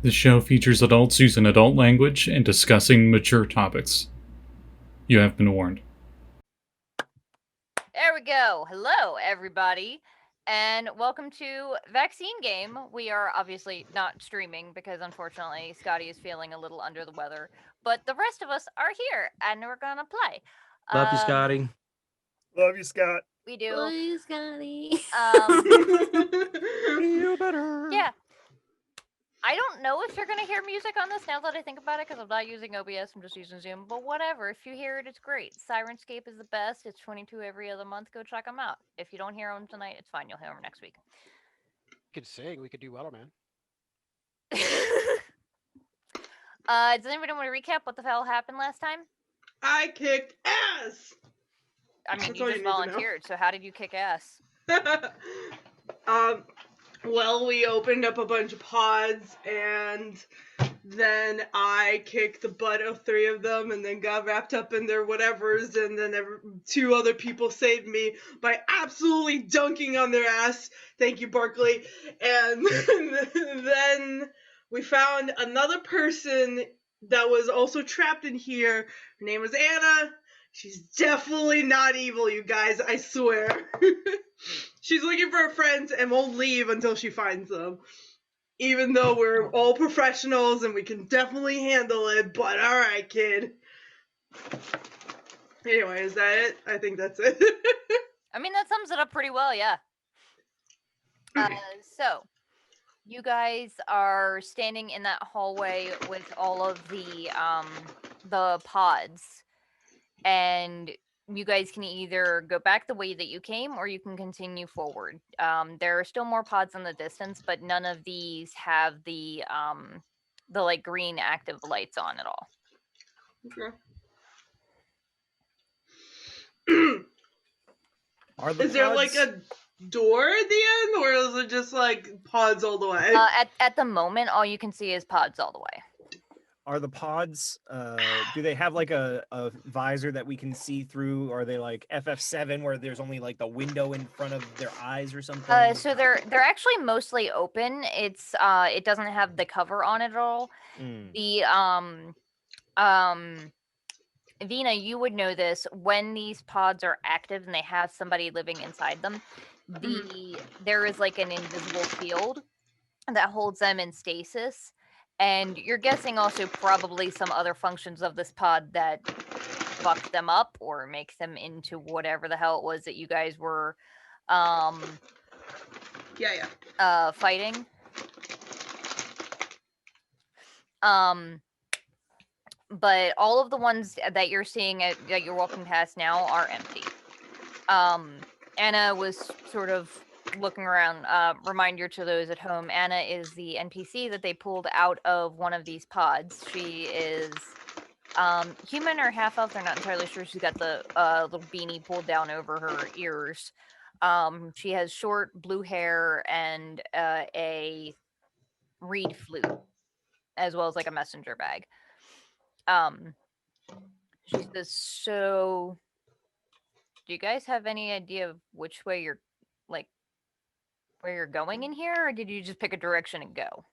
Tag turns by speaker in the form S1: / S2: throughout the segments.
S1: The show features adults using adult language and discussing mature topics. You have been warned.
S2: There we go. Hello, everybody, and welcome to Vaccine Game. We are obviously not streaming because, unfortunately, Scotty is feeling a little under the weather, but the rest of us are here, and we're gonna play.
S3: Love you, Scotty.
S4: Love you, Scott.
S2: We do.
S5: Love you, Scotty.
S3: Feel better.
S2: Yeah. I don't know if you're gonna hear music on this now that I think about it, because I'm not using OBS, I'm just using Zoom. But whatever, if you hear it, it's great. Sirenscape is the best. It's 22 every other month. Go check them out. If you don't hear them tonight, it's fine. You'll hear them next week.
S6: We could sing. We could do Wellerman.
S2: Does anybody want to recap what the hell happened last time?
S4: I kicked ass.
S2: I mean,
S4: That's
S2: you
S4: all
S2: just
S4: you need to know.
S2: volunteered, so how did you kick ass?
S4: Well, we opened up a bunch of pods, and then I kicked the butt of 3 of them, and then got wrapped up in their whatevers, and then 2 other people saved me by absolutely dunking on their ass. Thank you, Barkley. And then we found another person that was also trapped in here. Her name was Anna. She's definitely not evil, you guys, I swear. She's looking for her friends and won't leave until she finds them. Even though we're all professionals and we can definitely handle it, but alright, kid. Anyway, is that it? I think that's it.
S2: I mean, that sums it up pretty well, yeah. So, you guys are standing in that hallway with all of the pods, and you guys can either go back the way that you came, or you can continue forward. There are still more pods in the distance, but none of these have the like green active lights on at all.
S4: Okay.
S3: Is there
S4: like a door at the end, or is it just like pods all the way?
S2: At the moment, all you can see is pods all the way.
S7: Are the pods, do they have like a visor that we can see through? Or are they like FF7 where there's only like the window in front of their eyes or something?
S2: So they're actually mostly open. It's it doesn't have the cover on it at all. The Vinna, you would know this, when these pods are active and they have somebody living inside them, there is like an invisible field that holds them in stasis. And you're guessing also probably some other functions of this pod that fuck them up or makes them into whatever the hell it was that you guys were fighting. But all of the ones that you're seeing that you're walking past now are empty. Anna was sort of looking around. Reminder to those at home, Anna is the NPC that they pulled out of one of these pods. She is human or half elf, they're not entirely sure. She's got the little beanie pulled down over her ears. She has short blue hair and a reed flute, as well as like a messenger bag. She says, so do you guys have any idea of which way you're, like, where you're going in here, or did you just pick a direction and go?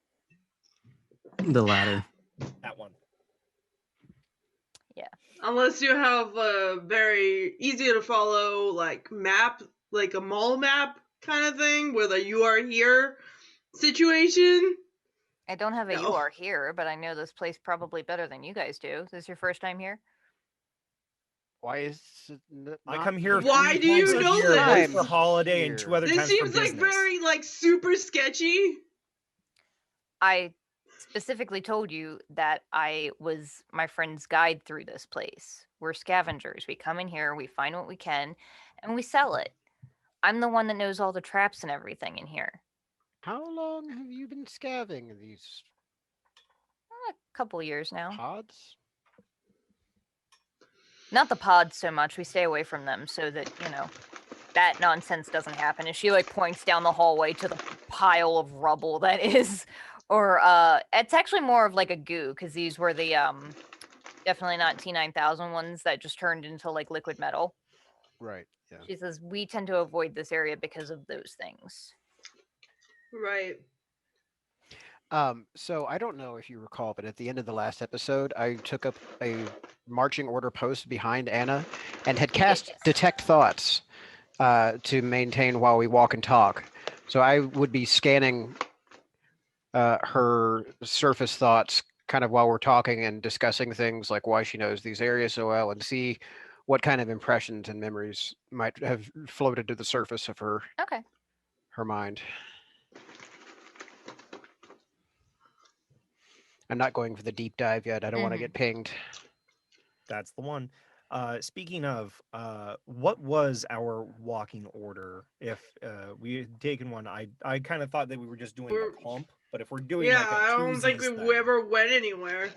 S3: The latter.
S7: That one.
S2: Yeah.
S4: Unless you have a very easy to follow, like, map, like a mall map kind of thing, with a you are here situation.
S2: I don't have a you are here, but I know this place probably better than you guys do. Is this your first time here?
S6: Why is it
S7: I come here.
S4: Why do you know this?
S7: For holiday and 2 other times
S4: This
S7: for
S4: seems like
S7: business.
S4: very, like, super sketchy.
S2: I specifically told you that I was my friend's guide through this place. We're scavengers. We come in here, we find what we can, and we sell it. I'm the one that knows all the traps and everything in here.
S6: How long have you been scavenging these?
S2: A couple years now.
S6: Pods?
S2: Not the pods so much. We stay away from them so that, you know, that nonsense doesn't happen. And she, like, points down the hallway to the pile of rubble that is, or, it's actually more of, like, a goo, because these were the, definitely not T9000 ones that just turned into, like, liquid metal.
S6: Right, yeah.
S2: She says, we tend to avoid this area because of those things.
S4: Right.
S6: So I don't know if you recall, but at the end of the last episode, I took up a marching order post behind Anna and had cast
S2: Yes.
S6: Detect Thoughts to maintain while we walk and talk. So I would be scanning her surface thoughts kind of while we're talking and discussing things like why she knows these areas so well and see what kind of impressions and memories might have floated to the surface of her
S2: Okay.
S6: mind. I'm not going for the deep dive yet. I don't want to
S2: Mhm.
S6: get pinged.
S7: That's the one. Speaking of, what was our walking order? If we had taken one, I kind of thought that we were just doing
S4: We're-
S7: the pump, but if we're doing
S4: Yeah,
S7: like a
S4: I don't think
S7: twosies
S4: we
S7: thing-
S4: ever went anywhere.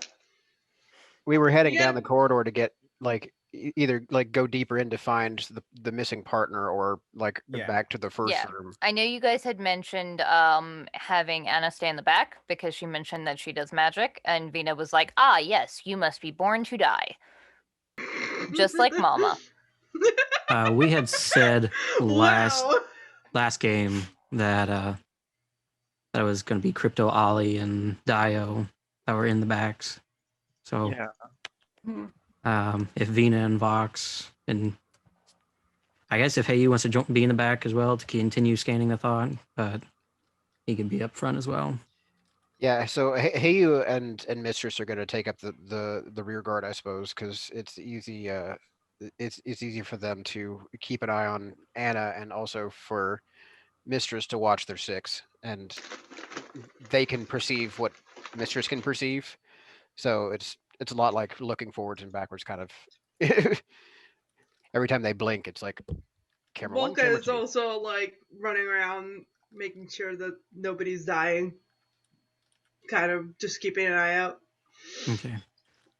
S6: We were heading
S4: Yeah.
S6: down the corridor to get like either like go deeper in to find the missing partner or like
S7: Yeah.
S6: back to the first
S2: Yeah.
S6: room.
S2: I know you guys had mentioned having Anna stay in the back because she mentioned that she does magic, and Vinna was like, "Ah, yes, you must be born to die, just like Mama."
S3: We had said last
S4: Wow.
S3: game that that it was going to be Crypto Ollie and Daiyo that were in the backs. So
S5: Yeah.
S3: if Vinna and Vox and I guess if Heyu wants to be in the back as well to continue scanning the thought, but he can be up front as well.
S6: Yeah, so Heyu and Mistress are going to take up the rear guard, I suppose, because it's easy. It's easy for them to keep an eye on Anna and also for Mistress to watch their six, and they can perceive what Mistress can perceive. So it's a lot like looking forwards and backwards, kind of. Every time they blink, it's like camera one,
S4: Volka
S6: camera
S4: is
S6: two.
S4: also like running around making sure that nobody's dying. Kind of just keeping an eye out.
S3: Okay.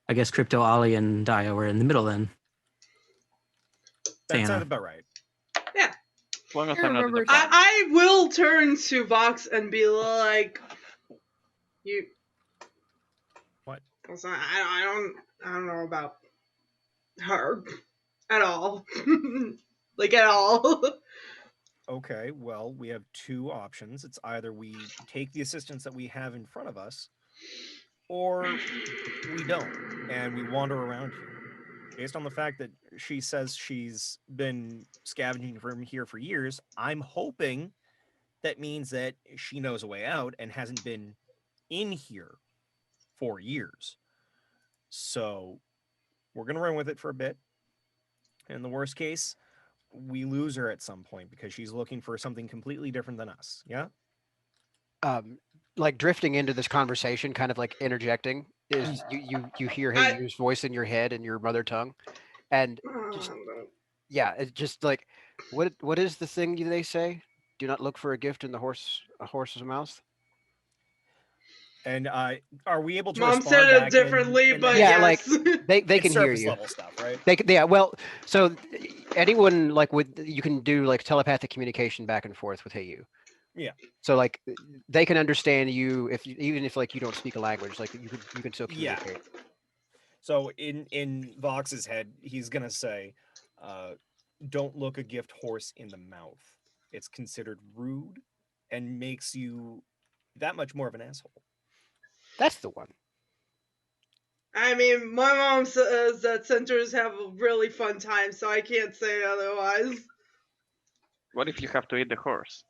S3: I guess Crypto Ollie and Daiyo were in the middle then.
S7: that
S3: Anna.
S7: sounds about right.
S4: Yeah.
S5: As long as
S8: I
S5: I'm not in the
S8: remember
S5: front.
S4: I will turn to Vox and be like, you.
S7: What?
S4: I don't know about her at all. Like at all.
S7: Okay, well, we have two options. It's either we take the assistance that we have in front of us, or we don't, and we wander around here. Based on the fact that she says she's been scavenging from here for years, I'm hoping that means that she knows a way out and hasn't been in here for years. So we're going to run with it for a bit. In the worst case, we lose her at some point because she's looking for something completely different than us. Yeah?
S6: Like drifting into this conversation, kind of like interjecting, is you hear Heyu's voice in your head in your mother tongue, and just yeah, it's just like what is the thing they say? Do not look for a gift in a horse's mouth.
S7: And are we able to
S4: Mom
S7: respond
S4: said it
S7: back
S4: differently,
S7: in
S4: but
S7: that-
S6: Yeah,
S4: yes.
S6: like they
S7: it's
S6: can hear
S7: surface
S6: you.
S7: level stuff, right?
S6: Yeah, well, so anyone like you can do like telepathic communication back and forth with Heyu.
S7: Yeah.
S6: So like they can understand you even if like you don't speak a language, like you can still
S7: Yeah.
S6: communicate.
S7: So in Vox's head, he's gonna say, "Don't look a gift horse in the mouth. It's considered rude and makes you that much more of an asshole."
S6: That's the one.
S4: I mean, my mom says that centaurs have a really fun time, so I can't say otherwise.
S5: What if you have to eat the horse?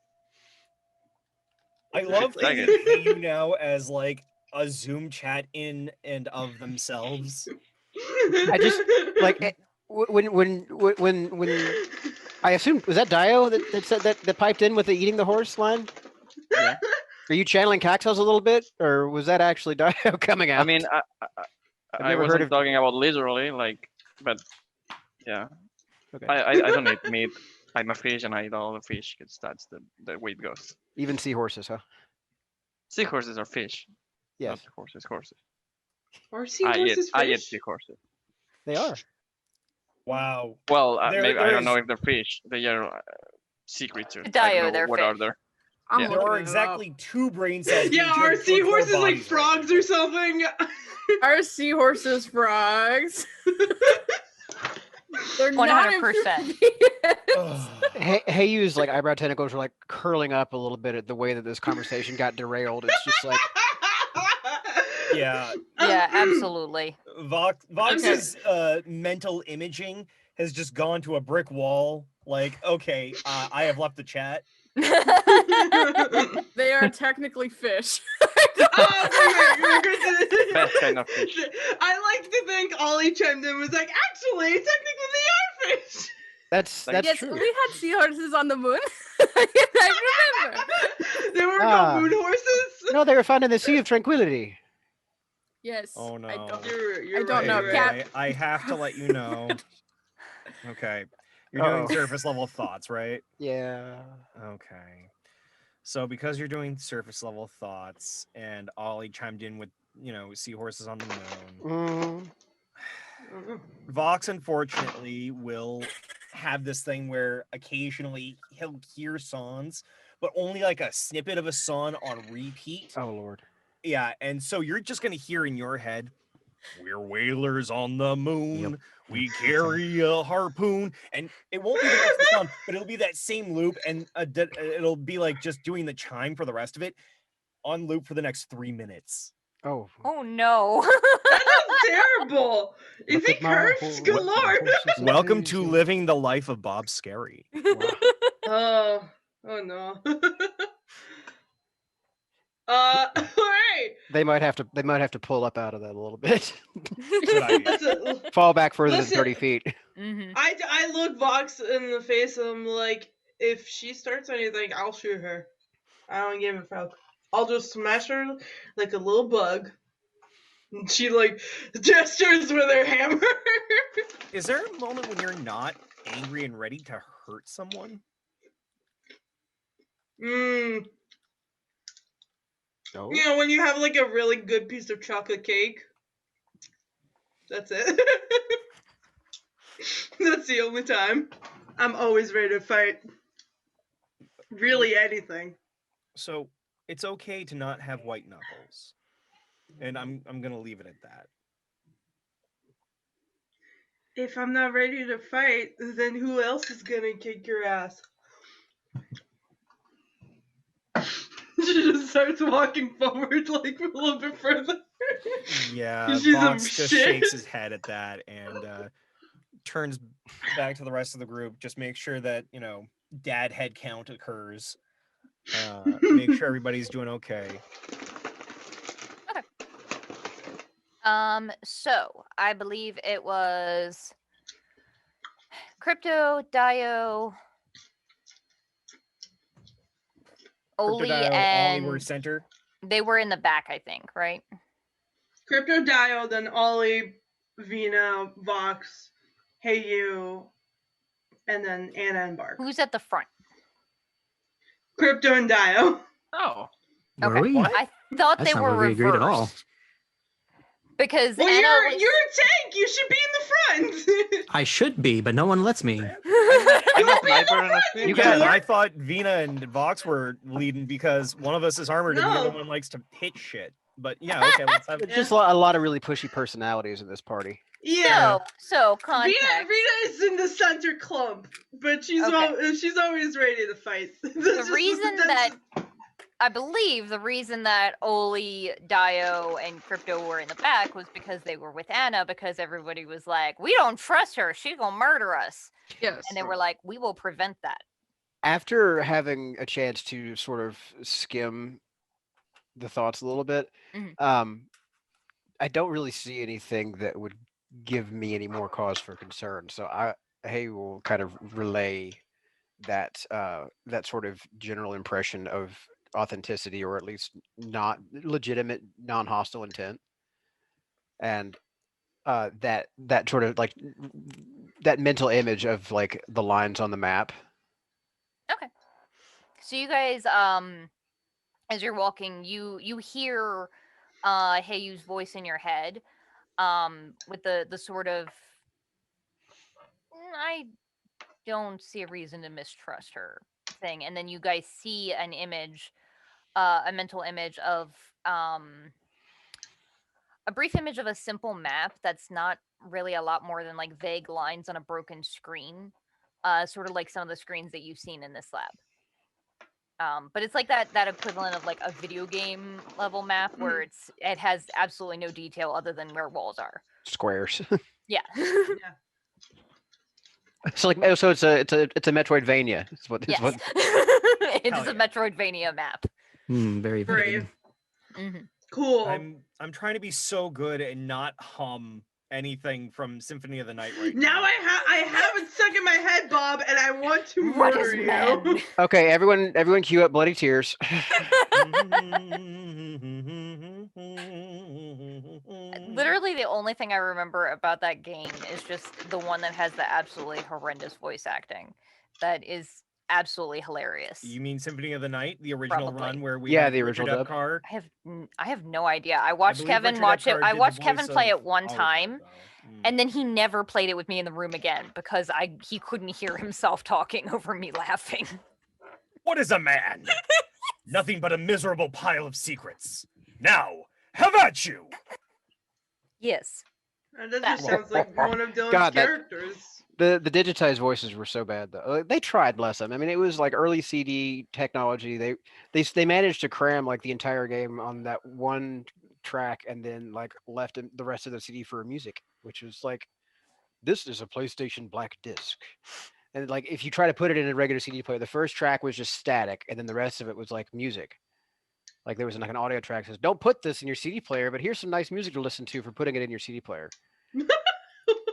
S7: I love
S5: Dragon.
S7: thinking you now as like a Zoom chat in and of themselves.
S6: I just like when I assume was that Daiyo that said that piped in with the eating the horse line?
S5: Yeah.
S6: Are you channeling Caxos a little bit, or was that actually Daiyo coming out?
S5: I mean, I
S6: never heard
S5: wasn't
S6: of-
S5: talking about literally, like, but yeah.
S6: Okay.
S5: I don't eat meat. I'm a fish and I eat all the fish because that's the way it goes.
S6: Even seahorses, huh?
S5: Seahorses are fish,
S6: Yes,
S5: not horses. Horses.
S4: Are seahorses
S5: I eat
S4: fish?
S5: seahorses.
S6: they are.
S7: Wow.
S5: Well,
S7: There-
S5: maybe
S7: there
S5: I don't know
S7: is-
S5: if they're fish. They are sea creatures. I
S2: Daiyo,
S5: don't know
S2: they're
S5: what are
S2: fish.
S5: there.
S8: I'm
S5: Yeah.
S7: There
S8: looking
S7: are
S8: it
S7: exactly 2 brain cells. being
S4: Yeah, are
S7: transferred to our
S4: seahorses like
S7: bodies right
S4: frogs
S7: now.
S4: or something?
S8: up. Are seahorses frogs? They're not
S2: 100%.
S7: Ugh.
S6: Heyu's like eyebrow tentacles are like curling up a little bit at the way that this conversation got derailed. It's just like
S7: Yeah,
S2: Yeah, absolutely.
S7: Vox's mental imaging has just gone to a brick wall. Like, okay, I have left the chat.
S8: They are technically fish.
S4: Oh, we're good to
S5: Best kind of fish.
S4: I like to think Ollie chimed in was like, actually, technically they are fish.
S6: That's
S8: Yes,
S6: true.
S8: we had seahorses on the moon. I remember.
S4: They were
S6: Ah.
S4: called moon horses.
S6: No, they were found in the Sea of Tranquility.
S8: Yes.
S7: Oh no.
S8: I don't,
S4: You're
S8: I don't
S4: right,
S8: know.
S4: you're
S8: Cap-
S4: right.
S7: I have to let you know. Okay. You're doing
S6: Uh-oh.
S7: surface level thoughts, right?
S6: Yeah.
S7: Okay. So because you're doing surface level thoughts and Ollie chimed in with, seahorses on the moon, Vox unfortunately will have this thing where occasionally he'll hear songs, but only like a snippet of a song on repeat.
S6: Oh Lord.
S7: Yeah, and so you're just gonna hear in your head, "We're whalers on the moon.
S3: Yep.
S7: We carry a harpoon," and it won't be the rest of the song, but it'll be that same loop, and it'll be like just doing the chime for the rest of it on loop for the next 3 minutes.
S6: Oh.
S2: Oh no.
S4: That is terrible. Is
S6: Look
S4: it
S6: at my
S4: cursed?
S6: horse.
S4: Good lord.
S6: Horses are
S7: Welcome to
S6: amazing.
S7: living the life of Bob Scary.
S6: Wow.
S4: Oh no. Alright.
S6: They might have to pull up out of that a little bit.
S7: Good idea.
S4: Listen,
S6: Fall back further
S4: Listen.
S6: than 30 feet.
S2: Mhm.
S4: I look Vox in the face and I'm like, if she starts anything, I'll shoot her. I don't give a fuck. I'll just smash her like a little bug. And she like gestures with her hammer.
S7: Is there a moment when you're not angry and ready to hurt someone?
S4: Mmm.
S6: No.
S4: You know, when you have like a really good piece of chocolate cake. That's it. That's the only time. I'm always ready to fight. Really anything.
S7: So it's okay to not have white knuckles, and I'm gonna leave it at that.
S4: If I'm not ready to fight, then who else is gonna kick your ass? She just starts walking forward like a little bit further.
S7: Yeah,
S4: She's
S7: Vox
S4: a
S7: just
S4: shit.
S7: shakes his head at that and turns back to the rest of the group. Just make sure that dad head count occurs. Make sure everybody's doing okay.
S2: So I believe it was Crypto, Daiyo, Oli,
S7: Cryptodile,
S2: and
S7: Ollie were center.
S2: they were in the back, I think, right?
S4: Crypto Daiyo, then Ollie, Vinna, Vox, Hey You, and then Anna and Bark.
S2: Who's at the front?
S4: Crypto and Daiyo.
S5: Oh,
S3: Were
S2: Okay.
S3: we?
S2: I thought
S3: That's
S2: they
S3: not
S2: were
S3: what we agreed at all.
S2: reversed. Because
S4: Well,
S2: Anna was...
S4: you're a tank. You should be in the front.
S3: I should be, but no one lets me.
S5: I'm a
S4: You'll be in
S5: sniper
S4: the
S5: and a
S4: front.
S5: fish.
S4: You
S7: Yeah, and
S4: can
S7: I thought Vinna and Vox were leading because one of us is armored and the other
S4: No.
S7: one likes to hit shit. But yeah, okay, let's have.
S6: There's just a lot of really pushy personalities in this party.
S4: Yeah.
S2: So
S4: Vinna
S2: context.
S4: is in the center clump, but she's
S2: Okay.
S4: she's always ready to fight.
S2: The reason that I believe the reason that Oli, Daiyo, and Crypto were in the back was because they were with Anna, because everybody was like, we don't trust her, she's gonna murder us.
S8: Yes.
S2: And they were like, we will prevent that.
S6: After having a chance to sort of skim the thoughts a little bit,
S2: Mhm.
S6: I don't really see anything that would give me any more cause for concern. So I will kind of relay that that sort of general impression of authenticity, or at least not legitimate, non-hostile intent, and that sort of like that mental image of like the lines on the map.
S2: Okay. So you guys, as you're walking, you hear Heiyu's voice in your head, with the sort of, I don't see a reason to mistrust her thing. And then you guys see an image, a mental image of a brief image of a simple map that's not really a lot more than like vague lines on a broken screen, sort of like some of the screens that you've seen in this lab. But it's like that equivalent of like a video game level map where it has absolutely no detail other than where walls are.
S6: Squares.
S2: Yeah.
S4: Yeah.
S6: So like, so it's a Metroidvania. It's what,
S2: Yes.
S6: what...
S2: It
S7: Hell
S2: is a
S7: yeah.
S2: Metroidvania map.
S3: Very
S4: Brave.
S3: vivid.
S2: hmm
S4: Cool.
S7: I'm trying to be so good and not hum anything from Symphony of the Night right
S4: Now
S7: now.
S4: I have it stuck in my head, Bob, and I want to
S2: What
S4: murder
S2: is
S4: you.
S2: man?
S6: Okay, everyone cue up Bloody Tears.
S2: Literally, the only thing I remember about that game is just the one that has the absolutely horrendous voice acting. That is absolutely hilarious.
S7: You mean Symphony of the Night, the original
S2: Probably.
S7: run where we
S6: Yeah,
S7: had
S6: the
S7: Richard
S6: original dub.
S7: Epcar?
S2: I have no idea. I watched
S7: believe
S2: Kevin
S7: Richard
S2: watch it.
S7: Epcar
S2: I
S7: did the
S2: watched Kevin
S7: voice
S2: play
S7: of
S2: it one
S7: Holoknight,
S2: time,
S7: though.
S2: and then he never played it with me in the room again because he couldn't hear himself talking over me laughing.
S7: What is a man? Nothing but a miserable pile of secrets. Now, have at you!
S2: Yes.
S4: That just sounds like one of Dylan's
S6: God, that-
S4: characters.
S6: The digitized voices were so bad though. They tried, bless them. I mean, it was like early CD technology. They managed to cram like the entire game on that one track, and then like left the rest of the CD for music, which was like, this is a PlayStation Black disc. And like, if you try to put it in a regular CD player, the first track was just static, and then the rest of it was like music. Like there was like an audio track that says, "Don't put this in your CD player, but here's some nice music to listen to for putting it in your CD player."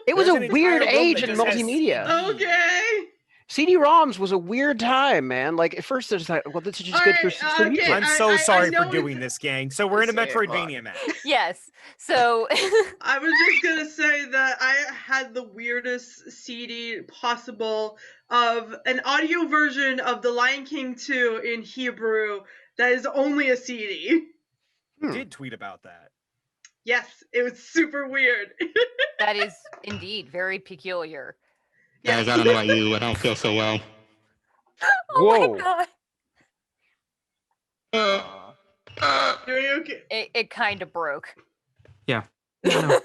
S6: It was
S7: There's
S6: a
S7: an
S6: weird
S7: entire room
S6: age
S7: that
S6: in
S7: just has
S6: multimedia.
S4: Okay.
S6: CD-ROMs was a weird time, man. Like at first, it's like, well, this is just good for
S4: Alright,
S6: music.
S4: okay,
S7: I'm
S4: I-
S7: so
S4: I
S7: sorry
S4: know
S7: for doing this, gang. So we're in a Metroidvania match.
S2: Yes. So
S4: I was just gonna say that I had the weirdest CD possible of an audio version of The Lion King 2 in Hebrew that is only a CD.
S7: Did tweet about that.
S4: Yes, it was super weird.
S2: that is indeed very peculiar.
S9: Guys, I don't know about you. I don't feel so well.
S2: Oh
S6: Whoa.
S2: my god.
S4: Doing okay?
S2: It kind of broke.
S3: Yeah. No, no.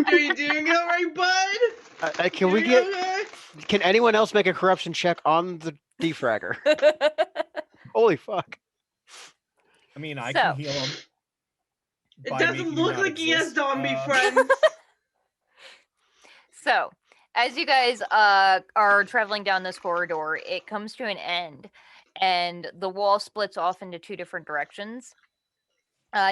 S4: Are you doing alright, bud?
S6: Can we
S4: Doing
S6: get?
S4: okay?
S6: Can anyone else make a corruption check on the De-Fragger? Holy fuck!
S7: I mean, I
S2: So-
S7: can heal him.
S4: It
S7: by
S4: doesn't
S7: making
S4: look
S7: not
S4: like he has
S7: exist.
S4: zombie friends.
S2: So, as you guys are traveling down this corridor, it comes to an end, and the wall splits off into two different directions.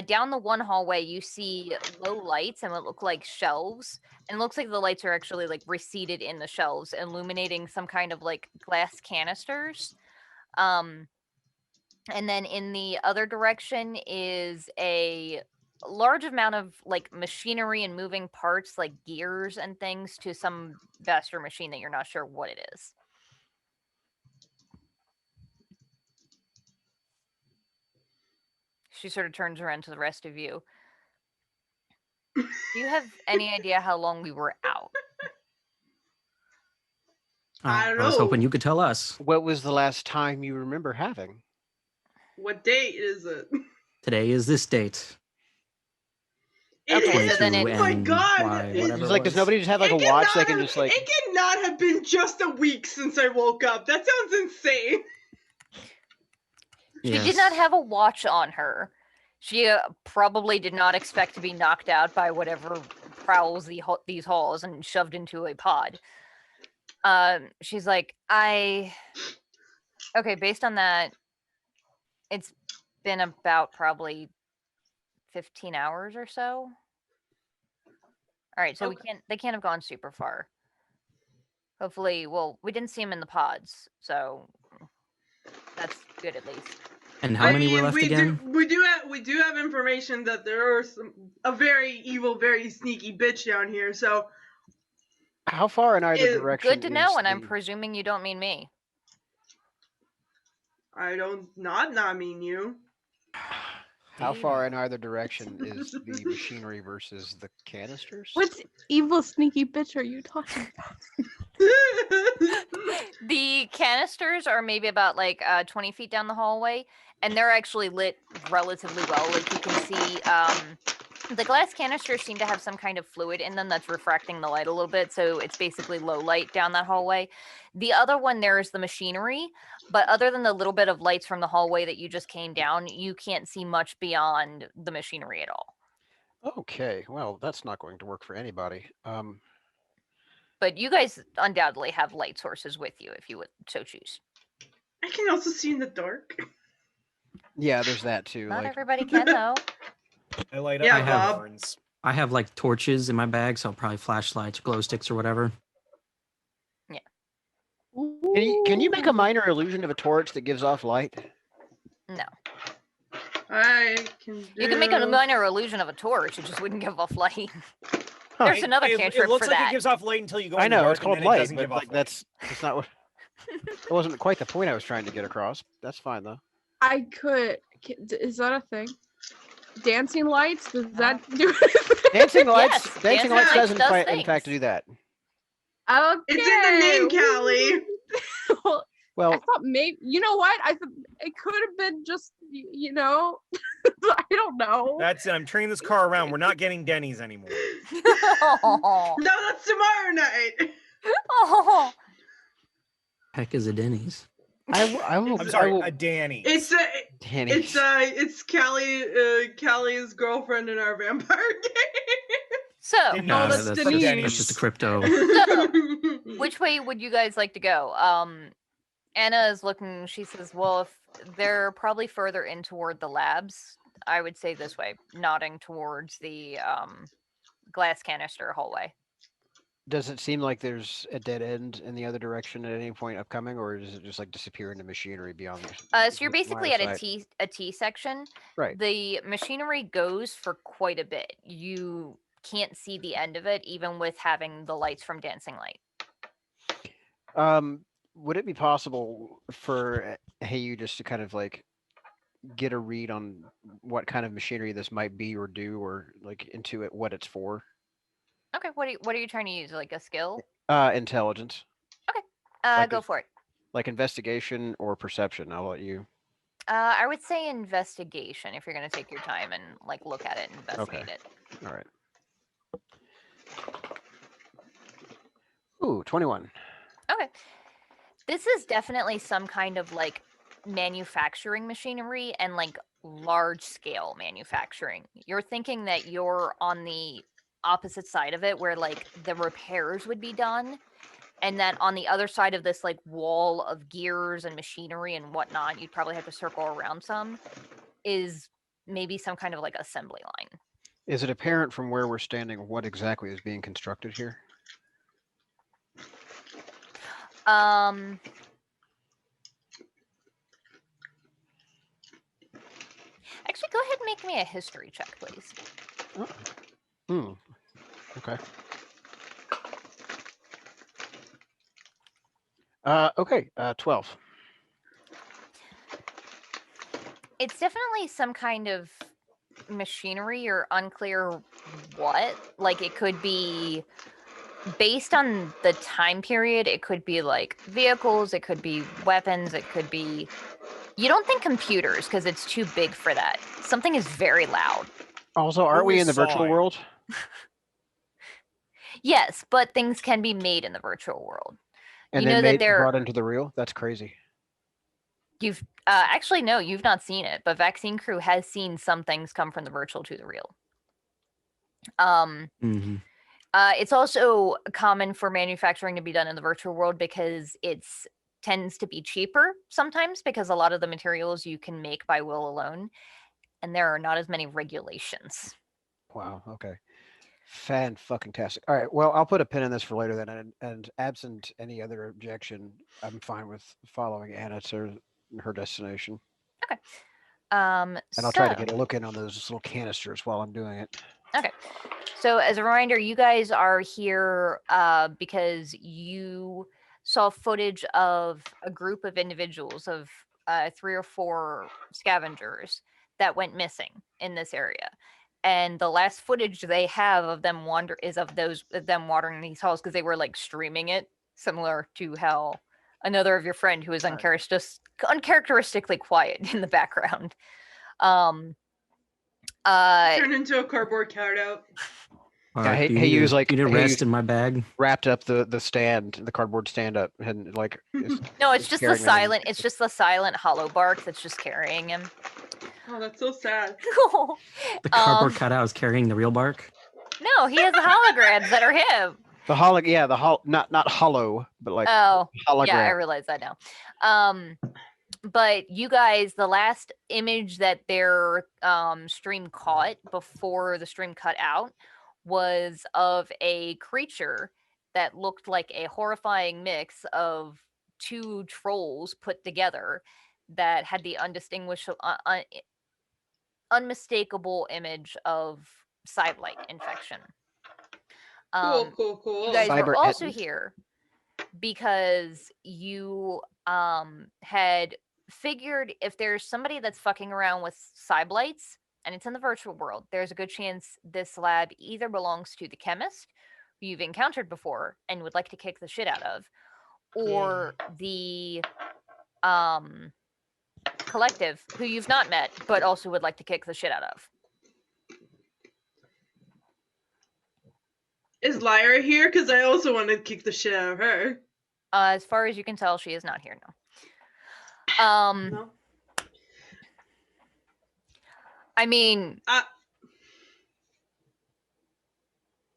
S2: Down the one hallway, you see low lights and what look like shelves, and it looks like the lights are actually like reseated in the shelves, illuminating some kind of like glass canisters. And then in the other direction is a large amount of like machinery and moving parts, like gears and things, to some vaster machine that you're not sure what it is. She sort of turns around to the rest of you. Do you have any idea how long we were out?
S4: I don't
S3: I was
S4: know.
S3: hoping you could tell us.
S6: What was the last time you remember having?
S4: What date is it?
S3: Today is this date.
S4: It
S2: Okay,
S4: is.
S2: so then
S4: Oh
S2: it-
S4: my
S3: and
S4: god!
S3: why,
S4: It-
S3: whatever
S6: It's
S3: it
S6: like, does
S3: was.
S6: nobody just have like
S4: it
S6: a watch they
S4: cannot
S6: can
S4: have-
S6: just like?
S4: It cannot have been just a week since I woke up. That sounds insane.
S2: She did not have a watch on her. She probably did not expect to be knocked out by whatever prowls these halls and shoved into a pod. She's like, okay, based on that, it's been about probably 15 hours or so. All right, so
S4: Okay.
S2: they can't have gone super far. Hopefully, well, we didn't see them in the pods, so that's good at least.
S3: And how many were left again?
S4: We do have information that there are a very evil, very sneaky bitch down here. So
S6: How far in either direction?
S2: Good to know,
S6: is
S2: and I'm
S6: the-
S2: presuming you don't mean me.
S4: I don't not mean you.
S6: How far in either direction is the machinery versus the canisters?
S8: What evil sneaky bitch are you talking about?
S2: The canisters are maybe about like 20 feet down the hallway, and they're actually lit relatively well. Like you can see, the glass canisters seem to have some kind of fluid in them that's refracting the light a little bit, so it's basically low light down that hallway. The other one there is the machinery, But other than the little bit of lights from the hallway that you just came down, you can't see much beyond the machinery at all.
S6: Okay, well, that's not going to work for anybody.
S2: But you guys undoubtedly have light sources with you if you would so choose.
S4: I can also see in the dark.
S6: Yeah, there's that too.
S2: Not
S6: like,
S2: everybody can, though.
S7: I light up
S4: Yeah,
S7: my
S3: Bob.
S7: horns.
S3: I have like torches in my bag, so probably flashlights, glow sticks, or whatever.
S6: can you make a minor illusion of a torch that gives off light?
S2: No.
S4: I can do...
S2: You can make a minor illusion of a torch, it just wouldn't give off light.
S6: Huh.
S2: There's another
S7: It
S2: cantrip
S7: looks
S2: for
S7: like
S2: that.
S7: it gives off light until you go
S6: I
S7: in the
S6: know,
S7: dark,
S6: it's called
S7: and then it
S6: light,
S7: doesn't
S6: but
S7: give off
S6: like
S7: light.
S6: that's not what. It wasn't quite the point I was trying to get across. That's fine though.
S8: I could. Is that a thing? Dancing lights? Does that do
S6: Dancing lights.
S2: Yes,
S6: dancing
S2: dancing
S6: lights
S2: lights
S6: does
S2: does
S6: in fact
S2: things.
S6: do that.
S8: Okay.
S4: It's in the name, Callie.
S8: Well, I
S6: Well,
S8: thought maybe. You know what? I thought it could have been just. You know. I don't know.
S7: That's it. I'm turning this car around. We're not getting Denny's anymore.
S2: Oh.
S4: No, that's tomorrow night.
S2: Oh.
S3: Heck is a Denny's.
S6: I will.
S7: I'm sorry,
S6: I will,
S7: a Danny.
S4: It's
S6: Danny.
S4: it's Callie's girlfriend in our vampire game.
S2: So,
S7: Didn't
S8: No,
S7: know
S8: that's
S7: this.
S8: Denise.
S3: That's just a crypto.
S2: which way would you guys like to go? Anna is looking, she says, well, if they're probably further in toward the labs, I would say this way, nodding towards the glass canister hallway.
S6: Does it seem like there's a dead end in the other direction at any point upcoming, or does it just like disappear into machinery beyond?
S2: So you're basically at
S6: line of sight?
S2: a T section.
S6: Right.
S2: The machinery goes for quite a bit. You can't see the end of it, even with having the lights from Dancing Light.
S6: Would it be possible for you just to kind of like get a read on what kind of machinery this might be or do, or like intuit what it's for?
S2: Okay, what are you trying to use? Like a skill?
S6: Intelligence,
S2: Go
S6: this-
S2: for it.
S6: like investigation or perception. I'll let you.
S2: I would say investigation if you're gonna take your time and like look at it and investigate it.
S6: All right. Ooh, 21.
S2: Okay. This is definitely some kind of like manufacturing machinery and like large scale manufacturing. You're thinking that you're on the opposite side of it where like the repairs would be done. And then on the other side of this like wall of gears and machinery and whatnot, you'd probably have to circle around some, is maybe some kind of like assembly line.
S6: Is it apparent from where we're standing what exactly is being constructed here?
S2: Actually, go ahead and make me a history check, please.
S6: Oh. Okay. Okay. 12.
S2: It's definitely some kind of machinery. You're unclear what. Like it could be based on the time period. It could be like vehicles. It could be weapons. It could be. You don't think computers because it's too big for that. Something is very loud.
S6: Also, aren't we in the virtual
S7: sawing?
S6: world?
S2: Yes, but things can be made in the virtual world.
S6: And
S2: You
S6: then
S2: know that
S6: made,
S2: they're-
S6: brought into the real? That's crazy.
S2: You've actually no, you've not seen it, but Vaccine Crew has seen some things come from the virtual to the real.
S3: Mm-hmm.
S2: It's also common for manufacturing to be done in the virtual world because it's tends to be cheaper sometimes because a lot of the materials you can make by will alone, and there are not as many regulations.
S6: Wow. Okay. Fan-fucking-tastic. All right. Well, I'll put a pin in this for later then. And absent any other objection, I'm fine with following Anna to her destination. And I'll try to get a look in on those little canisters while I'm doing it.
S2: Okay. So as a reminder, you guys are here because you saw footage of a group of individuals of 3 or 4 scavengers that went missing in this area. And the last footage they have of them them watering these halls because they were like streaming it, similar to how another of your friend who is uncharacteristically quiet in the background.
S4: Turn into a cardboard cutout.
S6: Yeah,
S3: do you
S6: hey,
S3: need
S6: use
S3: a-
S6: like
S3: do you need a
S6: hey,
S3: rest
S6: use
S3: in my bag?
S6: wrapped up the stand, the cardboard stand up, and like.
S2: No, it's just the
S6: carrying him.
S2: silent. It's just the silent hollow bark that's just carrying him.
S4: Oh, that's so sad.
S3: The cardboard
S2: Um,
S3: cutout is carrying the real bark.
S2: No, he has the holograms that are him.
S6: The not hollow, but like
S2: Oh,
S6: hologram.
S2: yeah, I realize that now. But you guys, the last image that their stream caught before the stream cut out was of a creature that looked like a horrifying mix of two trolls put together that had the unmistakable image of sidelight infection.
S4: Cool.
S2: You guys
S6: Cyber
S2: were also
S6: etons.
S2: here because you had figured if there's somebody that's fucking around with cyblights and it's in the virtual world, there's a good chance this lab either belongs to the chemist who you've encountered before and would like to kick the shit out of, or the collective who you've not met but also would like to kick the shit out of.
S4: Is Lyra here? Because I also want to kick the shit out of her.
S2: As far as you can tell, she is not here now.
S4: No.
S2: I mean,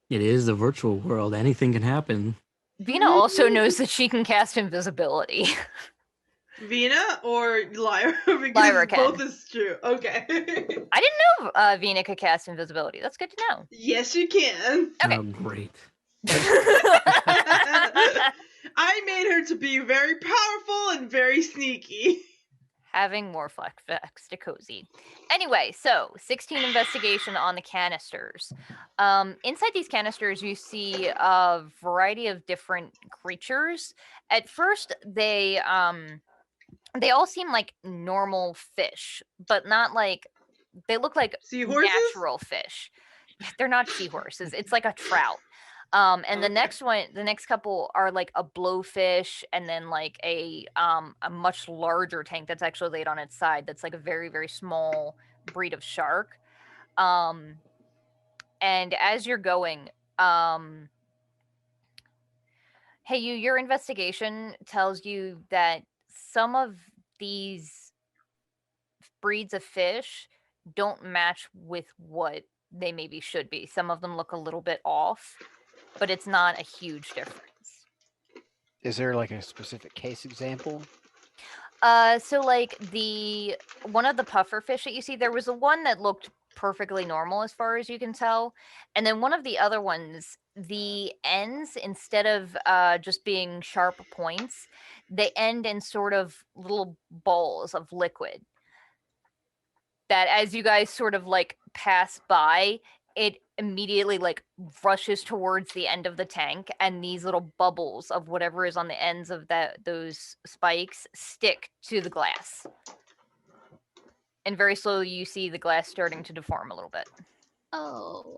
S3: It is the virtual world. Anything can happen.
S2: Vinna also knows that she can cast invisibility.
S4: Vinna or Lyra? Because
S2: Lyra can.
S4: both is true. Okay.
S2: I didn't know Vinna could cast invisibility. That's good to know.
S4: Yes, you can.
S2: Okay.
S3: Oh, great.
S4: I made her to be very powerful and very sneaky.
S2: Having more flex to cozy. Anyway, so 16 investigation on the canisters. Inside these canisters, you see a variety of different creatures. At first, they all seem like normal fish, but not like they look like
S4: Seahorses?
S2: natural fish. They're not seahorses. It's like a trout. And the next couple are like a blowfish, and then like a much larger tank that's actually laid on its side. That's like a very, very small breed of shark. And as you're going, hey, your investigation tells you that some of these breeds of fish don't match with what they maybe should be. Some of them look a little bit off, but it's not a huge difference.
S6: Is there like a specific case example?
S2: So like one of the puffer fish that you see, there was a one that looked perfectly normal as far as you can tell, and then one of the other ones, the ends, instead of just being sharp points, they end in sort of little balls of liquid that, as you guys sort of like pass by, it immediately like rushes towards the end of the tank, and these little bubbles of whatever is on the ends of those spikes stick to the glass. And very slowly you see the glass starting to deform a little bit.
S8: Oh.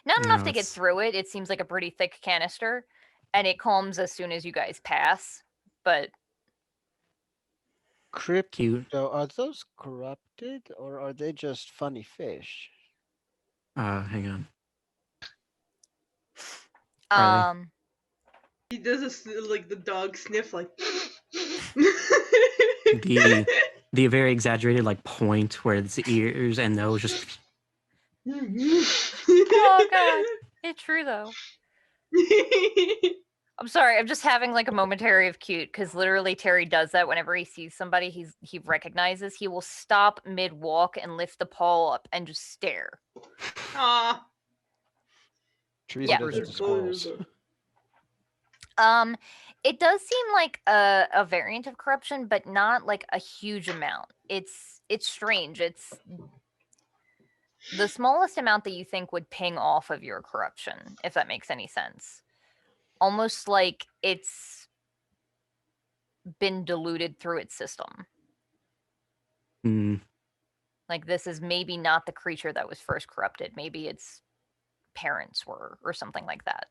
S2: Not
S3: No,
S2: enough to get
S3: it's-
S2: through it. It seems like a pretty thick canister, and it calms as soon as you guys pass, but
S6: Crypt.
S3: Cute.
S6: So are those corrupted or are they just funny fish?
S3: Hang on. Are
S4: He does like the dog sniff, like.
S3: The very exaggerated like point where its ears and nose just
S2: oh god, it's true though. I'm sorry, I'm just having like a momentary of cute, because literally Terry does that whenever he sees somebody he recognizes. He will stop mid-walk and lift the paw up and just stare.
S4: Aw.
S6: Trees
S2: Yeah.
S6: and desert squirrels.
S2: It does seem like a variant of corruption, but not like a huge amount. It's strange. It's the smallest amount that you think would ping off of your corruption, if that makes any sense. Almost like it's been diluted through its system.
S3: Hmm.
S2: Like this is maybe not the creature that was first corrupted. Maybe its parents were, or something like that.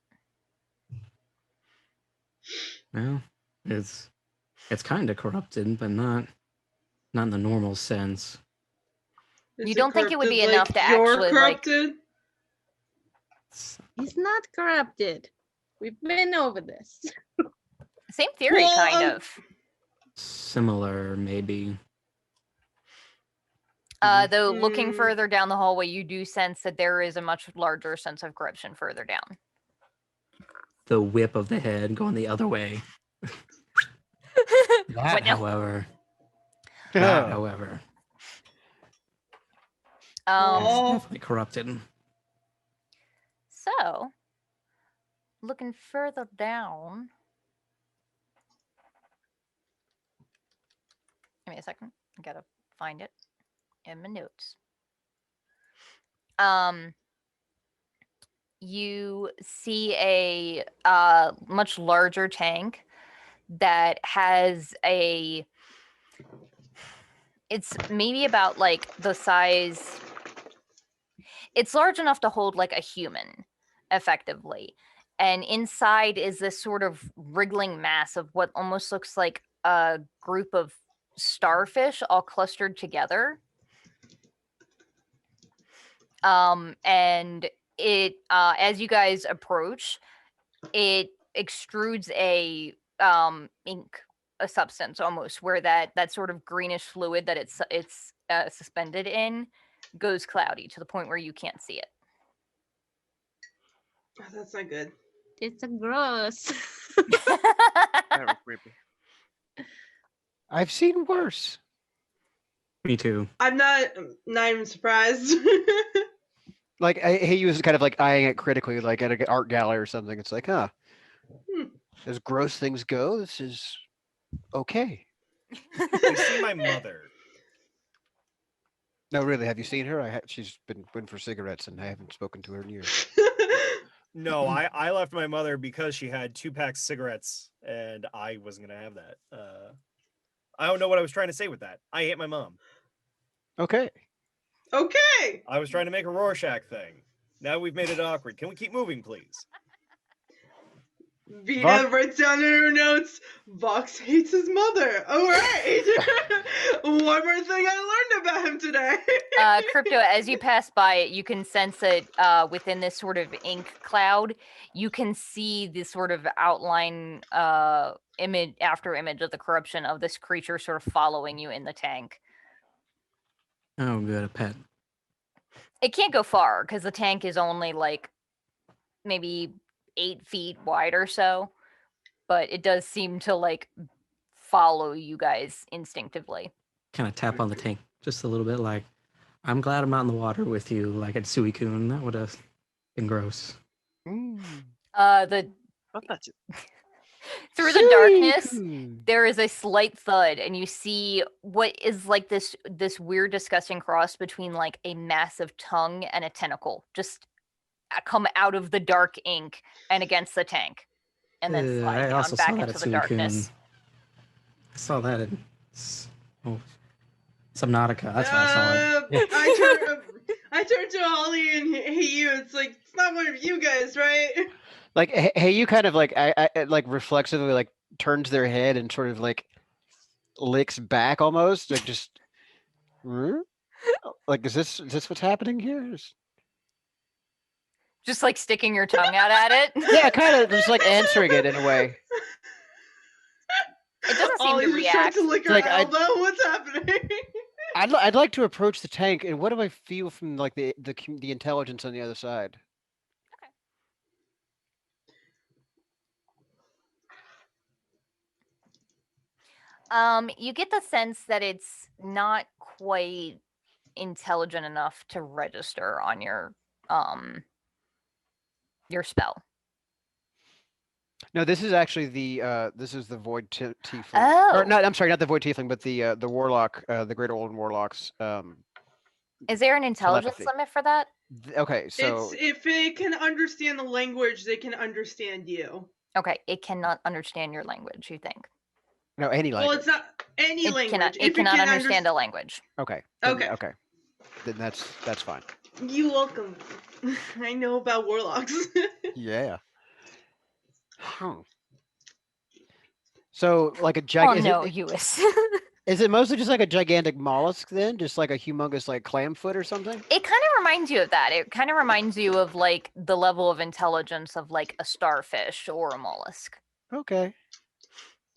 S3: Well, it's kind of corrupted, but not in the normal sense.
S4: Is
S2: You don't think it would be
S4: corrupted
S2: enough to
S4: you're
S2: actually, like-
S4: corrupted?
S8: He's not corrupted. We've been over this.
S2: Same theory,
S4: Well,
S2: kind of.
S3: Similar, maybe.
S2: Though looking
S4: Mm.
S2: further down the hallway, you do sense that there is a much larger sense of corruption further down.
S3: The whip of the head going the other way. That,
S2: What now?
S3: however,
S6: Oh.
S3: is
S4: Oh.
S3: definitely corrupted.
S2: So, looking further down. Give me a second. I gotta find it in my notes. You see a much larger tank that has a. It's maybe about like the size. It's large enough to hold like a human, effectively. And inside is this sort of wriggling mass of what almost looks like a group of starfish all clustered together. And it, as you guys approach, it extrudes a ink, a substance almost, where that sort of greenish fluid that it's suspended in goes cloudy to the point where you can't see it.
S4: Oh, that's not good.
S8: It's a gross.
S5: Very creepy.
S6: I've seen worse.
S3: Me too.
S4: I'm not even surprised.
S6: Like he was kind of like eyeing it critically, like at an art gallery or something. It's like, huh, as gross things go, this is okay.
S7: You see my mother.
S6: No, really, have you seen her? She's been for cigarettes, and I haven't spoken to her in years.
S7: No, I left my mother because she had 2 packs of cigarettes, and I wasn't gonna have that. I don't know what I was trying to say with that. I hate my mom.
S6: Okay.
S4: Okay.
S7: I was trying to make a Rorschach thing. Now we've made it awkward. Can we keep moving, please?
S4: Vinna writes down in her notes, Vox hates his mother. All right. One more thing I learned about him today.
S2: Crypto, as you pass by it, you can sense that within this sort of ink cloud, you can see this sort of outline image after image of the corruption of this creature sort of following you in the tank.
S3: Oh, good, a pet.
S2: It can't go far because the tank is only like maybe 8 feet wide or so, but it does seem to like follow you guys instinctively.
S3: Kind of tap on the tank just a little bit, like, I'm glad I'm not in the water with you, like at Suicune. That would have been gross.
S2: The
S5: But that's it.
S2: through the darkness, there is a slight thud, and you see what is like this weird, disgusting cross between like a massive tongue and a tentacle just come out of the dark ink and against the tank, and then slide
S3: I
S2: down
S3: also
S2: back
S3: saw that
S2: into
S3: at
S2: the darkness.
S3: Suicune. I saw that in Subnautica. That's why I saw it.
S4: I turned to Holly and hey you. It's like it's not one of you guys, right?
S6: Like, hey, you kind of like, I like reflexively like turns their head and sort of like licks back almost, like just, like, is this what's happening here?
S2: Just like sticking your tongue out at it.
S6: Yeah, kind of just like answering it in a way.
S2: It doesn't seem
S4: Ollie
S2: to
S4: just tried
S2: react.
S4: to lick her
S6: Like,
S4: elbow. What's happening?
S6: I'd like to approach the tank, and what do I feel from like the intelligence on the other side?
S2: You get the sense that it's not quite intelligent enough to register on your spell.
S6: No, this is actually the this is the void tiefling.
S2: Oh.
S6: Or not, I'm sorry, not the void tiefling, but the warlock, the great old warlocks.
S2: Is there an intelligence
S6: Telepathy.
S2: limit for that?
S6: Okay, so
S4: It's if it can understand the language, they can understand you.
S2: Okay, it cannot understand your language, you think?
S6: no, any language.
S4: Well, it's not any
S2: It
S4: language.
S2: cannot,
S4: If
S2: it cannot
S4: can
S2: understand a language.
S6: Okay.
S4: Okay.
S6: Okay. Then that's fine.
S4: You're welcome. I know about warlocks.
S6: Yeah. So like a
S2: Oh
S6: giant.
S2: no, Lluis.
S6: Is it mostly just like a gigantic mollusk then? Just like a humongous like clam foot or something?
S2: It kind of reminds you of that. It kind of reminds you of like the level of intelligence of like a starfish or a mollusk.
S6: Okay.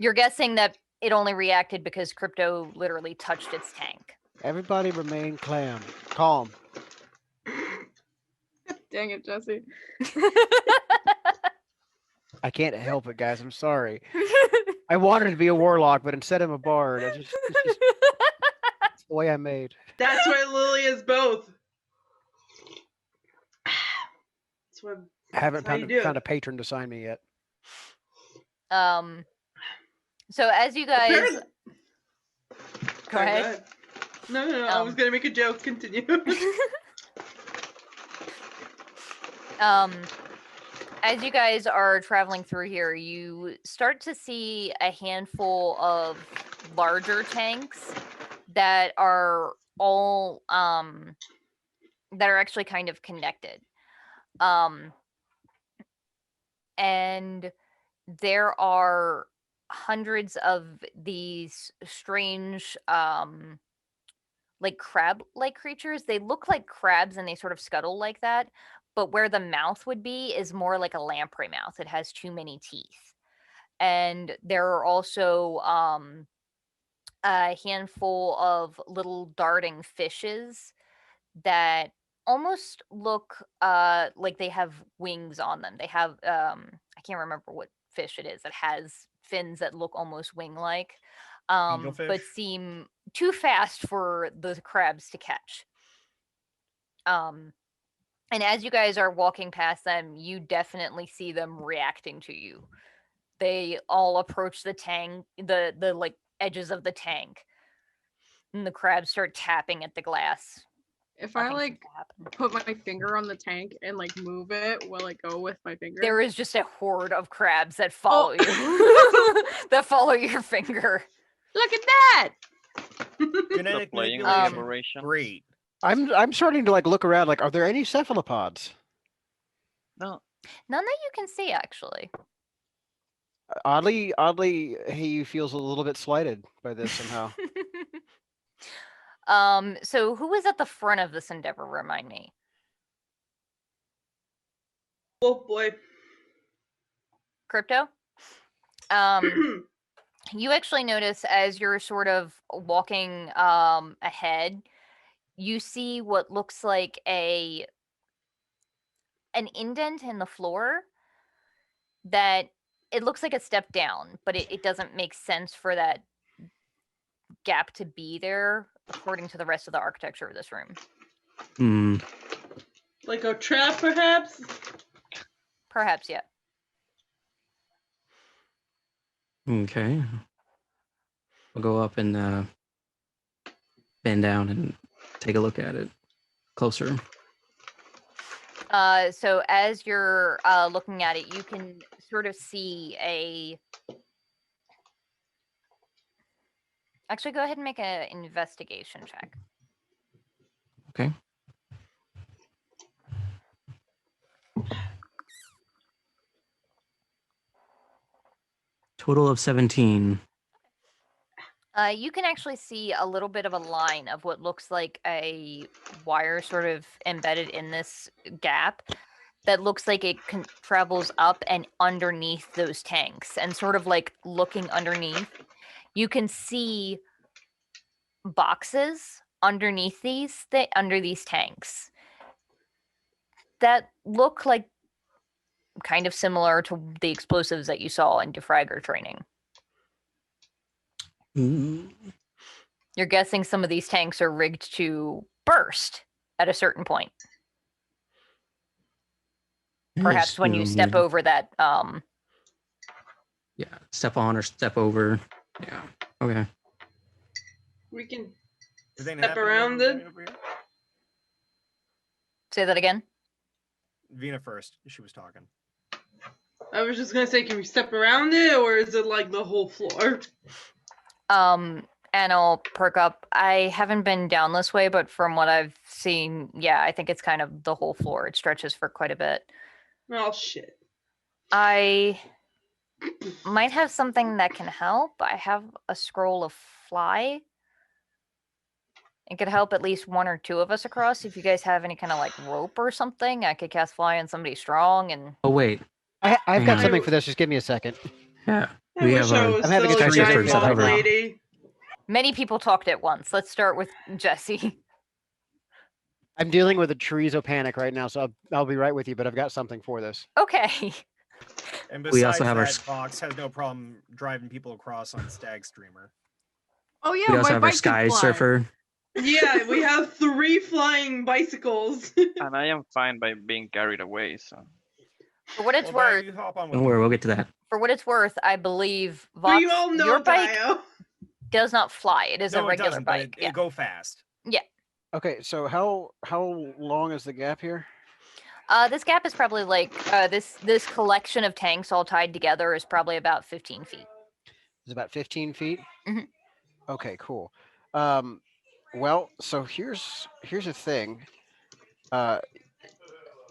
S2: You're guessing that it only reacted because Crypto literally touched its tank.
S6: Everybody remain calm.
S8: Dang it, Jesse.
S6: I can't help it, guys. I'm sorry. I wanted to be a warlock, but instead I'm a bard. It's just it's the way I'm made.
S4: That's why Lily is both. That's what.
S6: I haven't
S4: That's how you do
S6: found
S4: it.
S6: a patron to sign me yet.
S2: So as you guys
S4: Apparently-
S2: go
S4: Sorry,
S2: ahead.
S4: No. I was gonna make a joke. Continue.
S2: As you guys are traveling through here, you start to see a handful of larger tanks that are all that are actually kind of connected. And there are hundreds of these strange like crab-like creatures. They look like crabs and they sort of scuttle like that, but where the mouth would be is more like a lamprey mouth. It has too many teeth. And there are also a handful of little darting fishes that almost look like they have wings on them. They have I can't remember what fish it is. It has fins that look almost wing-like, but
S7: Angelfish?
S2: seem too fast for the crabs to catch. And as you guys are walking past them, you definitely see them reacting to you. They all approach the tank, the like edges of the tank, and the crabs start tapping at the glass.
S8: If I
S2: Nothing seems
S8: like
S2: to happen.
S8: put my finger on the tank and like move it, will it go with my finger?
S2: There is just a horde of crabs that follow you, that follow your finger.
S8: Look at that!
S7: Genetic
S5: playing
S7: manipulation.
S5: aberration.
S7: Great.
S6: I'm starting to like look around. Like, are there any cephalopods?
S5: No,
S2: None that you can see, actually.
S6: Oddly, he feels a little bit slighted by this somehow.
S2: So who is at the front of this endeavor? Remind me.
S4: Oh boy.
S2: Crypto. You actually notice as you're sort of walking ahead, you see what looks like an indent in the floor that it looks like a step down, but it doesn't make sense for that gap to be there according to the rest of the architecture of this room.
S3: Hmm.
S4: Like a trap, perhaps?
S2: Perhaps, yeah.
S3: Okay. We'll go up and bend down and take a look at it closer.
S2: So as you're looking at it, you can sort of see a... Actually, go ahead and make an investigation check.
S3: Okay. Total of 17.
S2: You can actually see a little bit of a line of what looks like a wire sort of embedded in this gap that looks like it travels up and underneath those tanks. And sort of like looking underneath, you can see boxes underneath under these tanks that look like kind of similar to the explosives that you saw in De-Fragger training.
S3: Mm.
S2: You're guessing some of these tanks are rigged to burst at a certain point. Perhaps when you step
S3: Assume-
S2: over that
S3: Yeah, step on or step over. Yeah. Okay.
S4: We can
S7: Anything
S4: step
S7: happen
S4: around
S7: over
S4: it.
S7: here?
S2: say that again.
S7: Vinna first. She was talking.
S4: I was just gonna say, can we step around it, or is it like the whole floor?
S2: And I'll perk up. I haven't been down this way, but from what I've seen, yeah, I think it's kind of the whole floor. It stretches for quite a bit.
S4: Oh shit.
S2: I might have something that can help. I have a scroll of fly. It could help at least one or two of us across. If you guys have any kind of like rope or something, I could cast fly on somebody strong and.
S3: Oh wait,
S6: I've got
S3: Yeah.
S6: something for this. Just give me a second.
S3: yeah,
S4: I
S3: we
S4: wish
S3: have
S4: I
S3: a.
S4: was
S6: I'm having
S4: still
S6: a
S4: a
S3: Sky
S4: giant
S3: surfers that
S4: bald
S3: hover.
S4: lady.
S2: Many people talked at once. Let's start with Jesse.
S6: I'm dealing with a chorizo panic right now, so I'll be right with you. But I've got something for this.
S2: Okay.
S7: And
S3: We
S7: besides
S3: also have our
S7: that,
S3: s-
S7: Fox has no problem driving people across on Stag Streamer.
S8: Oh yeah,
S3: We also
S8: my
S3: have our
S8: bike can
S3: Sky
S8: fly.
S3: Surfer.
S4: Yeah, we have 3 flying bicycles.
S5: And I am fine by being carried away. So
S2: For what it's
S7: Well, Daiyo,
S2: worth,
S7: you hop on with
S3: Don't
S7: me.
S3: worry, we'll get to that.
S2: for what it's worth, I believe
S4: But
S2: Vox,
S4: you all know
S2: your bike
S4: Daiyo.
S2: does not fly. It is a
S7: No, it
S2: regular
S7: doesn't,
S2: bike.
S7: but it go fast.
S6: Okay, so how long is the gap here?
S2: This gap is probably like this collection of tanks all tied together is probably about 15 feet.
S6: It's about 15 feet.
S2: Mhm.
S6: Okay, cool. Well, so here's the thing.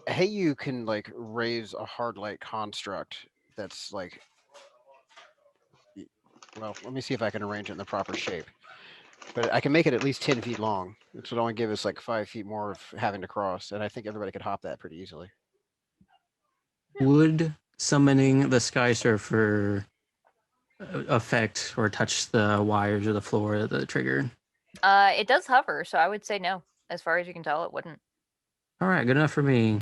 S6: Hey, you can like raise a hard light construct that's like. Well, let me see if I can arrange it in the proper shape. But I can make it at least 10 feet long, which would only give us like 5 feet more of having to cross, and I think everybody could hop that pretty easily.
S3: Would summoning the Sky Surfer affect or touch the wires or the floor of the trigger?
S2: It does hover, so I would say no. As far as you can tell, it wouldn't.
S3: All right, good enough for me.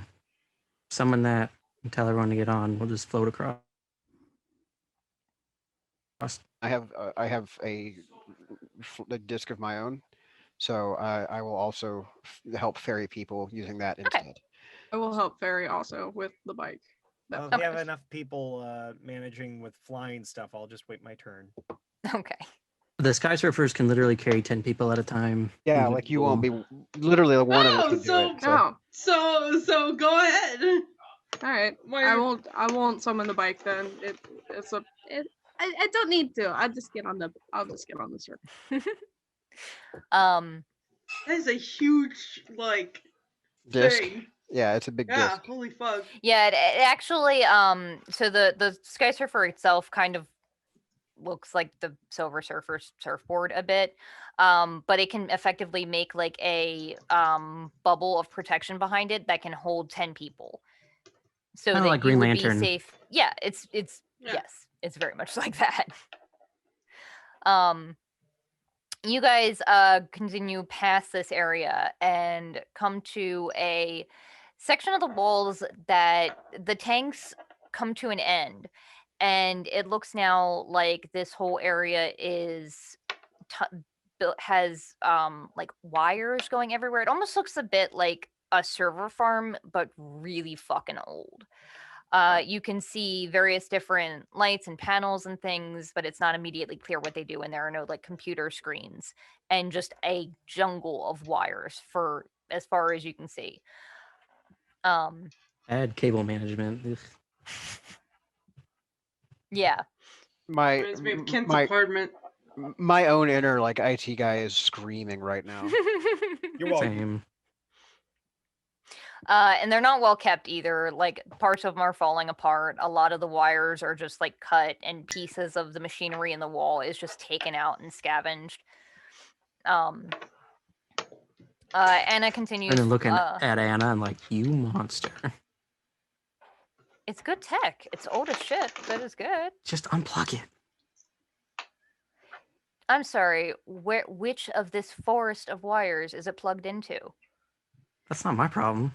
S3: Summon that and tell everyone to get on. We'll just float across.
S6: I have a disc of my own, so I will also help ferry people using that instead.
S8: I will help Ferry also with the bike.
S7: Well,
S8: That
S7: if we have
S2: Okay.
S7: enough people managing with flying stuff, I'll just wait my turn.
S2: Okay.
S3: The Sky Surfers can literally carry 10 people at a time.
S6: Yeah, like you won't be literally one of us
S4: Oh,
S6: can do
S4: so-
S6: it. So.
S8: Oh,
S4: So go ahead.
S8: all right.
S4: Where-
S8: I won't summon the bike then. I don't need to. I'll just get on the circle.
S2: Um.
S4: That is a huge like
S6: Disc.
S4: thing.
S6: Yeah, it's a big
S4: Yeah,
S6: disc.
S4: holy fuck.
S2: Yeah. It actually. So the Sky Surfer itself kind of looks like the Silver Surfer's surfboard a bit. But it can effectively make like a bubble of protection behind it that can hold 10 people. So
S3: Kinda
S2: that
S3: like
S2: you
S3: Green
S2: would
S3: Lantern.
S2: be safe. Yeah, it's
S4: Yeah.
S2: yes, it's very much like that. You guys continue past this area and come to a section of the walls that the tanks come to an end, and it looks now like this whole area is built has like wires going everywhere. It almost looks a bit like a server farm, but really fucking old. You can see various different lights and panels and things, but it's not immediately clear what they do, and there are no like computer screens, and just a jungle of wires for as far as you can see.
S3: Add cable management. Ugh.
S2: Yeah.
S4: Reminds me of Kent's apartment.
S6: My own inner like IT guy is screaming right now.
S7: You're welcome.
S3: Same.
S2: And they're not well kept either. Like parts of them are falling apart. A lot of the wires are just like cut, and pieces of the machinery in the wall is just taken out and scavenged. Anna continues.
S3: And then looking at Anna, I'm like, you monster.
S2: It's good tech. It's old as shit. That is good.
S3: Just unplug it.
S2: I'm sorry. Which of this forest of wires is it plugged into?
S3: That's not my problem.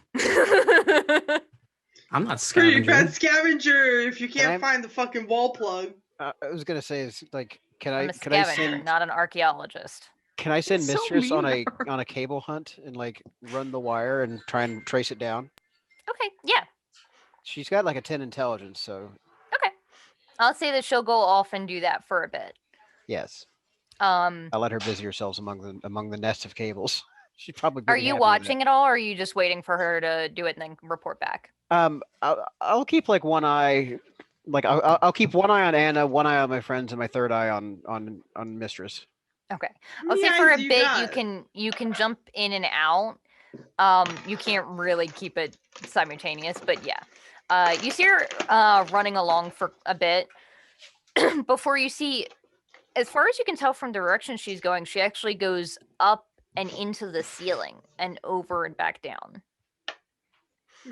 S3: I'm not
S4: Pretty
S3: scavenging.
S4: bad scavenger if you
S6: Can I-
S4: can't find the fucking wall plug.
S6: I was gonna say is like, can
S2: I'm
S6: I
S2: a scavenger,
S6: send
S2: not an archaeologist.
S6: can I send
S8: So
S6: Mistress on
S8: mean
S6: a cable hunt and like run the wire and try and trace it down?
S2: Okay, yeah.
S6: She's got like a 10 intelligence, so
S2: Okay. I'll say that she'll go off and do that for a bit.
S6: yes.
S2: I'll
S6: let her busy herself among the nest of cables. She's probably.
S2: Are
S6: pretty
S2: you
S6: happy with
S2: watching it all, or are you just waiting for her to do it and then report back?
S6: that. I'll keep like one eye. Like I'll keep one eye on Anna, one eye on my friends, and my third eye on Mistress.
S2: Okay.
S4: How
S2: I'll
S4: many
S2: say for a
S4: eyes do you
S2: bit
S4: got?
S2: you can jump in and out. You can't really keep it simultaneous, but yeah. You see her running along for a bit. before you see, as far as you can tell from the direction she's going, she actually goes up and into the ceiling and over and back down.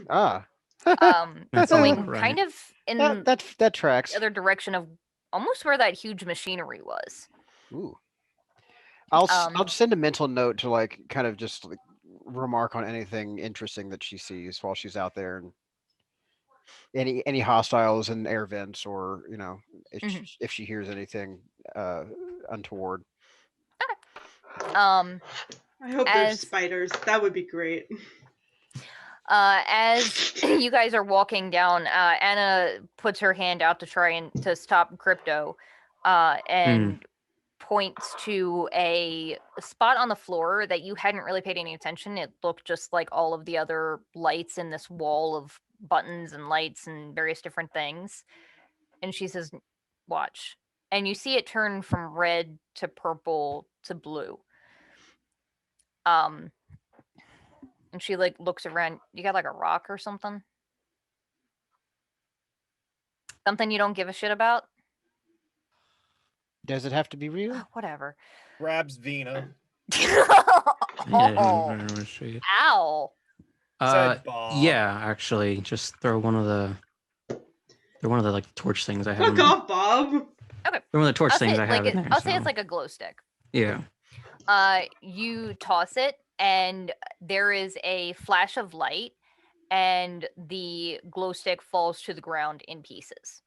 S6: Ah,
S3: That's
S2: Going
S3: about right.
S2: kind of in
S6: that tracks.
S2: the other direction of almost where that huge machinery was.
S6: Ooh. I'll
S2: Um,
S6: send a mental note to like kind of just like remark on anything interesting that she sees while she's out there, and any hostiles and air vents, or if she hears anything untoward.
S2: Um,
S4: I hope there's
S2: As-
S4: spiders. That would be great.
S2: as you guys are walking down, Anna puts her hand out to try and to stop Crypto, and points to a spot on the floor that you hadn't really paid any attention. It looked just like all of the other lights in this wall of buttons and lights and various different things. And she says, "Watch." And you see it turn from red to purple to blue. And she like looks around. You got like a rock or something? Something you don't give a shit about?
S6: Does it have to be real?
S2: Whatever.
S7: Grabs Vinna.
S2: Oh, ow.
S7: Said Bob.
S3: Yeah, actually, just throw one of the like torch things I have.
S4: Fuck off, Bob.
S2: Okay.
S3: Throw one of the torch
S2: I'll
S3: things
S2: say,
S3: I have
S2: like
S3: in there.
S2: I'll say
S3: so-
S2: it's like a glow stick.
S3: yeah.
S2: You toss it, and there is a flash of light, and the glow stick falls to the ground in pieces.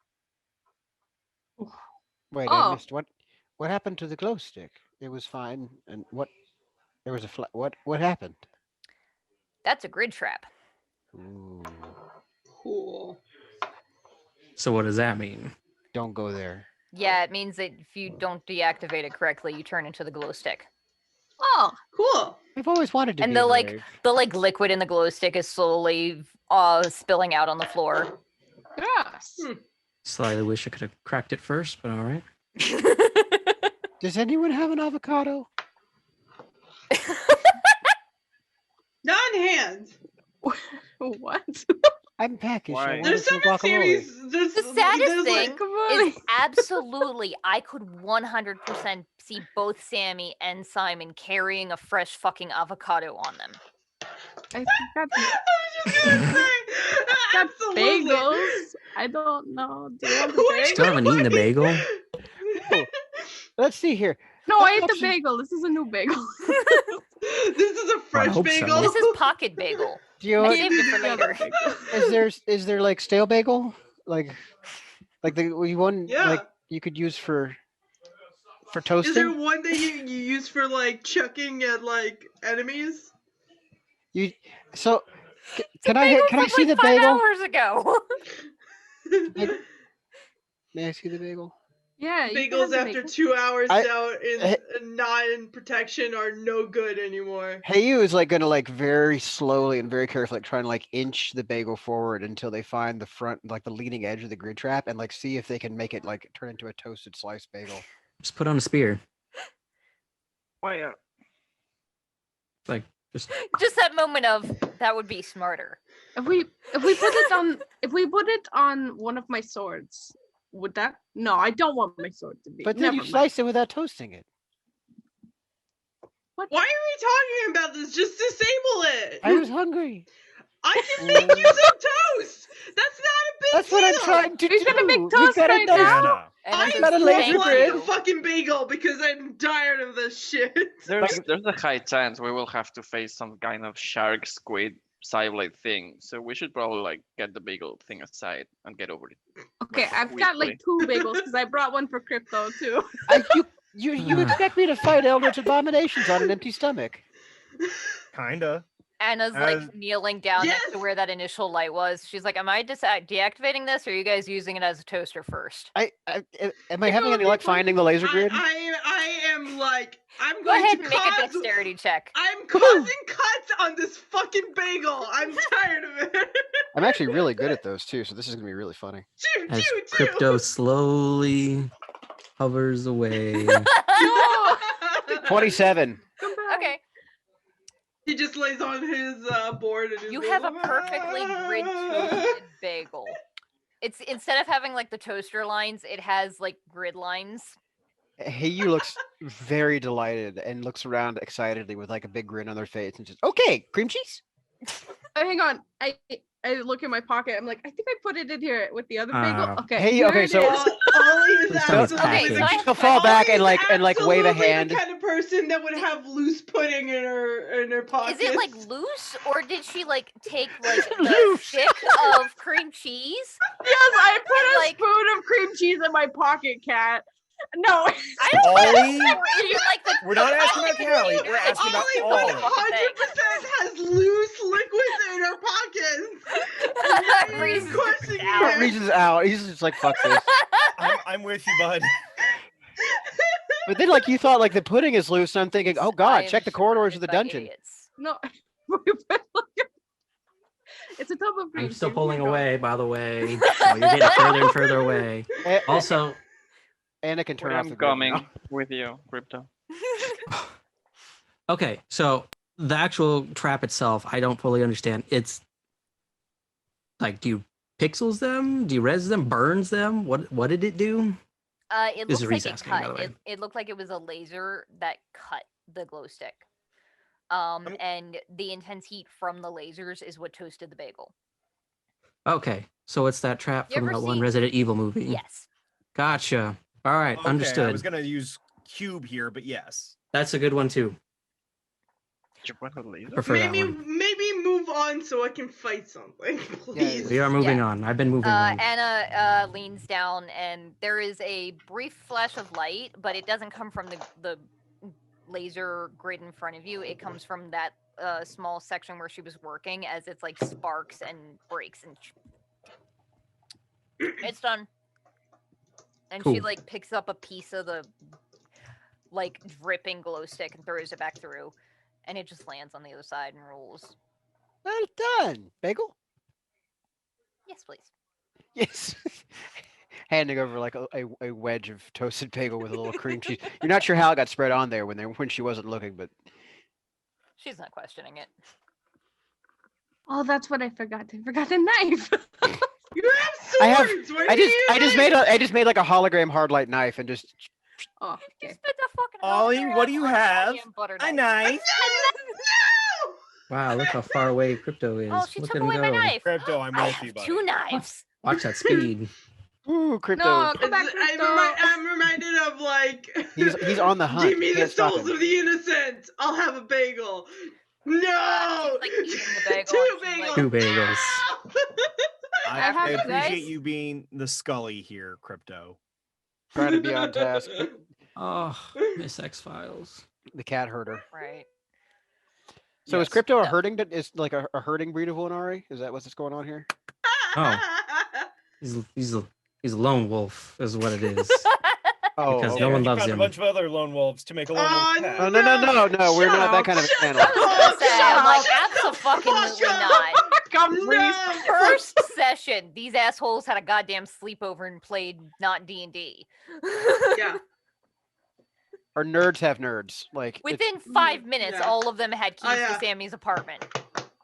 S6: Wait, I
S8: Oh.
S6: missed what happened to the glow stick? It was fine, and there was a what happened?
S2: That's a grid trap.
S6: Ooh,
S4: Cool.
S3: So what does that mean?
S6: don't go there.
S2: Yeah, it means that if you don't deactivate it correctly, you turn into the glow stick.
S8: Oh,
S4: Cool.
S6: I've always wanted to
S2: And
S6: be
S2: the
S6: brave.
S2: liquid in the glow stick is slowly spilling out on the floor.
S8: yes.
S3: Slightly wish I could have cracked it first, but all right.
S6: Does anyone have an avocado?
S4: Not in hand.
S8: What?
S6: I'm packaged. I
S5: Why?
S6: wanted
S4: There's
S6: some
S4: some
S6: guacamole.
S4: there's
S2: The saddest
S4: there's,
S2: thing
S8: Guacamole.
S2: is absolutely, I could 100% see both Sammy and Simon carrying a fresh fucking avocado on them.
S8: I think that's
S4: I was just gonna say,
S8: got
S4: absolutely.
S8: bagels. I don't know. Do you want the
S4: Wait,
S8: bagel?
S3: Still haven't eaten the bagel?
S6: Oh, let's see here.
S8: No,
S6: What
S8: I ate the
S6: option-
S8: bagel. This is a new bagel.
S4: This is a fresh
S3: hope so.
S4: bagel.
S2: This is pocket bagel.
S6: Do you
S2: I
S6: want,
S2: saved it for
S8: The other
S2: later.
S8: bagel.
S6: is there like stale bagel? Like the one
S4: Yeah.
S6: like you could use for
S4: Is there
S6: toasting?
S4: one that you use for like chucking at like enemies?
S6: You so can I
S2: Bagel
S6: can I
S2: from,
S6: see
S2: like,
S6: the
S2: 5
S6: bagel?
S2: hours ago.
S6: May I see the bagel?
S8: Yeah. you can have
S4: Bagels
S8: the
S4: after
S8: bagel.
S4: 2 hours
S6: I-
S4: out in not in protection are no good anymore.
S6: Heyu is like gonna like very slowly and very carefully like try and like inch the bagel forward until they find the front like the leading edge of the grid trap and like see if they can make it like turn into a toasted sliced bagel.
S3: Just put on a spear.
S5: Why?
S3: Like just
S2: Just that moment of that would be smarter.
S8: If we put it on one of my swords, would that? No, I don't want my sword to be.
S6: But then
S8: Never
S6: you
S8: mind.
S6: slice it without toasting it.
S4: Why are we talking about this? Just disable it.
S6: I was hungry.
S4: I can make you some toast. That's not a big
S6: That's what I'm
S4: deal.
S6: trying to
S8: Are you
S6: do.
S8: gonna make
S6: We've
S8: toast
S6: got a
S8: right
S6: nice-
S8: now?
S7: Anna.
S2: And
S4: I
S2: this
S6: got a
S2: is
S6: laser
S2: thank
S6: grid.
S2: you.
S4: fucking bagel because I'm tired of this shit.
S5: There's a high chance we will have to face some kind of shark squid cyblade thing, so we should probably like get the bagel thing aside and get over it.
S8: Okay, I've got like 2 bagels because I brought one for crypto too.
S6: You expect me to fight eldritch abominations on an empty stomach?
S7: Kinda.
S2: Anna's like kneeling down next to
S4: Yes.
S2: where that initial light was. She's like, "Am I deactivating this, or are you guys using it as a toaster first?"
S6: Am I having any luck finding the laser grid?
S4: I am like I'm
S2: Go
S4: going
S2: ahead
S4: to
S2: and make a
S4: cause.
S2: dexterity check.
S4: I'm causing cuts on this fucking bagel. I'm tired of it.
S6: I'm actually really good at those too, so this is gonna be really funny.
S4: Choo,
S3: as
S4: choo, choo.
S3: crypto slowly hovers away.
S8: No,
S6: 27.
S8: come back.
S2: Okay,
S4: He just lays on his board and just
S2: you
S4: goes,
S2: have a perfectly grid toasted bagel. It's instead of having like the toaster lines, it has like grid lines.
S6: Heiyu looks very delighted and looks around excitedly with like a big grin on their face and just, okay, cream cheese?
S8: Hang on. I look in my pocket. I'm like, I think I put it in here with the other bagel. Okay.
S6: Hey,
S8: here
S6: okay,
S8: it
S6: so-
S8: is.
S4: Ollie is
S3: Please tell me it's
S4: absolutely
S2: Okay, so
S3: packaged.
S2: I-
S6: She'll fall back and
S4: Ollie's
S6: like wave a
S4: absolutely
S6: hand.
S4: the kind of person that would have loose pudding in her pocket.
S2: Is it like loose, or did she like take like the
S6: Loose.
S2: stick of cream cheese?
S8: Yes, I put a
S2: Like-
S8: spoon of cream cheese in my pocket, cat. No.
S2: I don't know.
S7: Ollie,
S2: Or is it like the
S7: we're not asking about Callie. We're
S2: Like,
S7: asking about
S4: Ollie
S7: Ollie.
S4: 100% has loose liquids in her pockets.
S2: Reese is
S4: Questioning
S2: out.
S4: it.
S6: Reaches out. He's just like, fuck this.
S7: I'm with you, bud.
S6: But then, like, you thought, like, the pudding is loose, and I'm thinking, oh,
S2: I
S6: God,
S2: am
S6: check the corridors of the
S2: surrounded by
S6: dungeon.
S2: idiots.
S8: No. It's a tub of cream
S3: I'm still
S8: cheese.
S3: pulling
S8: Here you go.
S3: away, by the way. So you're getting further and further away. Also,
S6: Anna can turn off the
S5: I'm
S6: grid
S5: coming
S6: now.
S5: with you, Crypto.
S3: okay, so the actual trap itself, I don't fully understand. It's like, do you pixels them? Do you res them? Burns them? What did it do?
S2: It
S3: This
S2: looks
S3: is
S2: like
S3: Reese
S2: it
S3: asking, by
S2: cut.
S3: the way.
S2: It looked like it was a laser that cut the glow stick. And the intense heat from the lasers is what toasted the bagel.
S3: Okay, so it's that trap
S2: You
S3: from
S2: ever
S3: that one
S2: seen-
S3: Resident Evil movie.
S2: Yes.
S3: Gotcha. All right,
S7: Okay, I
S3: understood.
S7: was gonna use cube here, but yes.
S3: That's a good one too.
S5: You want a laser?
S3: Prefer that
S4: Maybe
S3: one.
S4: move on so I can fight something, please.
S3: We are moving on. I've been moving on.
S2: Anna leans down, and there is a brief flash of light, but it doesn't come from the laser grid in front of you. It comes from that small section where she was working, as it's like sparks and breaks, and it's done. And she
S3: Cool.
S2: like picks up a piece of the like dripping glow stick and throws it back through, and it just lands on the other side and rolls.
S6: Well done. Bagel?
S2: Yes, please.
S6: Yes. Handing over like a wedge of toasted bagel with a little cream cheese. You're not sure how it got spread on there when she wasn't looking, but
S2: She's not questioning it.
S8: Oh, that's what I forgot. I forgot the knife.
S4: You have
S6: I have-
S4: swords. Why
S6: I
S4: do
S6: just
S4: you
S6: I just
S4: use
S6: made
S4: it?
S6: I just made like a hologram hard light knife and just
S8: Oh,
S2: You
S8: okay.
S2: spit the fucking
S7: Ollie,
S2: hologram
S7: what do you
S2: on
S7: have?
S2: onion butter
S7: A
S2: knife.
S7: knife.
S4: No!
S3: Wow, look how far away Crypto is.
S2: Oh, she
S3: look
S2: took
S3: at him
S2: away my
S3: go.
S2: knife.
S7: Crypto, I'm
S2: I
S7: with
S2: have
S7: you, buddy.
S2: 2 knives.
S3: Watch that speed.
S6: ooh crypto.
S8: No, come back,
S4: It's-
S8: Crypto.
S4: I'm reminded of like.
S6: He's on the hunt.
S4: Give me the
S6: Can't stop
S4: souls
S6: him.
S4: of the innocent. I'll have a bagel. No.
S2: She's, like, eating the bagel
S4: Two
S2: and she's
S4: bagels.
S2: like-
S3: 2 bagels.
S7: I
S8: have
S7: I
S8: you
S7: appreciate
S8: guys.
S7: you being the Scully here, Crypto.
S6: Trying to be on task.
S3: Oh, Miss X Files.
S6: The cat herder.
S2: Right.
S6: So is
S7: Yes.
S6: crypto a
S2: No.
S6: herding? Is like a herding breed of Lunari? Is that what's going on here?
S3: Oh. He's a lone wolf, is what it is.
S6: Oh,
S3: Because
S6: okay.
S3: no one
S7: you
S3: loves
S7: found
S3: him.
S7: a bunch of other lone wolves to make a lone wolf
S4: Oh,
S7: pack.
S6: Oh, no, we're
S4: Shut
S6: not that
S4: up,
S6: kind of a
S4: shut
S6: channel.
S2: I was gonna say, I'm like,
S4: Shut
S2: absolutely
S4: up.
S2: not.
S8: Come, Reese.
S4: No.
S2: First session, these assholes had a goddamn sleepover and played not D&D.
S4: Yeah.
S6: Our nerds have nerds. Like it's-
S2: Within 5 minutes,
S4: Yeah.
S2: all of them had keys
S4: yeah.
S2: to Sammy's apartment.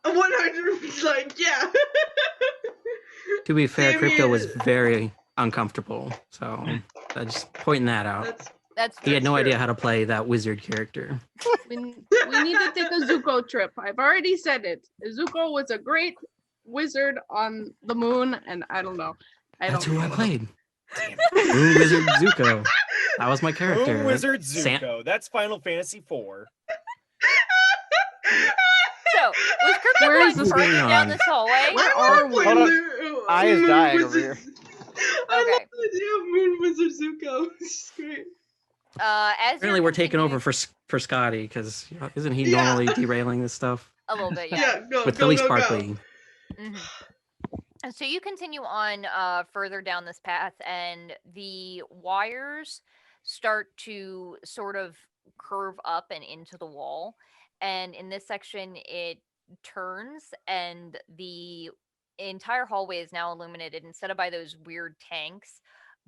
S4: 100. Like yeah.
S3: To be fair,
S4: Sammy
S3: Crypto was
S4: is-
S3: very uncomfortable. So I'm just pointing that out.
S2: That's
S3: He had no
S4: true.
S3: idea how to play that wizard character.
S8: We need to take a Zuko trip. I've already said it. Zuko was a great wizard on the moon, and I don't know.
S3: That's who I
S8: know.
S3: played. Moon Wizard Zuko. That was my character.
S7: Moon Wizard
S3: Sam-
S7: Zuko. That's Final Fantasy IV.
S2: So, was Crypto
S8: Where is
S2: going
S8: this
S2: further
S3: going
S2: down
S3: on?
S2: this hallway?
S8: Where are we?
S6: Hold on. Eye is dying over here.
S4: I
S2: Okay.
S4: love the idea of Moon Wizard Zuko. It's great.
S2: As
S3: Apparently,
S2: you're
S3: we're taking over
S2: continuing-
S3: for Scotty because isn't he
S4: Yeah.
S3: normally derailing this stuff
S2: a little bit, yeah.
S4: Yeah, go,
S3: with
S4: go,
S3: Philly
S4: go, go.
S3: Sparkly?
S2: Mhm. And so you continue on further down this path, and the wires start to sort of curve up and into the wall. And in this section, it turns, and the entire hallway is now illuminated instead of by those weird tanks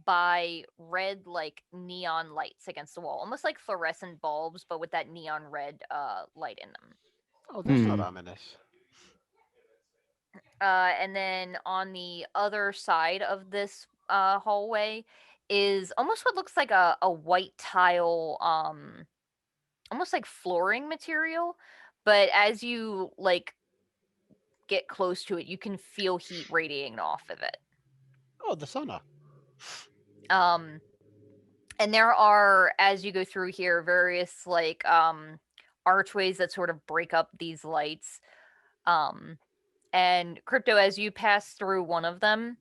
S2: by red like neon lights against the wall, almost like fluorescent bulbs, but with that neon red light in them.
S6: Oh, that's not
S3: Hmm.
S6: ominous.
S2: And then on the other side of this hallway is almost what looks like a white tile, almost like flooring material. But as you like get close to it, you can feel heat radiating off of it.
S6: Oh, the sauna.
S2: And there are, as you go through here, various like archways that sort of break up these lights. And Crypto, as you pass through one of them,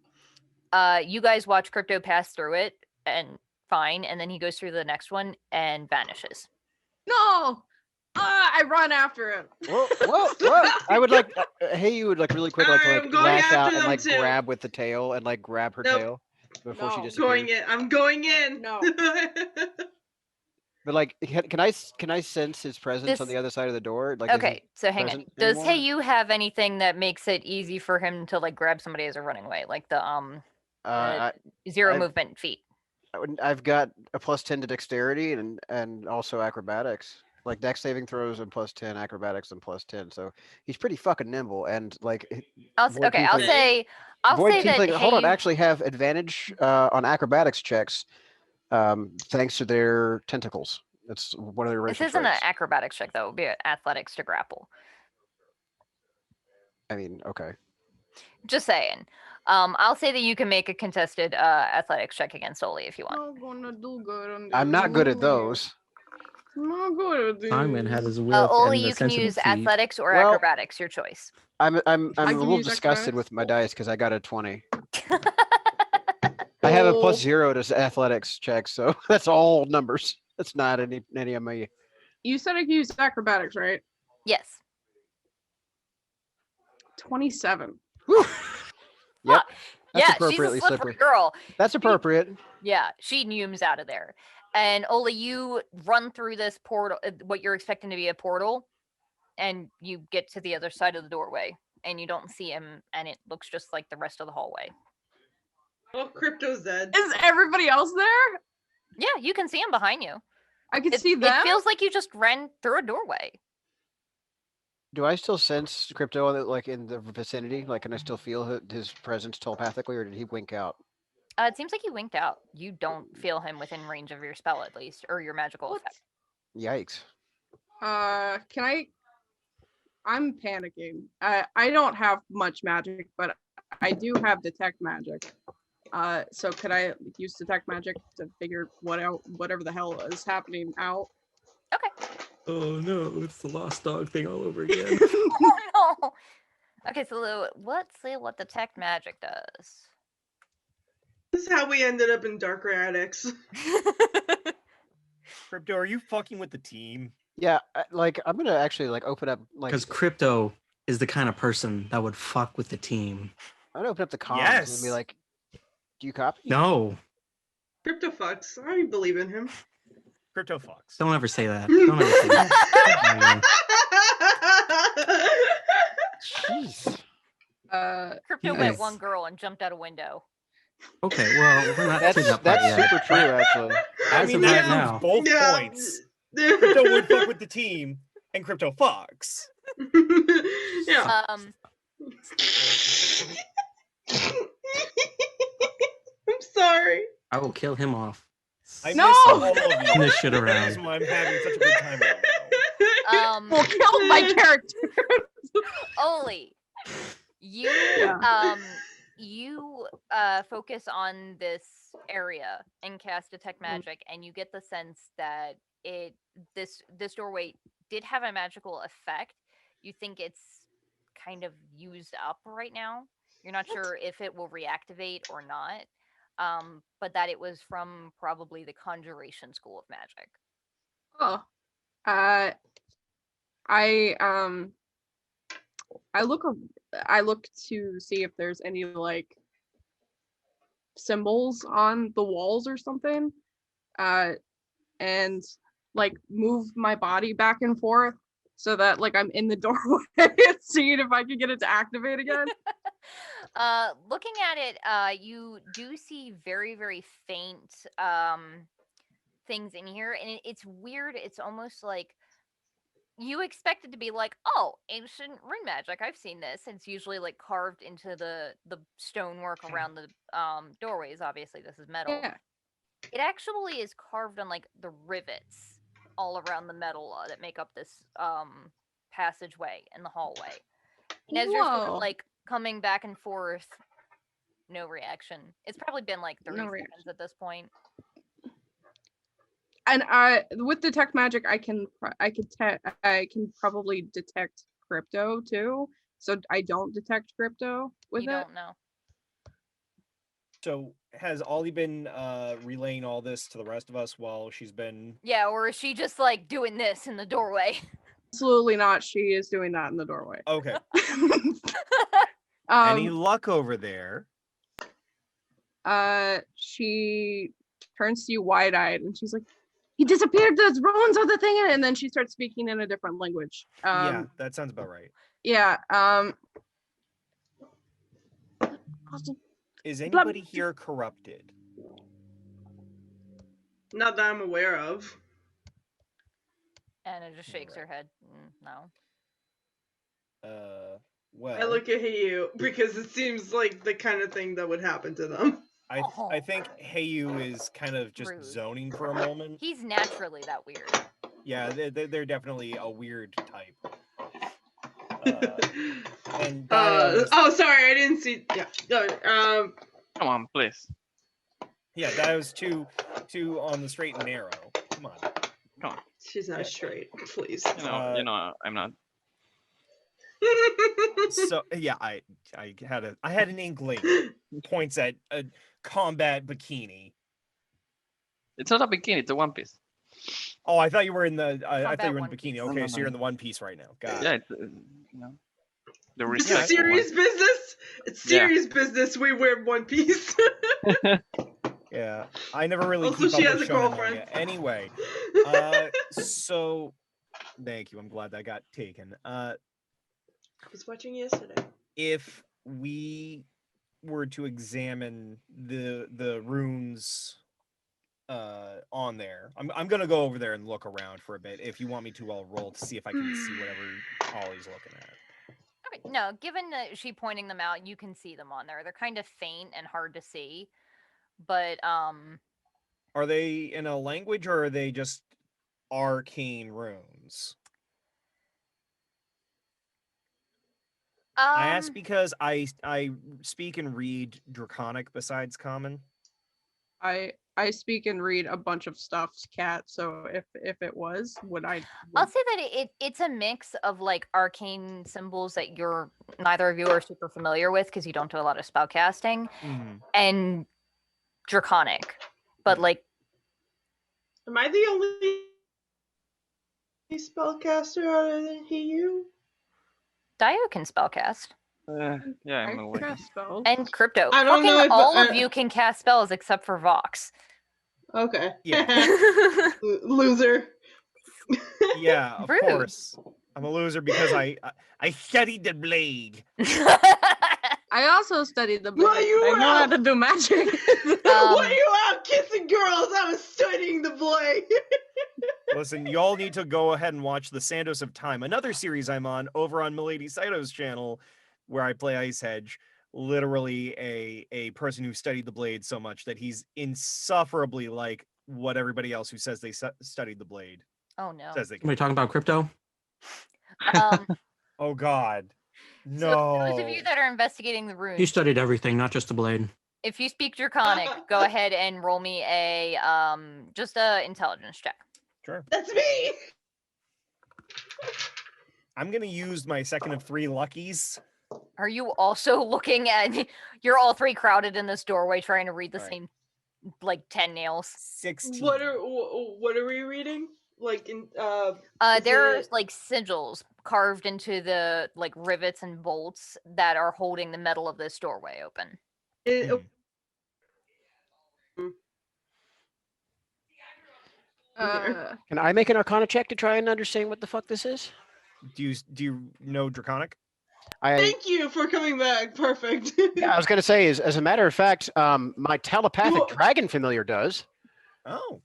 S2: you guys watch Crypto pass through it and fine, and then he goes through the next one and vanishes.
S8: No! I run after him.
S6: Whoa! I would like, hey, you would like really quick, like,
S4: Alright,
S6: to
S4: I'm
S6: like
S4: going
S6: lash out
S4: after
S6: and
S4: them
S6: like
S4: too.
S6: grab with the tail and like grab her
S4: Nope.
S6: tail before she
S8: No.
S6: disappears.
S4: I'm going in.
S8: No.
S6: But like, can I sense his presence on
S2: This-
S6: the other side of the door? Like, is he
S2: Okay, so hang on.
S6: present
S2: Does
S6: anymore?
S2: Hey You have anything that makes it easy for him to like grab somebody as they're running away, like the zero
S6: I've-
S2: movement feat?
S6: I've got a +10 to dexterity and also acrobatics. Like dex saving throws and +10, acrobatics and +10. So he's pretty fucking nimble and like.
S2: I'll
S6: Void
S2: okay. I'll
S6: Tiefling-
S2: say
S6: Void
S2: that.
S6: Tiefling,
S2: Hey
S6: hold on,
S2: You-
S6: actually have advantage on acrobatics checks, thanks to their tentacles. That's one of their
S2: This
S6: racial
S2: isn't an
S6: traits.
S2: acrobatics check though. It would be athletics to grapple.
S6: I mean, okay.
S2: Just saying. I'll say that you can make a contested athletics check against Oli if you want.
S8: Not gonna do good on
S6: I'm
S8: this
S6: not good at
S8: movie.
S6: those.
S8: Not good at this.
S9: Simon had his whip
S2: Oli,
S9: and the
S2: you can
S9: sensitive
S2: use
S9: feet.
S2: athletics or
S6: Well-
S2: acrobatics, your choice.
S6: I'm a
S8: can
S6: little
S8: use
S6: disgusted
S8: acrobatics.
S6: with my dice because I got a 20. I have a
S8: Oh.
S6: +0 to athletics check, so that's all numbers. That's not any of my.
S8: You said I could use acrobatics, right?
S2: Yes.
S8: 27.
S6: Yep. That's
S2: Yeah, she's a
S6: appropriately
S2: slippery
S6: slippery.
S2: girl.
S6: That's appropriate.
S2: Yeah, she neumes out of there. And Oli, you run through this portal, what you're expecting to be a portal, and you get to the other side of the doorway, and you don't see him, and it looks just like the rest of the hallway.
S4: Oh, Crypto's dead.
S8: Is everybody else there?
S2: Yeah, you can see him behind you.
S8: I can
S2: It,
S8: see
S2: it
S8: them.
S2: feels like you just ran through a doorway.
S6: Do I still sense Crypto like in the vicinity? Like, can I still feel his presence telepathically, or did he wink out?
S2: It seems like he winked out. You don't feel him within range of your spell, at least, or your magical
S8: What?
S2: effect.
S6: Yikes.
S8: Can I? I'm panicking. I don't have much magic, but I do have detect magic. So could I use detect magic to figure whatever the hell is happening out?
S2: Okay.
S9: Oh no, it's the lost dog thing all over again.
S2: Oh no. Okay, so let's see what detect magic does.
S4: This is how we ended up in darker attics.
S7: Crypto, are you fucking with the team?
S6: Yeah, like I'm gonna actually like open up like
S3: Because Crypto is the kind of person that would fuck with the team.
S6: I'm gonna open up the comms and be
S7: Yes.
S6: like, "Do you copy?"
S3: No,
S4: Crypto fucks. I believe in him.
S7: Crypto fucks.
S3: don't ever say that. Don't ever say that.
S6: Jeez.
S2: Crypto
S3: Yes.
S2: met one girl and jumped out a window.
S3: Okay, well, we're not to
S6: That's
S3: that part yet.
S6: super true, actually.
S7: I
S3: As
S7: mean,
S3: of
S7: that
S3: right
S7: proves
S3: now.
S7: both
S4: Yeah.
S7: points. Crypto would fuck with the team, and Crypto fucks.
S4: Yeah. I'm sorry.
S3: I will kill him off.
S7: I
S8: No!
S7: miss all of you.
S3: Turn this shit around.
S7: That's why I'm having such a good time right now.
S8: Well, kill my character.
S2: Oli, you
S8: Yeah.
S2: you focus on this area and cast detect magic, and you get the sense that this doorway did have a magical effect. You think it's kind of used up right now. You're not sure if it will reactivate or not. But that it was from probably the Conjuration School of Magic.
S8: Oh, I look to see if there's any like symbols on the walls or something, and like move my body back and forth so that like I'm in the doorway and seeing if I can get it to activate again.
S2: Looking at it, you do see very, very faint things in here, and it's weird. It's almost like you expect it to be like, oh, ancient rune magic. I've seen this. It's usually like carved into the stonework around the doorways. Obviously, this is metal.
S8: Yeah.
S2: It actually is carved on like the rivets all around the metal that make up this passageway in the hallway. And as you're sort of
S8: Whoa.
S2: like coming back and forth, no reaction. It's probably been like 30
S8: No
S2: seconds
S8: reaction.
S2: at this point.
S8: And with detect magic, I can probably detect crypto too. So I don't detect crypto with
S2: You
S8: it.
S2: don't know.
S7: So has Ollie been relaying all this to the rest of us while she's been?
S2: Yeah, or is she just like doing this in the doorway?
S8: Absolutely not. She is doing that in the doorway.
S7: Okay. Any
S8: um,
S7: luck over there?
S8: she turns to you wide-eyed and she's like, he disappeared, the runes are the thing, and then she starts speaking in a different language.
S7: Yeah, that sounds about right.
S8: Yeah.
S7: Is anybody here corrupted?
S4: Not that I'm aware of.
S2: And it just shakes her head. No.
S7: Well,
S4: I look at you because it seems like the kind of thing that would happen to them.
S7: I think Heyu is kind of just
S2: Rude.
S7: zoning for a moment.
S2: He's naturally that weird.
S7: Yeah, they're definitely a weird type. And
S4: oh, sorry, I didn't see. Yeah.
S5: Come on, please.
S7: Yeah, that was too on the straight and narrow. Come on.
S5: Come on.
S4: She's not straight, please.
S5: You know, I'm not.
S7: So yeah, I had an inkling. Points at a combat bikini.
S5: It's not a bikini. It's a one piece.
S7: Oh, I thought you were in the. I thought you were in the
S2: One
S7: bikini.
S2: Piece.
S7: Okay,
S5: No,
S7: so you're
S5: no.
S7: in the one piece right now. Got
S5: Yeah,
S7: it.
S5: it's, you know, the
S4: It's
S5: respectful
S4: serious business. It's serious business. We wear one piece.
S7: Yeah, I never really.
S4: Also,
S7: keep
S4: she
S7: up
S4: has
S7: with
S4: a
S7: shonen
S4: girlfriend.
S7: manga. Anyway, so thank you. I'm glad that got taken.
S4: I was watching yesterday.
S7: If we were to examine the runes on there, I'm gonna go over there and look around for a bit. If you want me to, I'll roll to see if I can see whatever Ollie's looking at.
S2: Okay, no, given that she pointing them out, you can see them on there. They're kind of faint and hard to see. But
S7: Are they in a language or are they just arcane runes? I ask because I speak and read Draconic besides Common.
S8: I speak and read a bunch of stuff, cat. So if it was,
S2: I'll say that it's a mix of like arcane symbols that you're neither of you are super familiar with because you don't do a lot of spellcasting, and Draconic. But like,
S4: Am I the only spellcaster other than you?
S2: Daiyo can spellcast.
S5: Yeah, I'm
S8: I
S5: aware.
S8: cast spells.
S2: And Crypto.
S4: I don't
S2: Fucking
S4: know if
S2: all of you can cast spells except for Vox.
S4: Okay.
S7: Yeah.
S4: Loser.
S7: Yeah, of
S2: Rude.
S7: course. I'm a loser because I studied the blade.
S8: I also studied the blade.
S4: Well, you
S8: I know how
S4: have.
S8: to do magic.
S4: What you out kissing girls? I was studying the blade.
S7: Listen, y'all need to go ahead and watch The Sandos of Time, another series I'm on over on Milady Saito's channel, where I play Ice Hedge. Literally a person who studied the blade so much that he's insufferably like what everybody else who says they studied the blade
S2: Oh no.
S7: says they
S3: Are we talking about crypto?
S7: Oh God, no.
S2: So those of you that are investigating the runes,
S3: You studied everything, not just the blade.
S2: if you speak Draconic, go ahead and roll me a just a intelligence check.
S7: Sure.
S4: That's me.
S7: I'm gonna use my second of 3 luckies.
S2: Are you also looking at? You're all three crowded in this doorway trying to read the
S7: All right.
S2: same, like 10 nails.
S7: 16.
S4: What are we reading? Like in is
S2: There's
S4: it-
S2: like sigils carved into the like rivets and bolts that are holding the metal of this doorway open.
S4: it-
S6: Can I make an Arcana check to try and understand what the fuck this is?
S7: Do you know Draconic?
S4: Thank you for coming back. Perfect.
S6: Yeah, I was gonna say, as a matter of fact, my telepathic
S4: Well-
S6: dragon familiar does.
S7: Oh,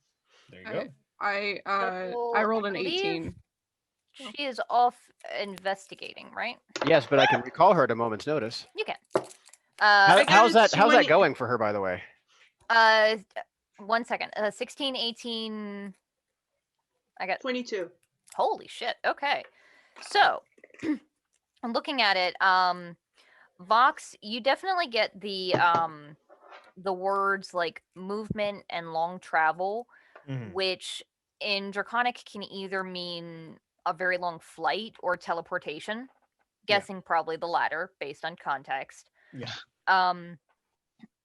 S7: there you go.
S8: I
S2: Well,
S8: rolled
S2: I
S8: an
S2: believe
S8: 18.
S2: She is off investigating, right?
S6: Yes, but I can recall her at a moment's notice.
S2: You can.
S4: I got
S6: How's
S4: a
S6: that
S4: 20
S6: going for her, by the way?
S2: 1 second. 16, 18. I got
S4: 22.
S2: Holy shit. Okay. So, I'm looking at it. Vox, you definitely get the words like movement and long travel,
S7: Mhm.
S2: which in Draconic can either mean a very long flight or teleportation.
S7: Yeah.
S2: Guessing probably the latter based on context.
S7: Yeah.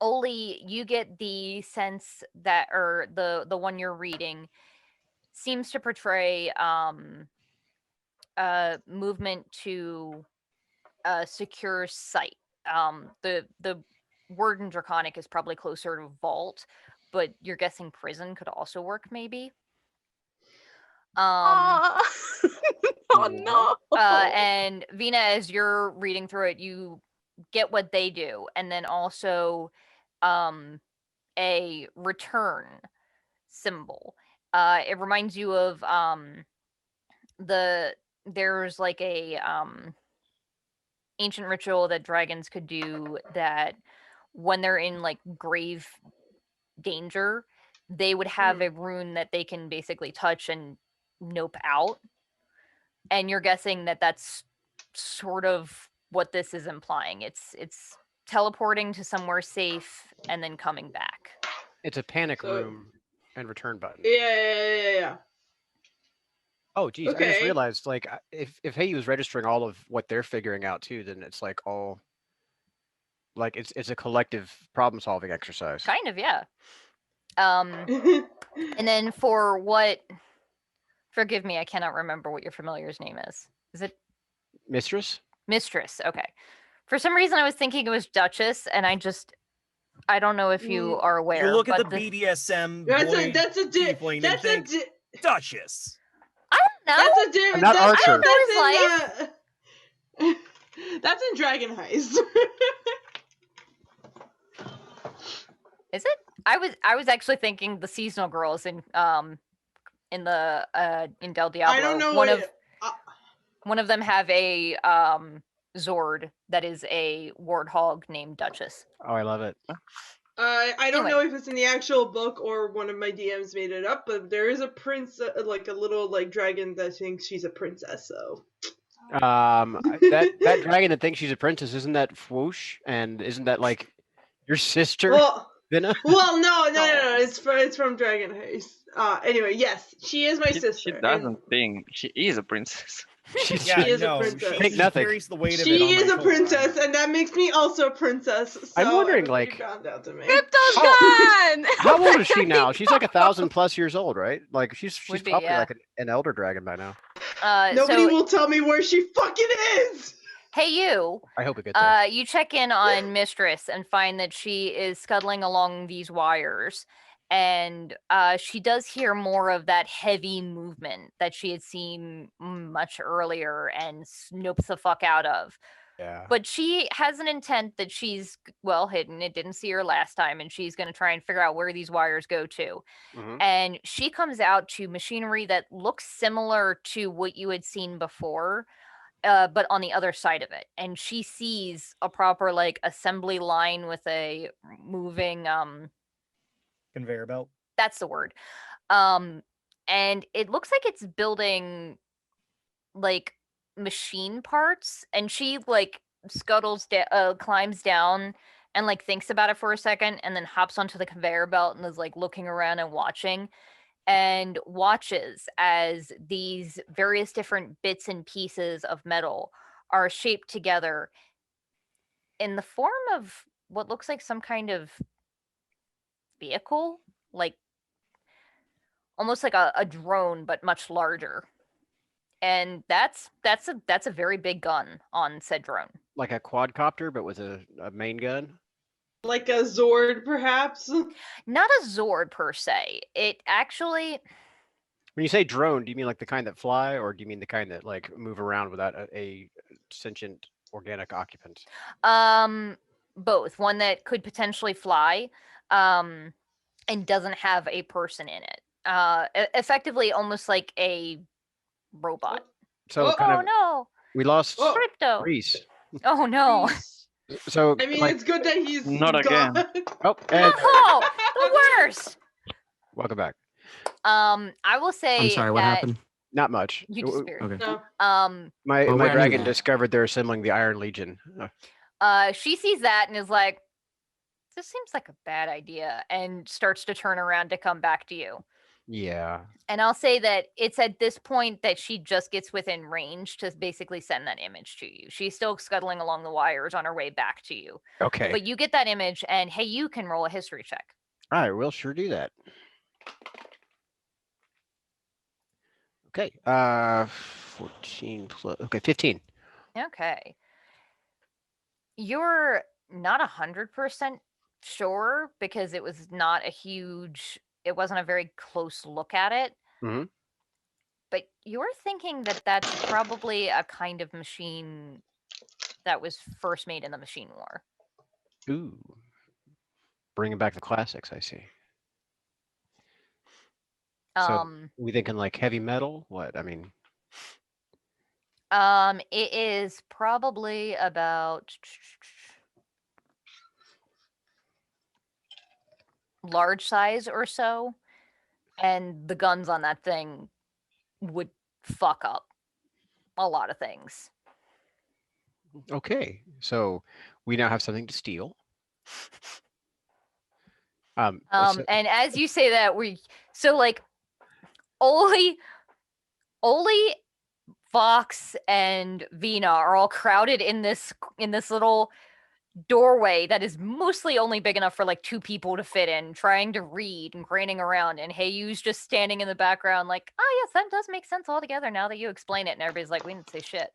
S2: Oli, you get the sense that, or the one you're reading seems to portray movement to a secure site. The word in Draconic is probably closer to vault, but you're guessing prison could also work, maybe.
S8: Oh no.
S2: And Vinna, as you're reading through it, you get what they do, and then also a return symbol. It reminds you of there's like a ancient ritual that dragons could do that when they're in like grave danger, they would have a rune that they can basically touch and nope out. And you're guessing that that's sort of what this is implying. It's teleporting to somewhere safe and then coming back.
S6: It's a panic
S4: So-
S6: room and return button.
S4: Yeah.
S6: Oh, geez, I just
S4: Okay.
S6: realized, like, if Hey was registering all of what they're figuring out too, then it's like all, like, it's a collective problem-solving exercise.
S2: Kind of, yeah. And then for what, forgive me, I cannot remember what your familiar's name is. Is it
S6: Mistress?
S2: Mistress? Okay. For some reason, I was thinking it was Duchess, and I don't know if you are aware.
S7: You look at the
S2: but
S7: BDSM
S4: That's
S7: boy
S4: a
S7: tiefling and think Duchess.
S2: I don't know.
S4: That's a different.
S6: Not
S4: That's,
S6: Archer.
S4: that's in, that's in Dragon Heist.
S2: Is it? I was actually thinking the seasonal girls in Del Diablo.
S4: I don't know
S2: one of them have a Zord that is a warthog named Duchess.
S6: Oh, I love it.
S4: I don't
S2: Anyway.
S4: know if it's in the actual book or one of my DMs made it up, but there is a prince, like a little like dragon that thinks she's a princess. So
S6: That dragon that thinks she's a princess, isn't that Fwoosh? And isn't that like your sister,
S4: well,
S6: Vinna?
S4: well, no. It's from Dragon Heist. Anyway, yes, she is my sister.
S5: She
S4: and
S5: doesn't think she is a princess.
S7: Yeah,
S4: She is a
S7: no,
S4: princess.
S7: she
S6: Think nothing.
S7: carries the weight of it
S4: She
S7: on my
S4: is a
S7: shoulder.
S4: princess, and that makes me also a princess. So
S6: I'm wondering,
S4: everybody
S6: like,
S4: bow down to me.
S8: Crypto's
S6: How-
S8: gone.
S6: How old is she now? She's like 1,000+ years old, right? Like she's
S2: Would be,
S6: probably
S2: yeah.
S6: like an elder dragon by now.
S4: Nobody
S2: So,
S4: will tell me where she fucking is.
S2: hey, you.
S6: I hope we get there.
S2: You check in on Mistress and find that she is scuttling along these wires, and she does hear more of that heavy movement that she had seen much earlier and snopes the fuck out of.
S6: Yeah.
S2: But she has an intent that she's well hidden. It didn't see her last time, and she's going to try and figure out where these wires go to.
S6: Mhm.
S2: And she comes out to machinery that looks similar to what you had seen before, but on the other side of it. And she sees a proper like assembly line with a moving
S7: Conveyor belt.
S2: that's the word. And it looks like it's building like machine parts, and she like climbs down and like thinks about it for a second and then hops onto the conveyor belt and is like looking around and watches as these various different bits and pieces of metal are shaped together in the form of what looks like some kind of vehicle, like almost like a drone but much larger. And that's a very big gun on said drone.
S6: Like a quadcopter, but with a main gun.
S4: Like a Zord, perhaps.
S2: Not a Zord per se. It actually
S6: When you say drone, do you mean like the kind that fly, or do you mean the kind that like move around without a sentient organic occupant?
S2: both. One that could potentially fly, and doesn't have a person in it. Effectively almost like a robot.
S6: So
S4: Oh,
S6: kind
S2: Oh
S6: of
S2: no,
S6: we lost
S4: Oh.
S2: Crypto.
S6: Reese.
S2: Oh no.
S4: Reese.
S6: So
S4: I mean,
S6: like,
S4: it's good that he's
S5: Not
S4: gone.
S5: again.
S6: oh, and
S2: Oh, the worst.
S6: welcome back.
S2: I will say
S3: I'm sorry, what
S2: that
S3: happened?
S6: Not much.
S2: you disappeared.
S3: Okay.
S4: No.
S6: My
S3: Well,
S6: my
S3: I knew
S6: dragon
S3: that.
S6: discovered they're assembling the Iron Legion.
S2: She sees that and is like, this seems like a bad idea, and starts to turn around to come back to you.
S6: Yeah.
S2: And I'll say that it's at this point that she just gets within range to basically send that image to you. She's still scuttling along the wires on her way back to you.
S6: Okay.
S2: But you get that image, and hey, you can roll a history check.
S6: I will sure do that. Okay. 14 plus. Okay, 15.
S2: Okay. You're not 100% sure because it was not a huge, it wasn't a very close look at it.
S6: Mhm.
S2: But you're thinking that that's probably a kind of machine that was first made in the Machine War.
S6: Ooh. Bringing back the classics, I see. So we thinking like heavy metal? What? I mean,
S2: It is probably about large size or so, and the guns on that thing would fuck up a lot of things.
S6: okay. So we now have something to steal. So-
S2: And as you say that, like Oli, Vox, and Vinna are all crowded in this little doorway that is mostly only big enough for like 2 people to fit in, trying to read and craning around, and Heiyu's just standing in the background like, oh yes, that does make sense altogether now that you explain it, and everybody's like, we didn't say shit.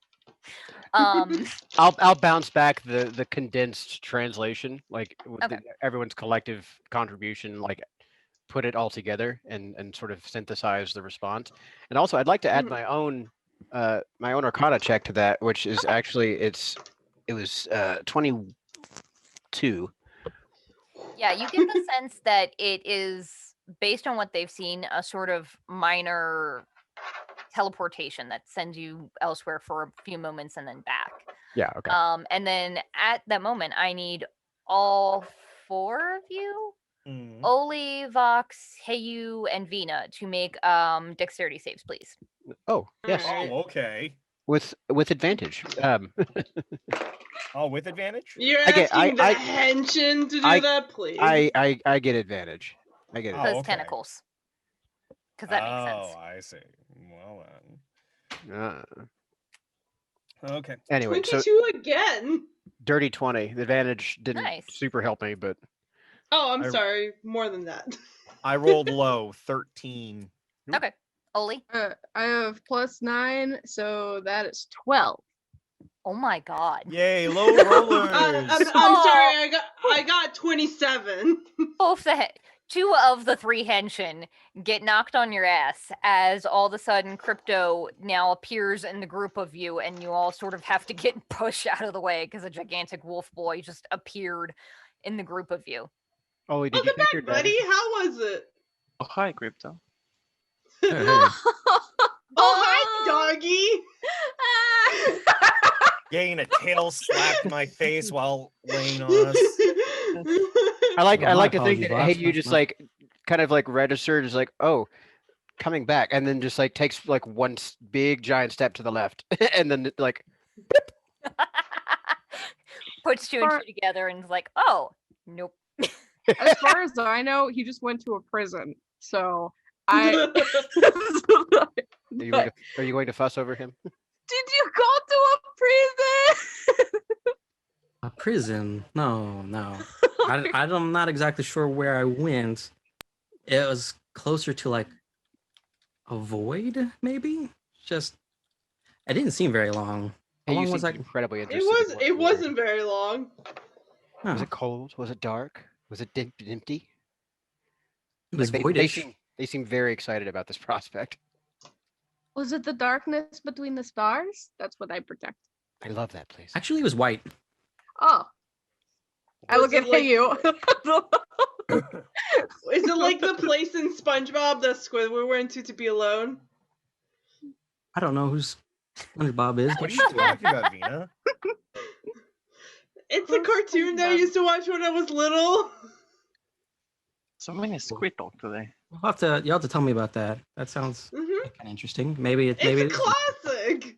S6: I'll bounce back the condensed translation, like with
S2: Okay.
S6: everyone's collective contribution, like put it all together and sort of synthesize the response. And also, I'd like to add my own Arcana check to that, which is actually it was 22.
S2: Yeah, you get the sense that it is, based on what they've seen, a sort of minor teleportation that sends you elsewhere for a few moments and then back.
S6: Yeah. Okay.
S2: And then at that moment, I need all 4 of you, Oli, Vox, Heiyu, and Vinna, to make dexterity saves, please.
S6: Oh yes,
S7: Oh, okay.
S6: with advantage.
S7: Oh, with advantage?
S4: You're
S6: I get-
S4: asking
S6: I-
S4: the Henshin to do
S6: I-
S4: that, please.
S6: I get advantage. I get
S7: Oh,
S6: advantage.
S2: Because
S7: okay.
S2: tentacles. Because that makes
S7: Oh,
S2: sense.
S7: I see. Well then. Okay.
S6: Anyway, so
S4: 22 again.
S6: dirty 20. The advantage didn't
S2: Nice.
S6: super help me, but
S4: Oh, I'm
S7: I-
S4: sorry. More than that.
S7: I rolled low, 13.
S2: Okay. Oli?
S8: I have +9, so that is 12.
S2: Oh my god.
S7: Yay, low rollers.
S4: I'm
S2: Oh.
S4: sorry. I got 27.
S2: Both 2 of the 3 Henshin get knocked on your ass as all of a sudden Crypto now appears in the group of you, and you all sort of have to get pushed out of the way because a gigantic wolf boy just appeared in the group of you.
S6: Ollie, did you
S4: Welcome
S6: take your
S4: back, buddy.
S6: advantage?
S4: How was it?
S5: Oh, hi, Crypto.
S3: Hey, hey.
S4: Oh, hi, doggy.
S7: Getting a tail slapped in my face while laying on us.
S6: I like
S3: Oh, my
S6: to think that
S3: apologies,
S6: hey, you
S3: boss.
S6: just like kind of like registered as like, oh, coming back, and then just like takes like one big giant step to the left, and then like
S2: Puts 2 and
S8: Far-
S2: 2 together and is like, oh, nope.
S8: As far as I know, he just went to a prison. So I.
S6: are you going to fuss over him?
S8: Did you go to a prison?
S3: A prison? No. I'm not exactly sure where I went. It was closer to like a void, maybe. Just, it didn't seem very long. How
S6: Hey, you
S3: long was
S6: seem
S3: that?
S6: incredibly
S4: It
S6: interested.
S4: was.
S6: in what
S4: It
S6: you were.
S4: wasn't very long.
S6: Was
S3: Huh.
S6: it cold? Was it dark? Was it empty?
S3: It was
S6: Like,
S3: voidish.
S6: they seem very excited about this prospect.
S8: Was it the darkness between the stars? That's what I protect.
S6: I love that place.
S3: Actually, it was white.
S8: Oh. I
S4: Was
S8: look
S4: it
S8: at
S4: like-
S8: you.
S4: Is it like the place in SpongeBob that Squidward went to be alone?
S3: I don't know who's SpongeBob is.
S7: What are you talking about, Vinna?
S4: It's a cartoon that I used to watch when I was little.
S5: So many squid talk today.
S3: You'll have to tell me about that. That sounds
S4: Mhm.
S3: kind of interesting. Maybe
S4: It's
S3: maybe
S4: a
S3: it is.
S4: classic.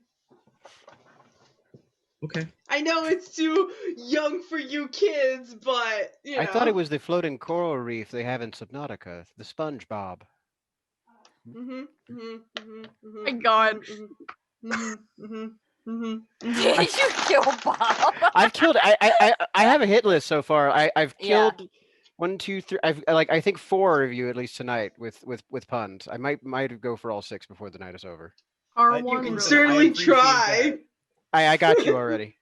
S3: Okay.
S4: I know it's too young for you kids, but you know.
S6: I thought it was the floating coral reef they have in Subnautica, the SpongeBob.
S8: My God.
S2: Did you kill Bob?
S6: I've killed. I have a hit list so far. I've
S2: Yeah.
S6: killed 1, 2, 3. I think 4 of you at least tonight with puns. I might go for all 6 before the night is over.
S8: R1
S4: You can
S8: really-
S4: certainly
S7: appreciate
S4: try.
S6: I got you already.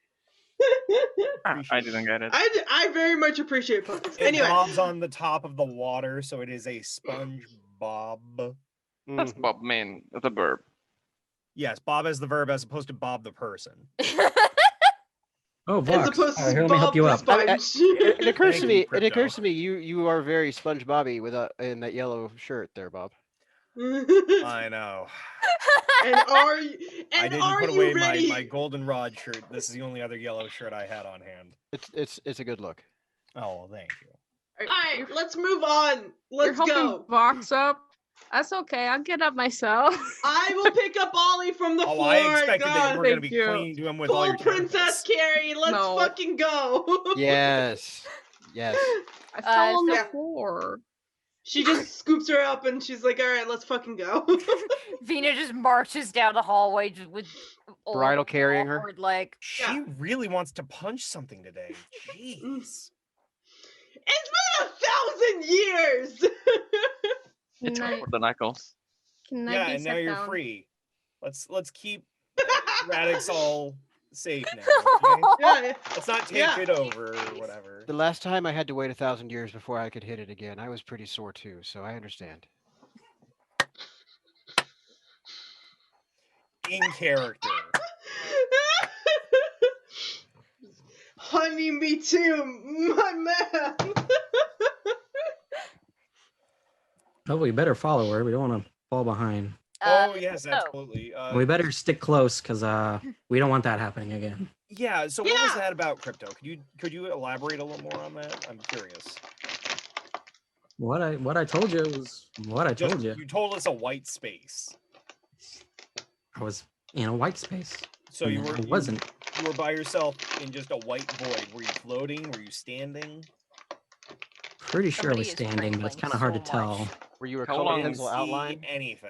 S5: I didn't get it.
S4: I very much appreciate puns.
S7: It
S4: Anyway,
S7: bobs on the top of the water, so it is a sponge bob.
S5: That's Bob main, the verb.
S7: Yes, bob as the verb as opposed to bob the person.
S3: Oh,
S4: as
S3: Vox.
S4: opposed to
S3: All right, here, let me help
S4: Bob
S3: you
S4: the
S3: up.
S4: Sponge.
S6: It occurs to
S7: Thank
S6: me.
S7: you,
S6: It occurs
S7: Crypto.
S6: to me. You are very SpongeBobby in that yellow shirt there, Bob.
S7: I know.
S4: And are you?
S7: I
S4: And
S7: didn't
S4: are
S7: put
S4: you
S7: away
S4: ready?
S7: my goldenrod shirt. This is the only other yellow shirt I had on hand.
S6: It's a good look.
S7: Oh, well, thank you.
S8: Are-
S4: All right,
S8: you're-
S4: let's move on.
S8: You're
S4: Let's
S8: helping
S4: go.
S8: Vox up. That's okay. I'll get up myself.
S4: I will pick up Ollie from the
S7: Oh,
S4: floor.
S7: I expected that you
S4: God.
S7: were going to be
S8: Thank you.
S7: clinging to him with all
S4: Pull
S7: your
S4: Princess
S7: tentacles.
S4: Carrie. Let's
S8: No.
S4: fucking go.
S6: Yes. Yes.
S8: I fell on the
S2: so-
S8: floor.
S4: She just scoops her up and she's like, all right, let's fucking go.
S2: Vinna just marches down the hallway just with all
S6: Bridal carrying her?
S2: awkward, like
S7: She really wants to punch something today. Jeez.
S4: It's been 1,000 years.
S5: It's
S8: Can I,
S5: for the knuckles.
S8: can I
S7: Yeah,
S8: be
S7: and now
S8: set
S7: you're
S8: down?
S7: free. Let's keep Radix all safe now. Okay?
S4: Yeah.
S7: Let's not take
S4: Yeah.
S7: it over or whatever.
S6: The last time I had to wait 1,000 years before I could hit it again, I was pretty sore too. So I understand.
S7: In character.
S4: Honey, me too, my man.
S3: Oh, we better follow her. We don't want to fall behind.
S7: Oh yes,
S2: so-
S7: absolutely.
S3: We better stick close because we don't want that happening again.
S7: Yeah. So what was
S4: Yeah.
S7: that about, Crypto? Could you elaborate a little more on that? I'm curious.
S3: What I told you was what I
S7: Just,
S3: told you.
S7: You told us a white space.
S3: I was in a white space.
S7: So you
S3: No,
S7: were
S3: I wasn't.
S7: You were by yourself in just a white void. Were you floating? Were you standing?
S3: Pretty sure I
S2: Somebody
S3: was
S2: is
S3: standing, but it's
S2: crinkling
S3: kind of hard to
S2: so
S3: tell.
S2: much.
S6: Were you a
S5: How
S6: color
S5: long
S6: pencil
S7: See
S6: outline?
S7: anything?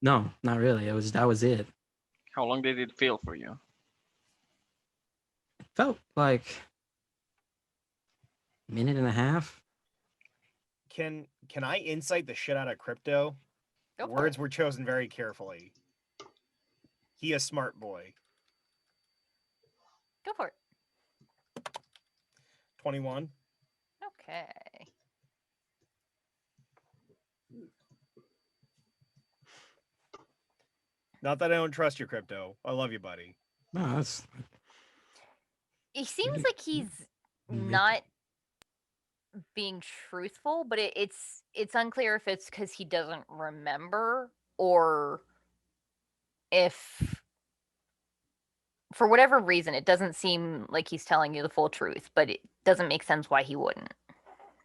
S3: No, not really. That was it.
S5: How long did it feel for you?
S3: Felt like a minute and a half.
S7: Can I insight the shit out of Crypto?
S2: Go for
S7: Words
S2: it.
S7: were chosen very carefully. He a smart boy.
S2: Go for it.
S7: 21.
S2: Okay.
S7: Not that I don't trust your Crypto. I love you, buddy.
S3: No, that's
S2: He seems
S3: Maybe-
S2: like he's
S3: maybe.
S2: not being truthful, but it's unclear if it's because he doesn't remember or if for whatever reason it doesn't seem like he's telling you the full truth, but it doesn't make sense why he wouldn't.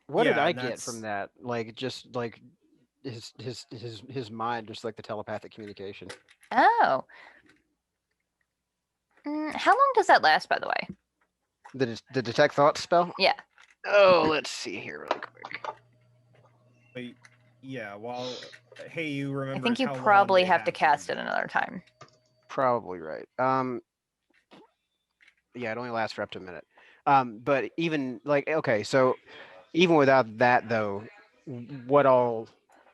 S6: What did
S7: Yeah,
S6: I
S7: and
S6: get from that? Like just like his mind, just like the telepathic communication.
S2: Oh. How long does that last, by the way?
S6: The detect thought spell.
S2: Yeah.
S6: Oh, let's see here really quick.
S7: But yeah, well, hey, you remember?
S2: I think you
S7: how long
S2: probably
S7: they
S2: have to
S7: do
S2: cast it
S7: that.
S2: another time.
S6: Probably right. Yeah, it only lasts for up to a minute. But even like okay, so even without that though, what all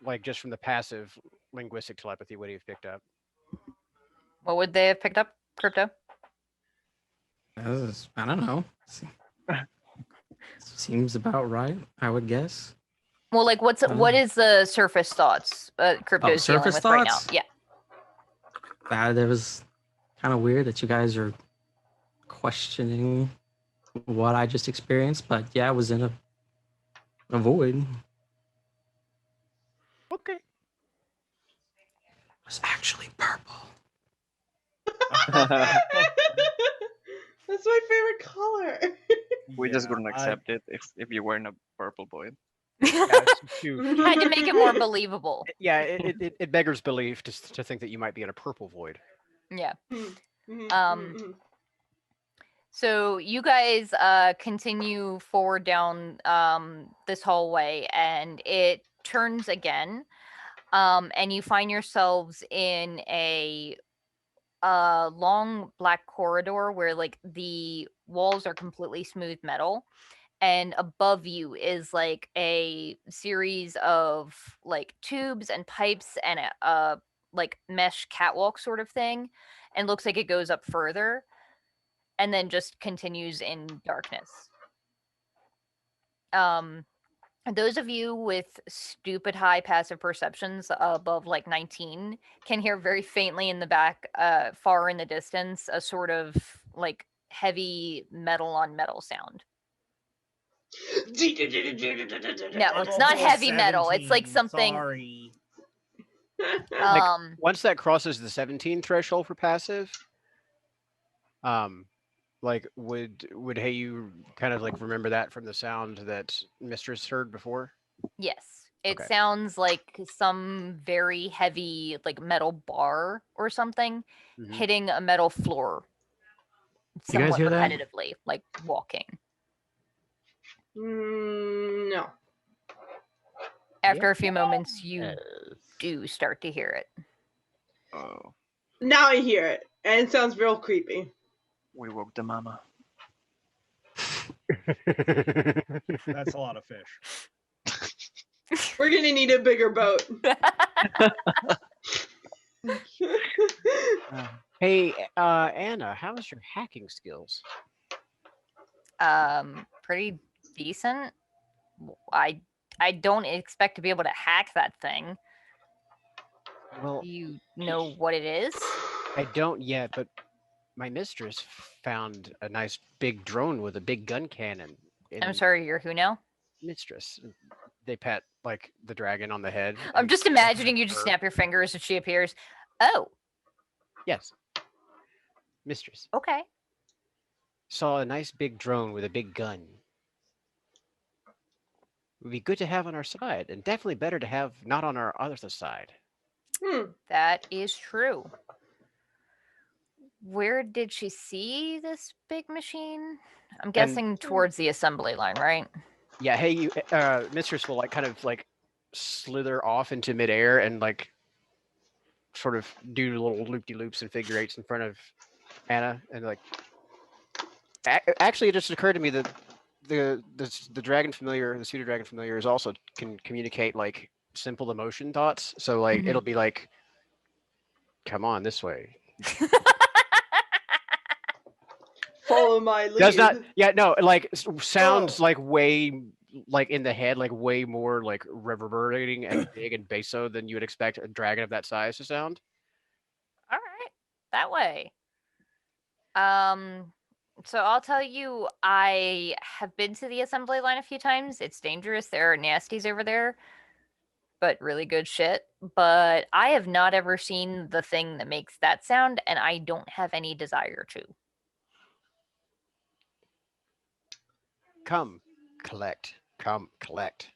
S6: like just from the passive linguistic telepathy would he have picked up?
S2: What would they have picked up, Crypto?
S3: I don't know. Seems about right, I would guess.
S2: Well, like, what is the surface thoughts Crypto is dealing
S3: surface
S2: with right now?
S3: thoughts?
S2: Yeah.
S3: That was kind of weird that you guys are questioning what I just experienced, but yeah, I was in a void.
S6: Okay.
S3: was actually purple.
S4: That's my favorite color.
S5: We just
S7: Yeah,
S5: wouldn't accept it if you weren't a purple boy.
S6: Yeah, it's too,
S2: Had to make it more believable.
S6: yeah, it beggars belief to think that you might be in a purple void.
S2: Yeah.
S4: Mhm,
S2: Um,
S4: mhm.
S2: So you guys continue forward down this hallway, and it turns again, and you find yourselves in a long black corridor where like the walls are completely smooth metal, and above you is like a series of like tubes and pipes and a like mesh catwalk sort of thing, and looks like it goes up further and then just continues in darkness. Those of you with stupid high passive perceptions above like 19 can hear very faintly in the back, far in the distance, a sort of like heavy metal on metal sound. No,
S7: I'm
S2: it's not
S7: also a
S2: heavy metal. It's like
S7: 17,
S2: something.
S7: Sorry.
S6: Like,
S2: Um,
S6: once that crosses the 17 threshold for passive, like would you kind of like remember that from the sound that Mistress heard before?
S2: yes, it
S6: Okay.
S2: sounds like some very heavy like metal bar or something
S6: Mhm.
S2: hitting a metal floor
S3: You guys
S2: somewhat
S3: hear that?
S2: repetitively, like walking.
S4: No.
S2: After a few moments, you
S6: Yes.
S2: do start to hear it.
S5: Oh,
S4: Now I hear it, and it sounds real creepy.
S5: we woke the mama.
S7: That's a lot of fish.
S4: We're gonna need a bigger boat.
S6: Hey, Anna, how's your hacking skills?
S2: Pretty decent. I don't expect to be able to hack that thing.
S6: Well,
S2: Do you know what it is?
S6: I don't yet, but my mistress found a nice big drone with a big gun cannon.
S2: I'm sorry, you're who now?
S6: Mistress. They pat like the dragon on the head.
S2: I'm
S6: and
S2: just
S6: point
S2: imagining
S6: at
S2: you just
S6: her.
S2: snap your fingers and she appears. Oh,
S6: Yes, mistress.
S2: okay.
S6: Saw a nice big drone with a big gun. Would be good to have on our side, and definitely better to have not on our other side.
S2: That is true. Where did she see this big machine? I'm guessing towards the assembly line, right?
S6: Yeah, hey, you, mistress will like kind of like slither off into midair and like sort of do little loop-de-loops and figure eights in front of Anna, and like actually it just occurred to me that the dragon familiar, the pseudo dragon familiar, is also can communicate like simple emotion thoughts. So like it'll be like, come on this way.
S4: Follow my lead.
S6: Does not, yeah, no, like sounds like way like in the head, like way more like reverberating and big and basso than you would expect a dragon of that size to sound.
S2: All right, that way. So I'll tell you, I have been to the assembly line a few times. It's dangerous. There are nasties over there, but really good shit. But I have not ever seen the thing that makes that sound, and I don't have any desire to.
S6: Come collect. Come collect.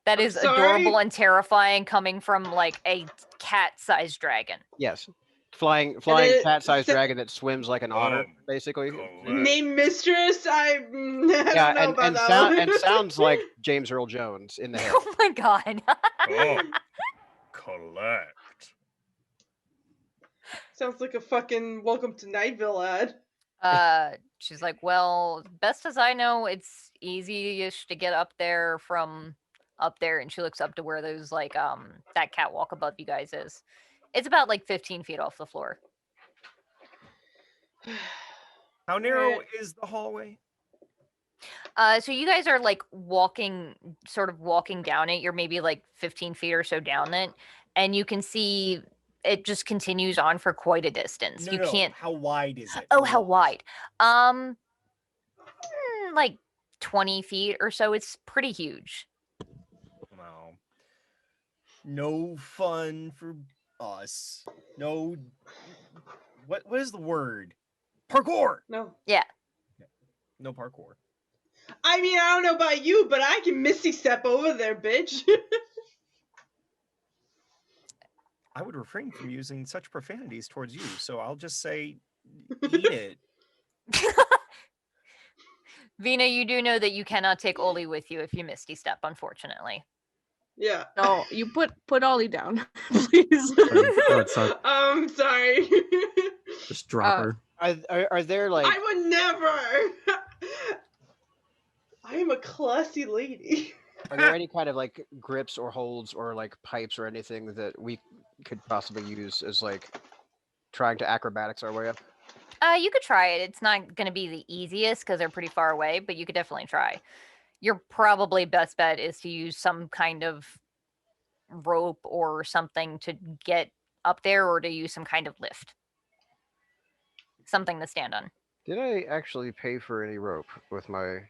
S2: That
S4: I'm
S2: is
S4: sorry?
S2: adorable and terrifying coming from like a cat-sized dragon.
S6: Yes. Flying
S4: it
S6: cat-sized
S4: sa-
S6: dragon that swims like an otter, basically.
S4: Name Mistress. I don't
S6: Yeah,
S4: know about that
S6: sound
S4: one.
S6: and sounds like James Earl Jones in the head.
S2: Oh my god.
S7: Collect.
S4: Sounds like a fucking Welcome to Nightville ad.
S2: She's like, well, best as I know, it's easy-ish to get up there from up there, and she looks up to where those like that catwalk above you guys is. It's about like 15 feet off the floor.
S7: How narrow
S4: Alright.
S7: is the hallway?
S2: So you guys are like sort of walking down it. You're maybe like 15 feet or so down it, and you can see it just continues on for quite a distance.
S7: No,
S2: you
S7: no.
S2: can't.
S7: How wide is it?
S2: Oh, how
S7: long?
S2: wide? Like 20 feet or so. It's pretty huge.
S7: Well, No fun for us. No. What is the word? Parkour.
S4: No.
S2: Yeah.
S7: No parkour.
S4: I mean, I don't know about you, but I can Misty Step over there, bitch.
S7: I would refrain from using such profanities towards you, so I'll just say, eat it.
S2: Vinna, you do know that you cannot take Oli with you if you Misty Step, unfortunately.
S4: Yeah.
S8: No, you put Ollie down, please.
S3: That would suck.
S4: Sorry.
S3: Just drop her.
S6: Are there like
S4: I would never. I am a classy lady.
S6: are there any kind of like grips or holds or like pipes or anything that we could possibly use as like trying to acrobatics our way up?
S2: You could try it. It's not going to be the easiest because they're pretty far away, but you could definitely try. Your probably best bet is to use some kind of rope or something to get up there, or to use some kind of lift. Something to stand on.
S6: Did I actually pay for any rope with my?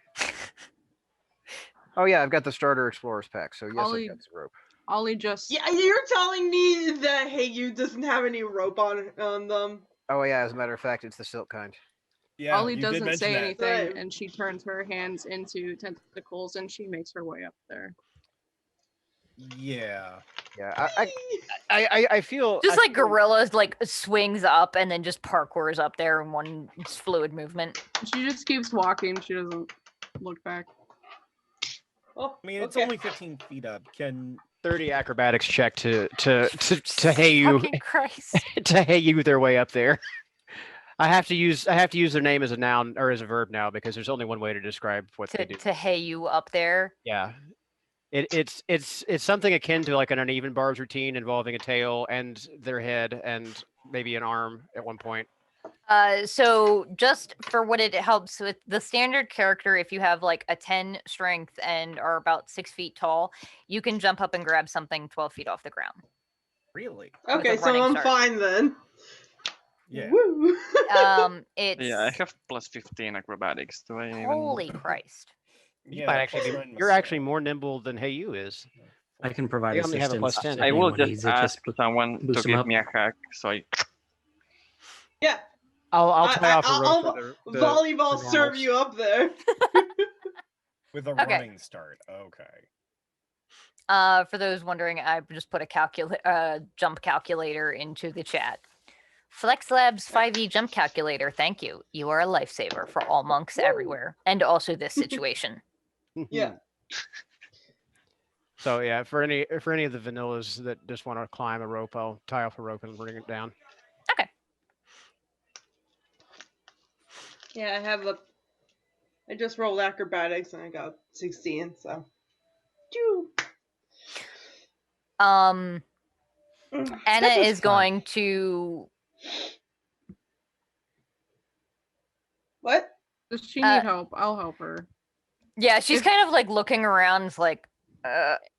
S6: Oh yeah, I've got the starter explorers pack, so yes,
S8: Ollie-
S6: I've got some rope.
S8: Ollie just
S4: Yeah, you're telling me that Hey You doesn't have any rope on them.
S6: Oh yeah, as a matter of fact, it's the silk kind.
S7: Yeah,
S8: Ollie
S7: you did
S8: doesn't
S7: mention
S8: say
S7: that.
S8: anything,
S4: Right.
S8: and she turns her hands into tentacles, and she makes her way up there.
S7: Yeah.
S6: Yeah, I feel
S2: Just
S6: I
S2: like
S6: feel-
S2: gorillas, like swings up and then just parkours up there in one fluid movement.
S8: She just keeps walking. She doesn't look back.
S4: Oh,
S7: I mean, it's
S4: okay.
S7: only 15 feet up. Can
S6: 30 acrobatics check to hey you
S2: Fucking Christ.
S6: to hey you their way up there. I have to use their name as a noun or as a verb now because there's only one way to describe what they do.
S2: To hey you up there.
S6: Yeah. It's something akin to like an uneven barbs routine involving a tail and their head and maybe an arm at one point.
S2: So just for what it helps with the standard character, if you have like a 10 strength and are about 6 feet tall, you can jump up and grab something 12 feet off the ground.
S7: really?
S4: Okay,
S2: a
S4: so
S2: running
S4: I'm
S2: start.
S4: fine then.
S7: Yeah.
S4: Woo.
S2: It's
S5: Yeah, I have plus 15 acrobatics. Do I even?
S2: holy Christ.
S6: You
S7: Yeah,
S6: might
S7: plus
S6: actually
S7: nine
S6: you're
S7: myself.
S6: actually more nimble than Hey You is.
S3: I can provide
S6: They only have a
S3: assistance.
S6: plus 10.
S3: if
S5: I will
S3: anyone
S5: just
S3: needs it,
S5: ask
S3: bo-
S5: someone to
S3: boost 'em
S5: give
S3: up.
S5: me a hack. So I.
S4: Yeah.
S6: I'll tie off a rope
S4: I'll
S6: for the
S4: volleyball
S6: the
S4: serve
S6: normals.
S4: you up there.
S7: With a
S2: Okay.
S7: running start. Okay.
S2: For those wondering, I just put a jump calculator into the chat. Flex Labs 5e jump calculator, thank you. You are a lifesaver for all monks everywhere, and also this situation.
S4: Yeah.
S6: So yeah, for any of the vanillas that just want to climb a rope, I'll tie off a rope and bring it down.
S2: Okay.
S4: Yeah, I just rolled acrobatics and I got 16, so. Choo.
S2: Anna
S4: That was
S2: is
S4: fun.
S2: going to
S4: What?
S8: Does she need help? I'll help her.
S2: Yeah, she's
S8: If-
S2: kind of like looking around like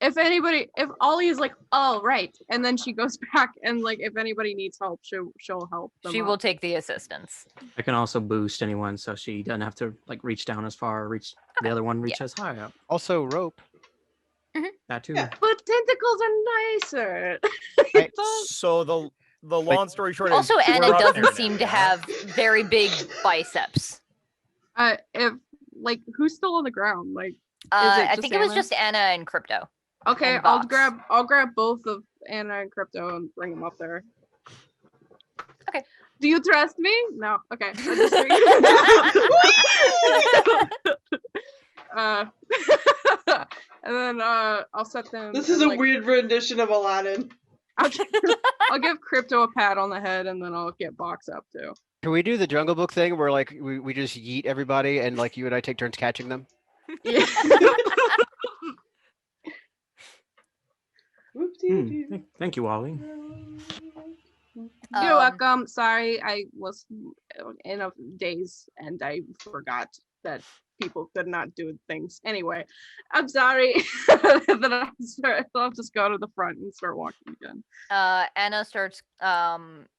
S8: If Ollie is like, oh right, and then she goes back and like, if anybody needs help, she'll help them.
S2: she
S8: up.
S2: will take the assistance.
S3: I can also boost anyone so she doesn't have to like reach down as far, or reach the other one reach as high up.
S6: Also rope.
S3: That too.
S4: Yeah.
S8: But tentacles are nicer.
S6: I-
S7: So the long story short
S2: Also,
S7: is we're
S2: Anna
S7: up there
S2: doesn't
S7: now,
S2: seem to
S7: yeah?
S2: have very big biceps.
S8: If like, who's still on the ground? Like,
S2: I
S8: just
S2: think it was
S8: Anna?
S2: just Anna and Crypto.
S8: okay,
S2: And
S8: I'll
S2: Vox.
S8: grab both of Anna and Crypto and bring them up there.
S2: Okay.
S8: Do you trust me? No. Okay. And then I'll set them.
S4: This is
S8: in,
S4: a
S8: like,
S4: weird rendition of Aladdin.
S8: I'll give Crypto a pat on the head, and then I'll get Box up too.
S6: Can we do the Jungle Book thing where like we just yeet everybody and like you and I take turns catching them?
S8: Yeah.
S3: Thank you, Ollie.
S8: You're welcome. Sorry, I was in a daze and I forgot that people could not do things. Anyway, I'm sorry. Then I'll just go to the front and start walking again.
S2: Anna starts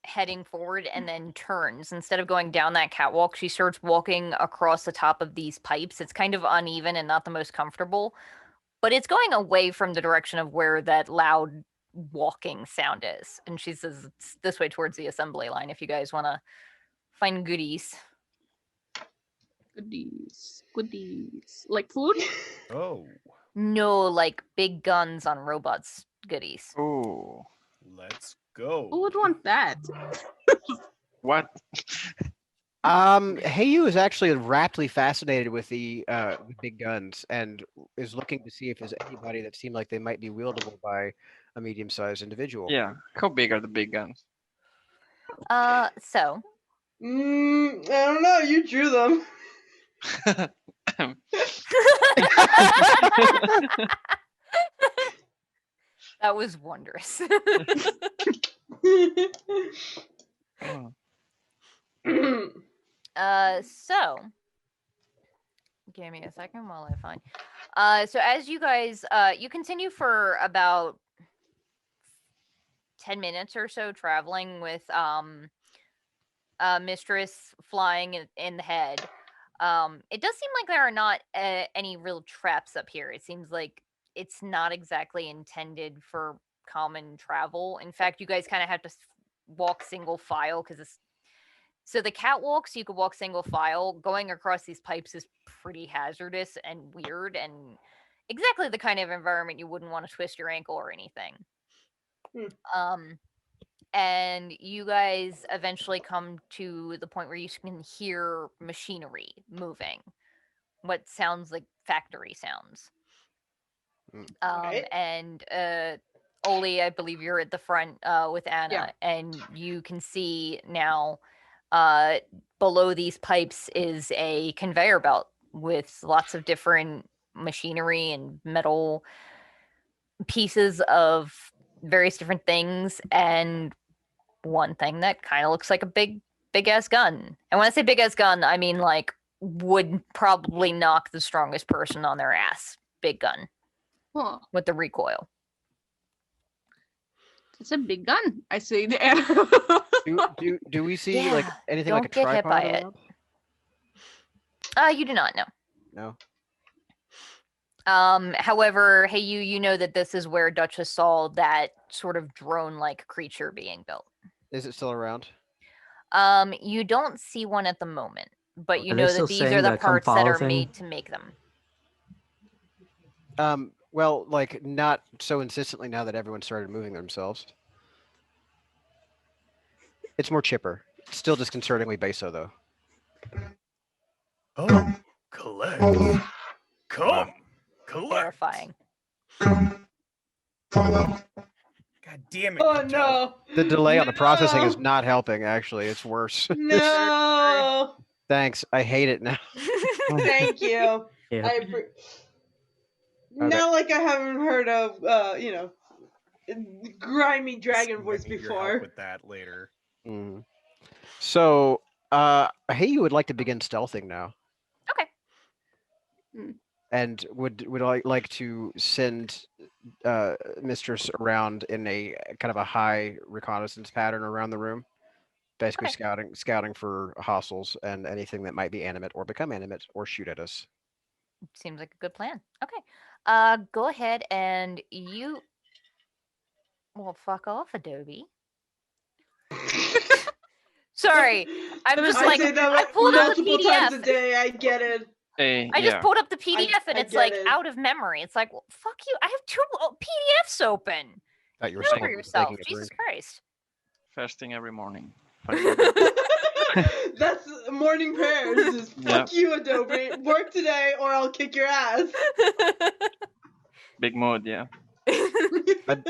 S2: heading forward and then turns. Instead of going down that catwalk, she starts walking across the top of these pipes. It's kind of uneven and not the most comfortable, but it's going away from the direction of where that loud walking sound is. And she says it's this way towards the assembly line if you guys want to find goodies.
S8: Goodies. Like food?
S7: Oh,
S2: No, like big guns on robots goodies.
S5: Ooh.
S7: let's go.
S8: Who would want that?
S5: What?
S6: Heyu is actually raptly fascinated with the big guns and is looking to see if there's anybody that seemed like they might be wieldable by a medium-sized individual.
S5: Yeah. How big are the big guns?
S2: So
S4: I don't know. You drew them.
S2: that was wondrous.
S5: Oh.
S2: So give me a second while I find. So as you guys, you continue for about 10 minutes or so traveling with Mistress flying in the head. It does seem like there are not any real traps up here. It seems like it's not exactly intended for common travel. In fact, you guys kind of have to walk single file because it's so the catwalks you could walk single file. Going across these pipes is pretty hazardous and weird and exactly the kind of environment you wouldn't want to twist your ankle or anything. And you guys eventually come to the point where you can hear machinery moving, what sounds like factory sounds.
S4: Right.
S2: And Oli, I believe you're at the front with Anna,
S8: Yeah.
S2: and you can see now below these pipes is a conveyor belt with lots of different machinery and metal pieces of various different things, and one thing that kind of looks like a big ass gun. And when I say big ass gun, I mean like would probably knock the strongest person on their ass. Big gun
S8: Huh.
S2: with the recoil.
S8: It's a big gun. I say.
S6: Do we see like
S2: Yeah,
S6: anything like a
S2: don't get hit
S6: tripod
S2: by it.
S6: around?
S2: You do not know.
S6: No.
S2: However, hey, you know that this is where Duchess saw that sort of drone-like creature being built.
S6: Is it still around?
S2: You don't see one at the moment, but you
S3: Are they
S2: know
S3: still
S2: that these are
S3: saying
S2: the
S3: that come
S2: parts that
S3: follow
S2: are
S3: thing?
S2: made to make them.
S6: Well, like not so insistently now that everyone started moving themselves. It's more chipper. Still disconcertingly baso though.
S7: Oh, collect. Come. Collect.
S2: Terrifying.
S7: God damn it.
S4: Oh
S7: Joe.
S4: no.
S6: The delay on the processing is
S4: No.
S6: not helping. Actually, it's worse.
S4: No.
S6: Thanks. I hate it now.
S4: Thank you.
S3: Yeah.
S4: Not like I haven't heard of grimy dragon
S7: I'm
S4: voice
S7: gonna need your help
S4: before.
S7: with that later.
S6: Mhm. So, hey, you would like to begin stealthing now,
S2: Okay.
S6: and would I like to send Mistress around in a kind of a high reconnaissance pattern around the room, basically
S2: Okay.
S6: scouting for hostiles and anything that might be animate or become animate or shoot at us.
S2: Seems like a good plan. Okay. Go ahead and you. Well, fuck off, Adobe. Sorry, I'm just
S4: I
S2: like
S4: say that
S2: I pulled up the
S4: multiple times a
S2: PDF.
S4: day. I get it.
S5: Hey,
S2: I just
S5: yeah.
S2: pulled up the PDF and
S4: I
S2: it's
S4: get
S2: like
S4: it.
S2: out of memory. It's like, well, fuck you. I have two PDFs open.
S6: Thought you were
S2: Get over
S6: saying
S2: yourself.
S6: taking a
S2: Jesus
S6: drink.
S2: Christ.
S5: First thing every morning.
S4: That's morning prayers. Is fuck you, Adobe. Work today, or I'll kick your ass.
S5: Big mood, yeah.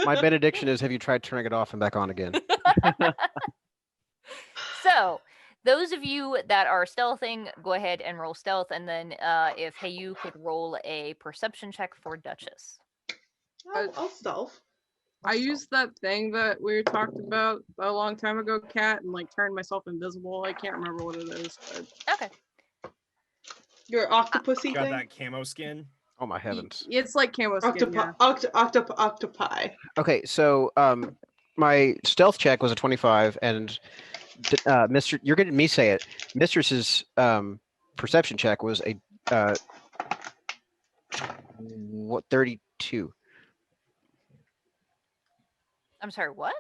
S6: My benediction is: have you tried turning it off and back on again?
S2: So, those of you that are stealthing, go ahead and roll stealth, and then if you could roll a perception check for Duchess.
S4: I'll stealth.
S8: I used that thing that we talked about a long time ago, Kat, and like turned myself invisible. I can't remember what it is. But
S2: Okay.
S4: Your octopusy
S7: Got
S4: thing.
S7: that camo skin?
S6: Oh my heavens!
S8: it's like camo skin. Yeah.
S4: Octopi.
S6: Okay, so my stealth check was a 25, and Mr. You're getting me say it. Mistress's perception check was a 32.
S2: I'm sorry, what?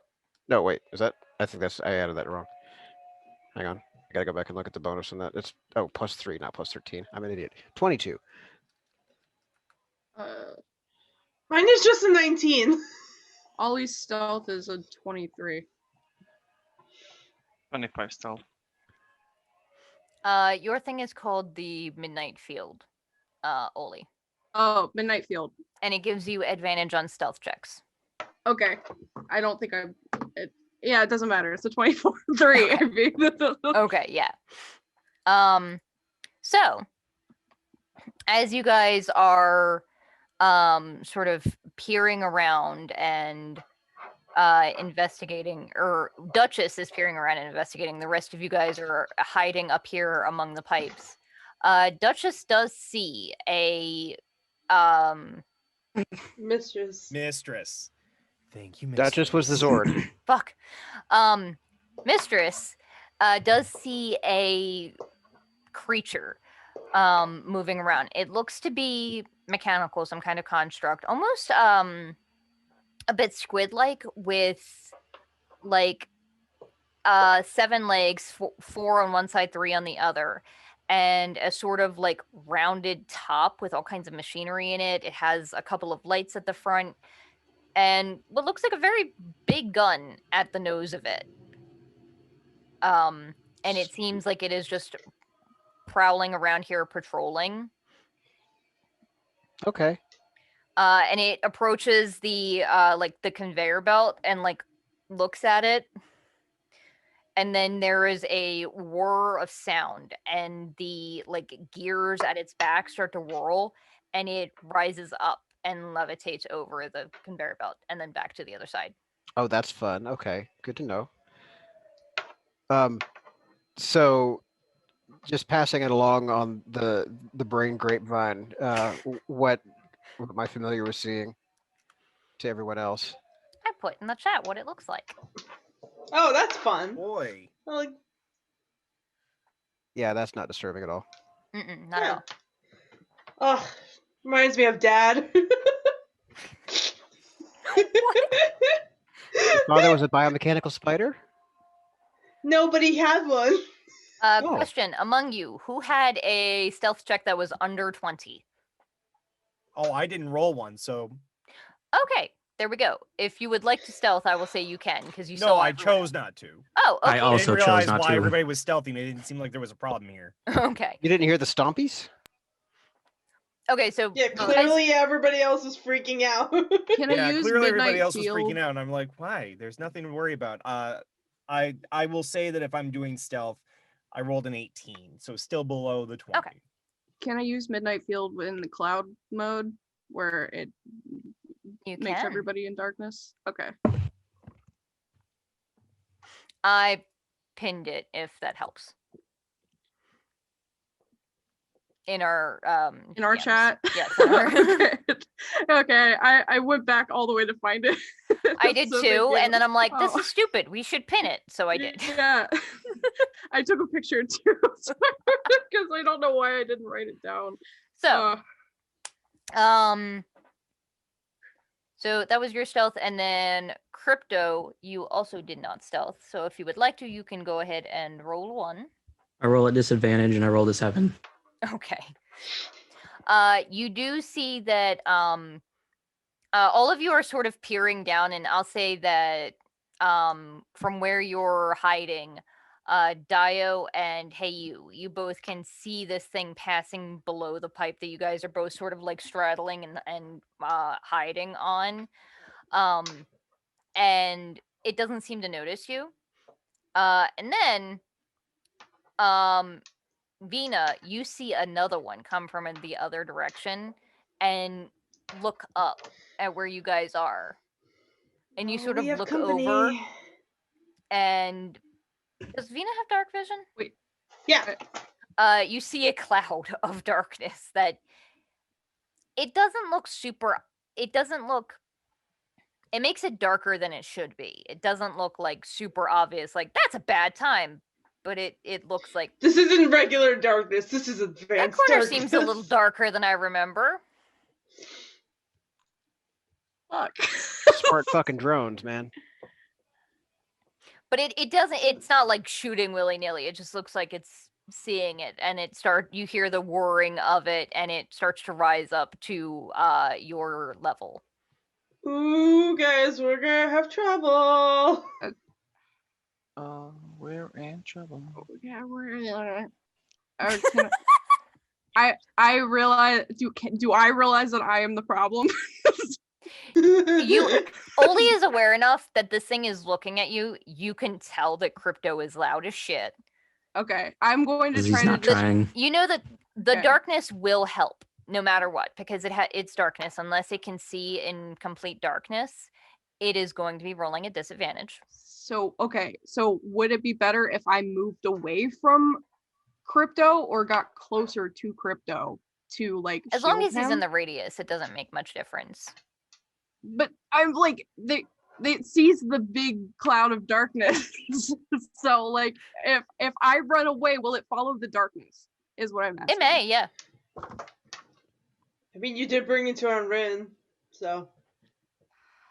S6: No, wait, is that? I think that's, I added that wrong. Hang on. I gotta go back and look at the bonus on that. It's, oh, +3, not +13. I'm an idiot. 22.
S4: Mine is just a 19.
S8: Ollie's stealth is a 23.
S5: 25 stealth.
S2: Your thing is called the Midnight Field, Oli.
S8: Oh, Midnight Field.
S2: And it gives you advantage on stealth checks.
S8: Okay. I don't think yeah, it doesn't matter. It's a 24-3. I mean.
S2: Okay, yeah. So as you guys are sort of peering around and investigating, or Duchess is peering around and investigating, the rest of you guys are hiding up here among the pipes. Duchess does see a
S4: Mistress.
S7: Mistress. Thank you, Mistress.
S6: Duchess was the Zord.
S2: fuck. Mistress does see a creature moving around. It looks to be mechanical, some kind of construct, almost a bit squid-like, with like 7 legs, 4 on one side, 3 on the other, and a sort of like rounded top with all kinds of machinery in it. It has a couple of lights at the front and what looks like a very big gun at the nose of it. And it seems like it is just prowling around here patrolling.
S6: Okay.
S2: And it approaches the like the conveyor belt and like looks at it. And then there is a whir of sound and the like gears at its back start to whirl and it rises up and levitates over the conveyor belt and then back to the other side.
S6: Oh, that's fun. Okay, good to know. So just passing it along on the brain grapevine, what am I familiar with seeing to everyone else?
S2: I put in the chat what it looks like.
S4: Oh, that's fun.
S7: Boy.
S4: Like,
S6: Yeah, that's not disturbing at all.
S2: Not at all.
S4: oh, reminds me of Dad.
S6: Father was a biomechanical spider?
S4: Nobody had one.
S6: Oh.
S2: Question, among you, who had a stealth check that was under 20?
S7: Oh, I didn't roll one, so
S2: Okay, there we go. If you would like to stealth, I will say you can, because you
S7: no,
S2: saw
S7: I
S2: everyone.
S7: chose not to.
S2: Oh, okay.
S3: I also
S7: I didn't
S3: chose
S7: realize
S3: not
S7: why
S3: to.
S7: everybody was stealthy. It didn't seem like there was a problem here.
S2: Okay.
S6: You didn't hear the stompies?
S2: Okay, so
S4: Yeah, clearly everybody else was freaking out.
S8: Can I
S7: Yeah,
S8: use
S7: clearly everybody
S8: Midnight
S7: else was
S8: Field?
S7: freaking out, and I'm like, why? There's nothing to worry about. I will say that if I'm doing stealth, I rolled an 18, so still below the 20.
S2: Okay.
S8: Can I use Midnight Field in the cloud mode where it
S2: you
S8: makes
S2: can.
S8: everybody in darkness? Okay.
S2: I pinned it, if that helps. In our DMs.
S8: Chat?
S2: Yes. in our-
S8: Okay, I went back all the way to find it.
S2: I did
S8: So thank
S2: too,
S8: you.
S2: and then I'm like, this
S8: Oh.
S2: is stupid. We should pin it. So I did.
S8: Yeah. I took a picture too, because I don't know why I didn't write it down.
S2: So, so that was your stealth, and then Crypto, you also did not stealth. So if you would like to, you can go ahead and roll 1.
S3: I roll at disadvantage and I rolled a 7.
S2: Okay. You do see that all of you are sort of peering down, and I'll say that from where you're hiding, Daiyo and you both can see this thing passing below the pipe that you guys are both sort of like straddling and hiding on. And it doesn't seem to notice you. And then Vinna, you see another one come from the other direction and look up at where you guys are. And you sort of
S4: We have
S2: look
S4: company.
S2: over, and does Vinna have dark vision?
S8: Wait.
S4: Yeah.
S2: You see a cloud of darkness that it doesn't look it makes it darker than it should be. It doesn't look like super obvious, like that's a bad time. But it looks like
S4: This isn't regular darkness. This is
S2: that
S4: advanced
S2: corner
S4: darkness.
S2: seems a little darker than I remember.
S8: Fuck.
S6: Smart fucking drones, man.
S2: But it doesn't. It's not like shooting willy nilly. It just looks like it's seeing it, and you hear the whirring of it, and it starts to rise up to your level.
S4: Ooh, guys, we're gonna have trouble.
S5: We're in trouble.
S8: Yeah, we're. Can I realize. Do I realize that I am the problem?
S2: Oli is aware enough that this thing is looking at you. You can tell that Crypto is loud as shit.
S8: Okay, I'm going to
S3: 'Cause
S8: try
S3: he's not trying.
S2: You know that the
S8: Okay.
S2: darkness will help no matter what, because it's darkness. Unless it can see in complete darkness, it is going to be rolling a disadvantage.
S8: So okay, so would it be better if I moved away from Crypto or got closer to Crypto to like
S2: As long
S8: shield
S2: as he's in
S8: him?
S2: the radius, it doesn't make much difference.
S8: But I'm like they sees the big cloud of darkness. So like if I run away, will it follow the darkness? Is what I'm asking.
S2: It may, yeah.
S4: I mean, you did bring it to our Rin, so.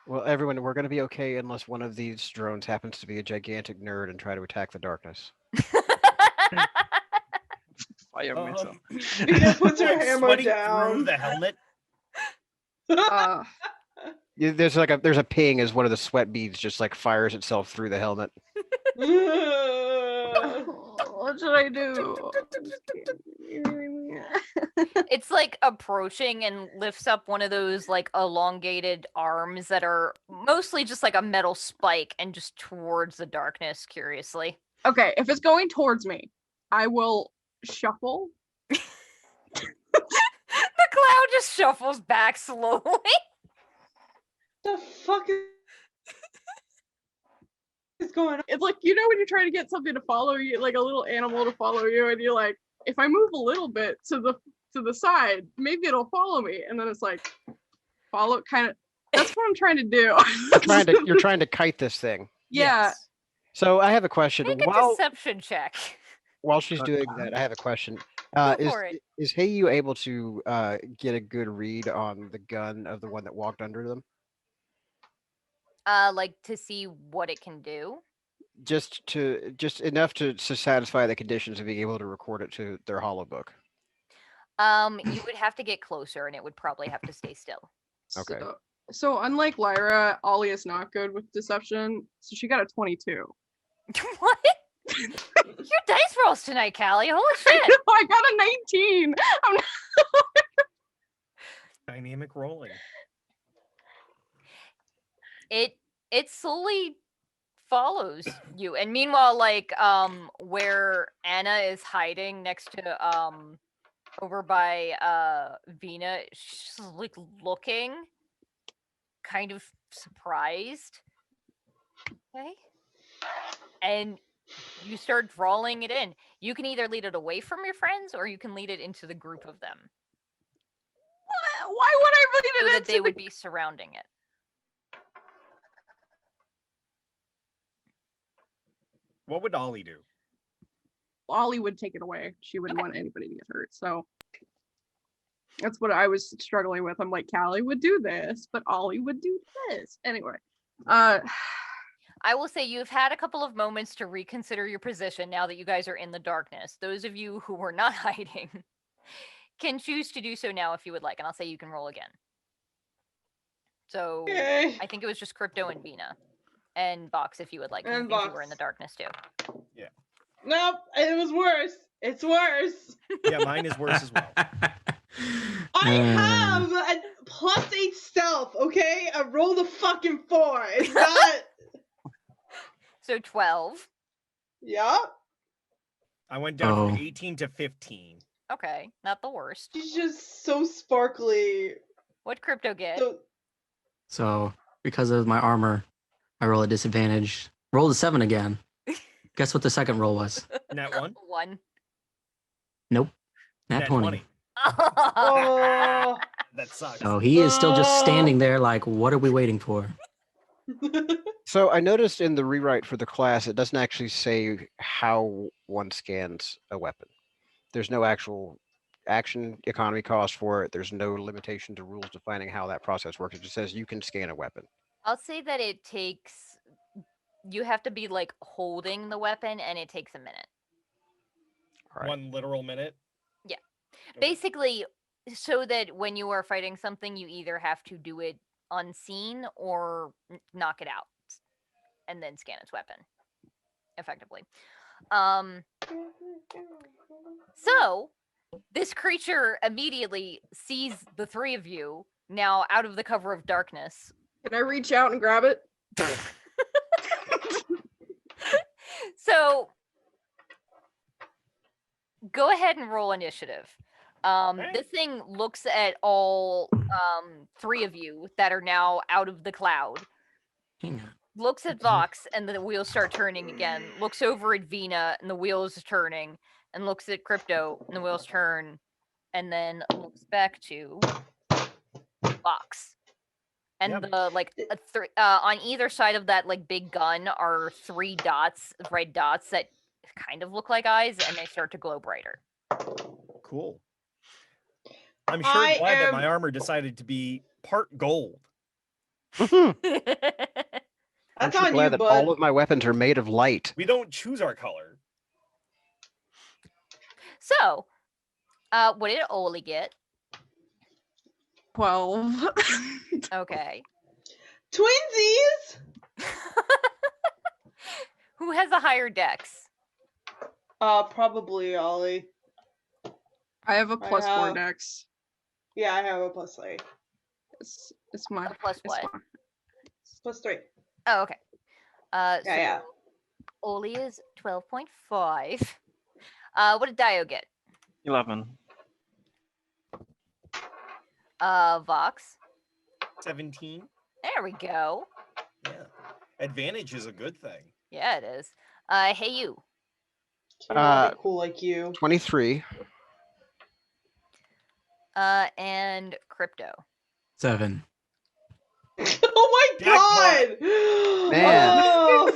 S6: Well, everyone, we're going to be okay unless one of these drones happens to be a gigantic nerd and try to attack the darkness.
S5: Fire missile.
S4: Vinna puts her
S7: Like
S4: hammer
S7: sweating
S4: down.
S7: through the helmet.
S6: Yeah, there's a ping as one of the sweat beads just like fires itself through the helmet.
S8: What should I do?
S2: It's like approaching and lifts up one of those like elongated arms that are mostly just like a metal spike and just towards the darkness curiously.
S8: Okay, if it's going towards me, I will shuffle.
S2: The cloud just shuffles back slowly.
S4: The fuck is going on?
S8: It's like, you know, when you're trying to get something to follow you, like a little animal to follow you, and you're like, if I move a little bit to the side, maybe it'll follow me. And then it's like, follow kind of. That's what I'm trying to do.
S6: You're trying to kite this thing.
S8: Yeah.
S2: Yes.
S6: So I have a question.
S2: Make a deception check.
S6: While she's doing that, I have a question.
S2: Go for it.
S6: Is Heiyu able to get a good read on the gun of the one that walked under them?
S2: Like to see what it can do.
S6: Just enough to satisfy the conditions of being able to record it to their holobook.
S2: You would have to get closer, and it would probably have to stay still.
S6: Okay.
S8: So unlike Lyra, Ollie is not good with deception. So she got a 22.
S2: What? Your dice rolls tonight, Callie. Holy shit!
S8: I got a 19. I'm not...
S7: Dynamic rolling.
S2: It slowly follows you, and meanwhile, like where Anna is hiding next to over by Vinna, she's like looking kind of surprised. Okay. And you start drawing it in. You can either lead it away from your friends or you can lead it into the group of them.
S8: Why would I lead it
S2: so that
S8: into
S2: they would be surrounding it.
S7: What would Ollie do?
S8: Ollie would take it away. She wouldn't want anybody to get hurt. So that's what I was struggling with. I'm like, Callie would do this, but Ollie would do this. Anyway.
S2: I will say you've had a couple of moments to reconsider your position now that you guys are in the darkness. Those of you who were not hiding can choose to do so now if you would like, and I'll say you can roll again. So
S4: Okay.
S2: I think it was just Crypto and Vinna. And Vox if you would like, because
S4: And
S2: you were
S4: Vox.
S2: in the darkness too.
S7: Yeah.
S4: Nope, it was worse. It's worse.
S7: Yeah, mine is worse as well.
S4: I have a +8 stealth, okay? I rolled a fucking 4. It's not.
S2: So 12.
S4: Yup.
S7: I went down from
S3: Oh.
S7: 18 to 15.
S2: Okay, not the worst.
S4: She's just so sparkly.
S2: What'd Crypto get?
S4: So,
S3: So because of my armor, I roll a disadvantage. Rolled a 7 again. Guess what the second roll was?
S7: Nat 1?
S2: 1.
S3: Nope. Nat
S7: Nat
S3: 20.
S4: oh.
S7: That sucks.
S3: So he is still just
S4: Oh.
S3: standing there like, what are we waiting for?
S6: So I noticed in the rewrite for the class, it doesn't actually say how one scans a weapon. There's no actual action economy cost for it. There's no limitation to rules defining how that process works. It just says you can scan a weapon.
S2: I'll say that it takes you have to be like holding the weapon, and it takes a minute.
S6: All right.
S7: 1 literal minute.
S2: Yeah.
S7: Okay.
S2: Basically, so that when you are fighting something, you either have to do it unseen or knock it out, and then scan its weapon, effectively. So this creature immediately sees the three of you now out of the cover of darkness.
S8: Can I reach out and grab it?
S2: So go ahead and roll initiative. This thing looks at all three of you that are now out of the cloud.
S3: Hang on.
S2: Looks at Vox, and the wheels start turning again. Looks over at Vinna, and the wheels are turning. And looks at Crypto, and the wheels turn. And then looks back to Vox. And
S7: Yep.
S2: the on either side of that like big gun are 3 dots, red dots that kind of look like eyes, and they start to glow brighter.
S7: Cool. I'm sure
S4: I
S7: glad that
S4: am-
S7: my armor decided to be part gold.
S6: I'm
S4: That's
S6: sure
S4: on
S6: glad
S4: you,
S6: that
S4: bud.
S6: all of my weapons are made of light.
S7: We don't choose our color.
S2: So, what did Oli get?
S8: 12.
S2: Okay.
S4: Twinsies.
S2: Who has a higher dex?
S4: Probably Ollie.
S8: I have a
S4: I
S8: plus 4
S4: have-
S8: dex.
S4: Yeah, I have a +3.
S8: It's my
S2: A plus
S8: it's
S2: what?
S8: my-
S4: +3.
S2: Oh, okay. So
S4: yeah.
S2: Oli is 12.5. What did Daiyo get?
S5: 11.
S2: Vox.
S7: 17.
S2: There we go.
S7: Yeah. Advantage is a good thing.
S2: Yeah, it is. Hey you.
S4: Can't all be cool like you.
S6: 23.
S2: And Crypto.
S9: 7.
S4: Oh my god!
S6: Man.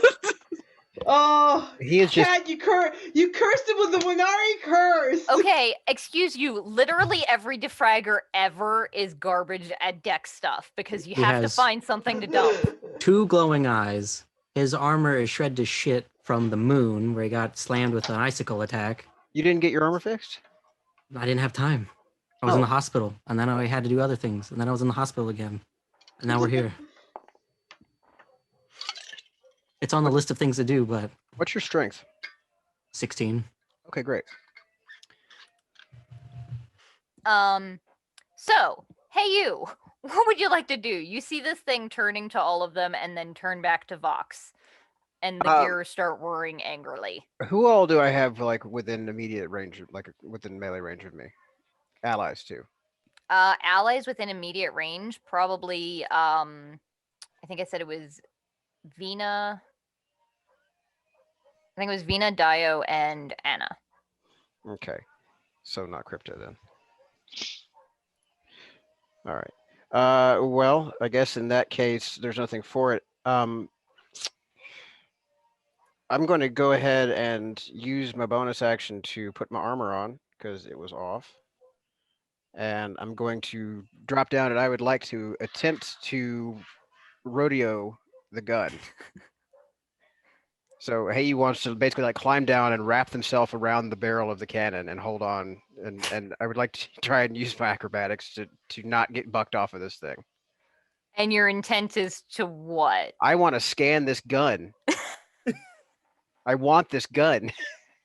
S4: Oh,
S6: He is just
S4: Chad, you cursed him with the Winari curse.
S2: Okay, excuse you. Literally every De-Fragger ever is garbage at deck stuff because you
S3: He
S2: have to
S3: has-
S2: find something to dump.
S3: 2 glowing eyes. His armor is shred to shit from the moon, where he got slammed with an icicle attack.
S6: You didn't get your armor fixed?
S3: I didn't have time. I was in
S6: Oh.
S3: the hospital, and then I had to do other things, and then I was in the hospital again, and now we're here. It's on the list of things to do, but
S6: What's your strength?
S3: 16.
S6: Okay, great.
S2: So, hey you. What would you like to do? You see this thing turning to all of them and then turn back to Vox. And the gears start whirring angrily.
S6: Who all do I have like within immediate range, like within melee range of me? Allies too.
S2: Allies within immediate range, probably I think I said it was Vinna. I think it was Vinna, Daiyo, and Anna.
S6: Okay, so not crypto then. All right. Well, I guess in that case, there's nothing for it. I'm going to go ahead and use my bonus action to put my armor on because it was off. And I'm going to drop down, and I would like to attempt to rodeo the gun. So Heiyu wants to basically like climb down and wrap himself around the barrel of the cannon and hold on. And I would like to try and use my acrobatics to not get bucked off of this thing.
S2: And your intent is to what?
S6: I want to scan this gun. I want this gun.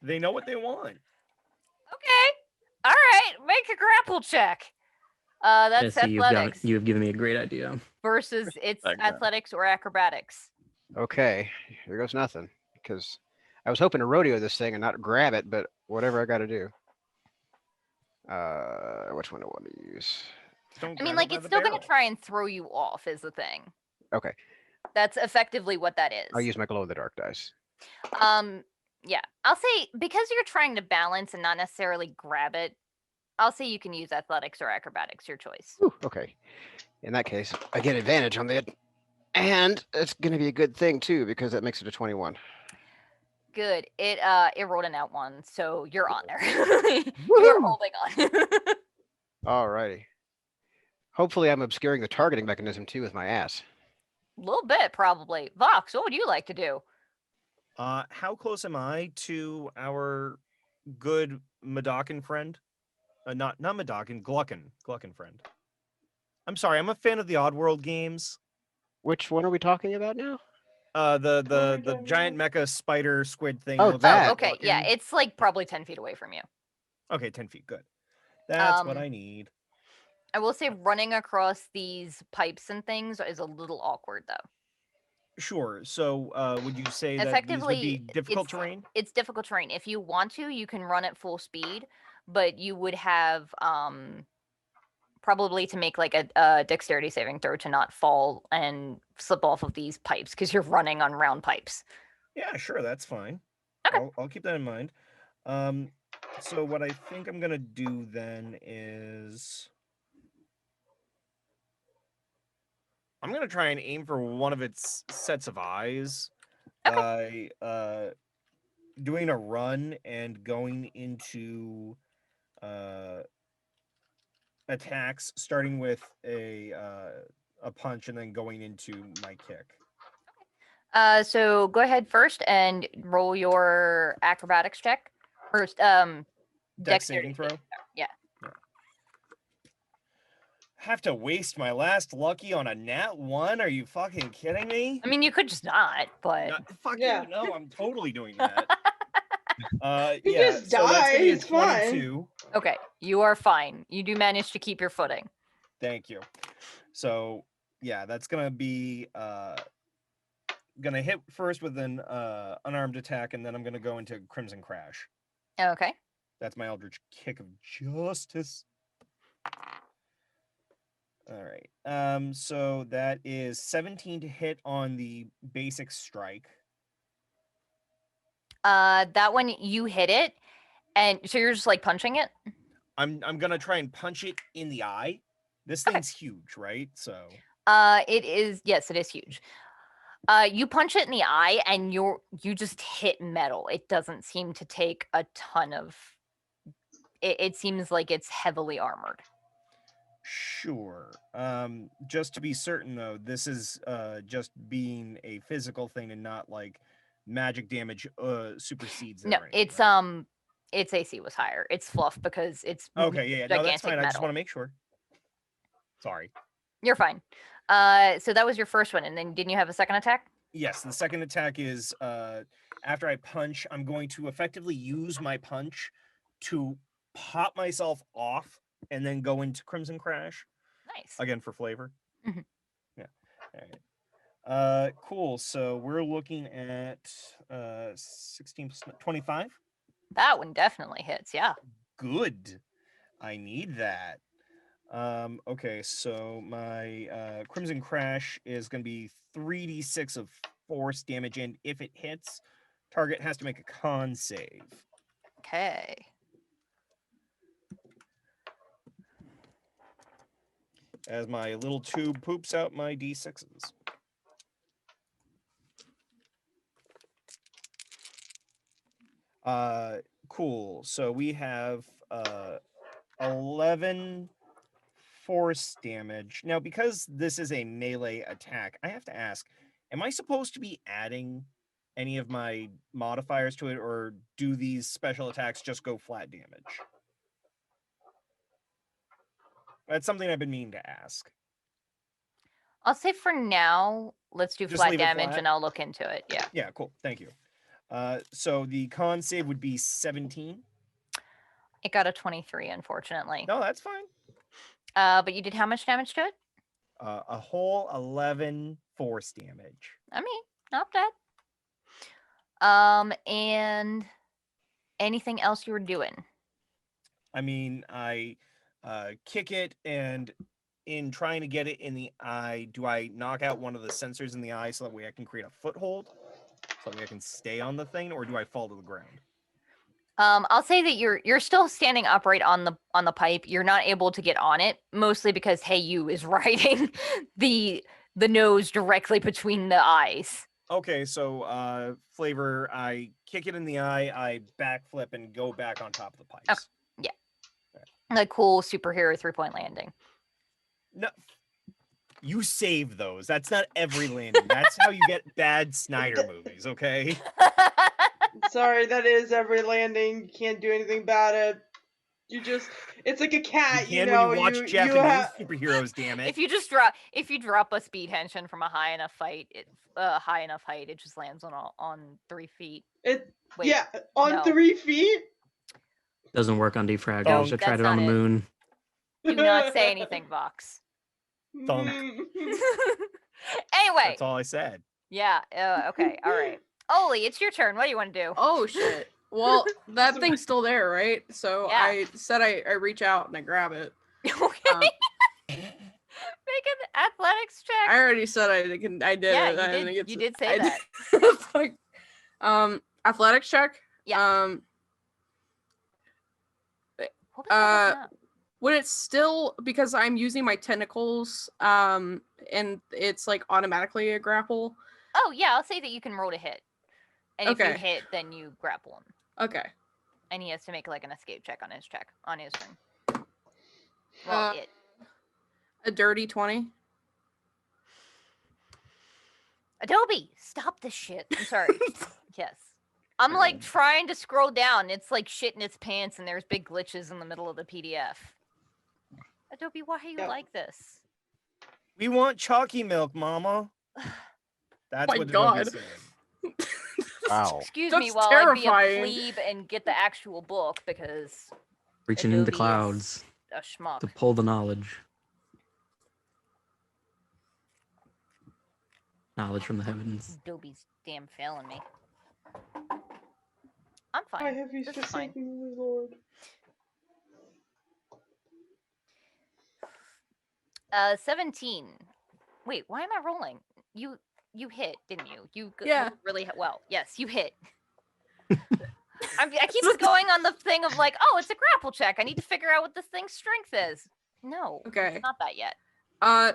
S7: They know what they want.
S2: Okay. All right. Make a grapple check. That's
S3: Jesse,
S2: athletics
S3: you have given me a great idea.
S2: versus it's
S5: Like that.
S2: athletics or acrobatics.
S6: Okay, here goes nothing. Because I was hoping to rodeo this thing and not grab it, but whatever I got to do. Which one do I want to use?
S7: Don't
S2: I mean,
S7: grab it
S2: like,
S7: by
S2: it's
S7: the
S2: still going
S7: barrel.
S2: to try and throw you off, is the thing.
S6: Okay,
S2: That's effectively what that is.
S6: I'll use my glow in the dark dice.
S2: Yeah. I'll say, because you're trying to balance and not necessarily grab it, I'll say you can use athletics or acrobatics, your choice.
S6: Whew, okay, in that case, I get advantage on it. And it's going to be a good thing too, because that makes it a 21.
S2: Good. It rolled an out one, so you're on there. You're
S6: Woohoo!
S2: holding on.
S6: Alrighty. Hopefully I'm obscuring the targeting mechanism too with my ass.
S2: A little bit, probably. Vox, what would you like to do?
S7: How close am I to our good Madakan friend? Not Madakan, Gluckin friend. I'm sorry, I'm a fan of the Oddworld games.
S6: Which one are we talking about now?
S7: The giant mecha spider squid thing.
S6: Oh,
S7: looks like
S6: that.
S2: Oh, okay. Yeah,
S7: Gluckin.
S2: it's like probably 10 feet away from you.
S7: Okay, 10 feet. Good. That's what
S2: Um,
S7: I need.
S2: I will say running across these pipes and things is a little awkward though.
S7: Sure. So, would you say that these would
S2: Effectively,
S7: be difficult
S2: it's
S7: terrain?
S2: it's difficult terrain. If you want to, you can run at full speed, but you would have probably to make like a dexterity saving throw to not fall and slip off of these pipes because you're running on round pipes.
S7: Yeah, sure, that's fine.
S2: Okay.
S7: I'll keep that in mind. So what I think I'm gonna do then is I'm gonna try and aim for one of its sets of eyes by doing a run and going into attacks, starting with a punch and then going into my kick.
S2: So go ahead first and roll your acrobatics check. First,
S7: Dex saving throw.
S2: Yeah.
S7: Have to waste my last lucky on a nat 1? Are you fucking kidding me?
S2: I mean, you could just not, but
S7: Fuck
S4: Yeah.
S7: you, no, I'm totally doing that.
S4: You
S7: Yeah,
S4: just
S7: so that's gonna be a
S4: die, it's fine.
S7: 22.
S2: okay, you are fine. You do manage to keep your footing.
S7: Thank you. So yeah, that's gonna be gonna hit first with an unarmed attack, and then I'm gonna go into Crimson Crash.
S2: Okay.
S7: That's my Eldritch Kick of Justice. All right. So that is 17 to hit on the basic strike.
S2: That one you hit it, and so you're just like punching it.
S7: I'm gonna try and punch it in the eye. This thing's huge, right? So
S2: It is, yes, it is huge. You punch it in the eye, and you just hit metal. It doesn't seem to take a ton of. It seems like it's heavily armored.
S7: sure. Just to be certain though, this is just being a physical thing and not like magic damage supersedes it.
S2: No,
S7: or anything,
S2: it's
S7: right?
S2: its AC was higher. It's fluff because it's
S7: Okay, yeah, no, that's
S2: gigantic
S7: fine. I just
S2: metal.
S7: want to make sure. Sorry.
S2: You're fine. So that was your first one, and then didn't you have a second attack?
S7: Yes, the second attack is after I punch, I'm going to effectively use my punch to pop myself off and then go into Crimson Crash
S2: Nice.
S7: again for flavor.
S2: Mhm.
S7: Yeah. All right. Cool. So we're looking at 16 plus 25.
S2: That one definitely hits. Yeah.
S7: Good. I need that. Okay, so my Crimson Crash is going to be 3d6 of force damage, and if it hits, target has to make a con save.
S2: Okay.
S7: As my little tube poops out my d6s. Cool. So we have 11 force damage. Now, because this is a melee attack, I have to ask, am I supposed to be adding any of my modifiers to it, or do these special attacks just go flat damage? That's something I've been meaning to ask.
S2: I'll say for now, let's do
S7: Just
S2: flat
S7: leave it
S2: damage,
S7: flat?
S2: and I'll look into it. Yeah.
S7: Yeah, cool. Thank you. So the con save would be 17.
S2: It got a 23, unfortunately.
S7: No, that's fine.
S2: But you did how much damage to it?
S7: A whole 11 force damage.
S2: I mean, not bad. And anything else you were doing?
S7: I mean, I kick it, and in trying to get it in the eye, do I knock out one of the sensors in the eye so that way I can create a foothold? So that way I can stay on the thing, or do I fall to the ground?
S2: I'll say that you're still standing upright on the pipe. You're not able to get on it, mostly because Heyu is riding the nose directly between the eyes.
S7: Okay, so flavor, I kick it in the eye, I backflip and go back on top of the pipes.
S2: Yeah. Like cool superhero 3-point landing.
S7: No, You save those. That's not every landing. That's how you get bad Snyder movies, okay?
S4: Sorry, that is every landing. You can't do anything about it. It's like a
S7: You
S4: cat,
S7: can
S4: know.
S7: when you watch
S4: you
S7: Japanese superheroes, damn it.
S2: If you drop a speed henshin from a high enough height, it just lands on 3 feet. Wait,
S4: on
S2: no.
S4: 3 feet.
S3: Doesn't work on De-Fraggers.
S7: No,
S3: I tried
S2: that's
S3: it on the
S2: not it.
S3: moon.
S2: Do not say anything, Vox.
S7: Thunk.
S2: Anyway.
S7: That's all I said.
S2: Yeah. Okay. All right. Oli, it's your turn. What do you want to do?
S8: Oh shit. Well, that thing's still there, right? So
S2: Yeah.
S8: I said I reach out and I grab it.
S2: Okay. Make an athletics check.
S8: I already said I did
S2: Yeah,
S8: it.
S2: you did say that.
S8: It's like, athletics check.
S2: Yeah. What was that looking up?
S8: Would it still, because I'm using my tentacles, and it's like automatically a grapple?
S2: Oh yeah, I'll say that you can roll to hit, and if you
S8: Okay.
S2: hit, then you grapple him,
S8: Okay.
S2: and he has to make like an escape check on his turn. Well, it.
S8: A dirty 20.
S2: Adobe, stop this shit. I'm sorry. Yes. I'm like trying to scroll down. It's like shit in its pants, and there's big glitches in the middle of the PDF. Adobe, why are you like this?
S7: We want chalky milk, mama. That's
S8: my
S7: what
S8: God.
S7: Adobe's saying.
S6: Wow.
S2: Excuse me
S8: That's
S2: while
S8: terrifying.
S2: I be a plebe and get the actual book because
S3: Reaching into the
S2: Adobe is
S3: clouds
S2: a schmuck.
S3: to pull the knowledge. Knowledge from the heavens.
S2: Adobe's damn failing me. I'm fine.
S4: Why have you
S2: This is fine.
S4: forsaken me, Lord?
S2: 17. Wait, why am I rolling? You hit, didn't you? You
S8: Yeah.
S2: rolled really well. Yes, you hit. I keep going on the thing of like, oh, it's a grapple check. I need to figure out what this thing's strength is. No,
S8: Okay.
S2: it's not that yet.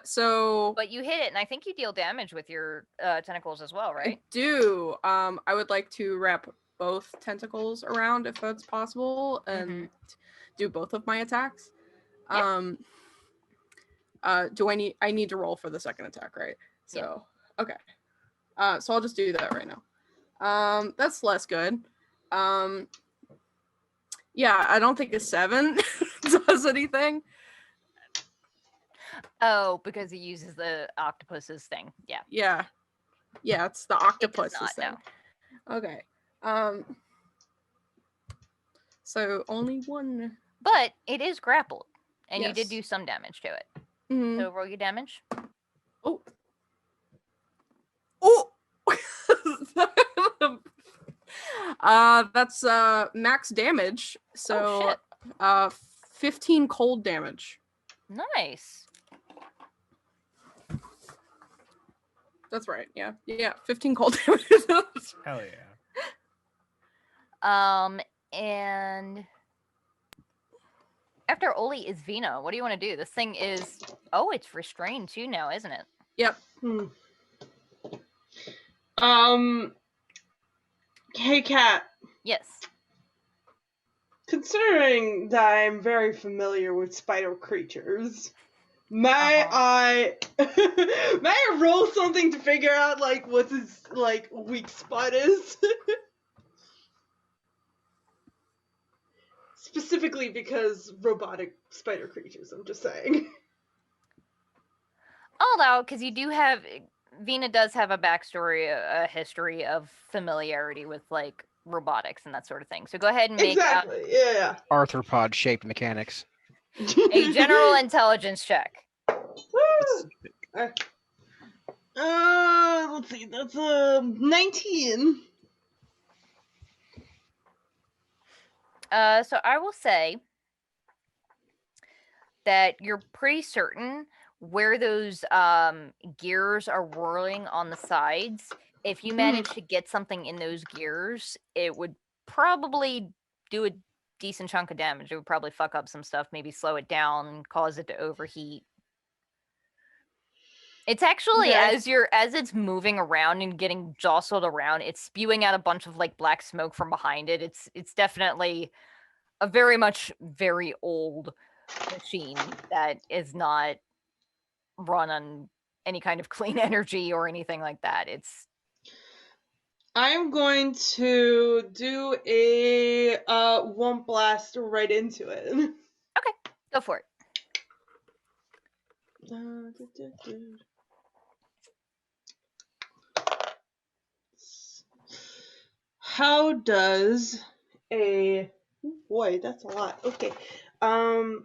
S8: So
S2: But you hit it, and I think you deal damage with your tentacles as well,
S8: I
S2: right?
S8: do. I would like to wrap both tentacles around if that's possible and do both of my attacks.
S2: Yep.
S8: I need to roll for the second attack, right? So okay. So I'll just do that right now. That's less good. Yeah, I don't think a 7 does anything.
S2: Oh, because he uses the octopus's thing. Yeah.
S8: Yeah, it's the octopus's
S2: not,
S8: thing.
S2: no.
S8: Okay. So only one.
S2: But it is grappled, and you did
S8: Yes.
S2: do some damage to it.
S8: Mhm.
S2: So roll your damage.
S8: Oh. That's max damage. So 15 cold damage.
S2: Nice.
S8: That's right. Yeah. 15 cold damage.
S7: Hell yeah.
S2: And after Oli is Vinna. What do you want to do? This thing is it's restrained too now, isn't it?
S8: Yep.
S4: Hey, Kat.
S2: Yes.
S4: Considering that I'm very familiar with spider creatures, may I roll something to figure out like what his like weak spot is? Specifically because robotic spider creatures, I'm just saying.
S2: Although, because you do have Vinna does have a backstory, a history of familiarity with like robotics and that sort of thing. So go ahead and make
S4: Exactly. Yeah.
S6: Arthropod shaped mechanics.
S2: a general intelligence check.
S4: Woo! Let's see. That's 19.
S2: So I will say that you're pretty certain where those gears are whirling on the sides. If you manage to get something in those gears, it would probably do a decent chunk of damage. It would probably fuck up some stuff, maybe slow it down, cause it to overheat. It's actually as it's moving around and getting jostled around, it's spewing out a bunch of like black smoke from behind it. It's definitely a very old machine that is not run on any kind of clean energy or anything like that. It's
S4: I'm going to do a Womp Blast right into it.
S2: okay. Go for it.
S4: How does a boy? That's a lot. Okay. How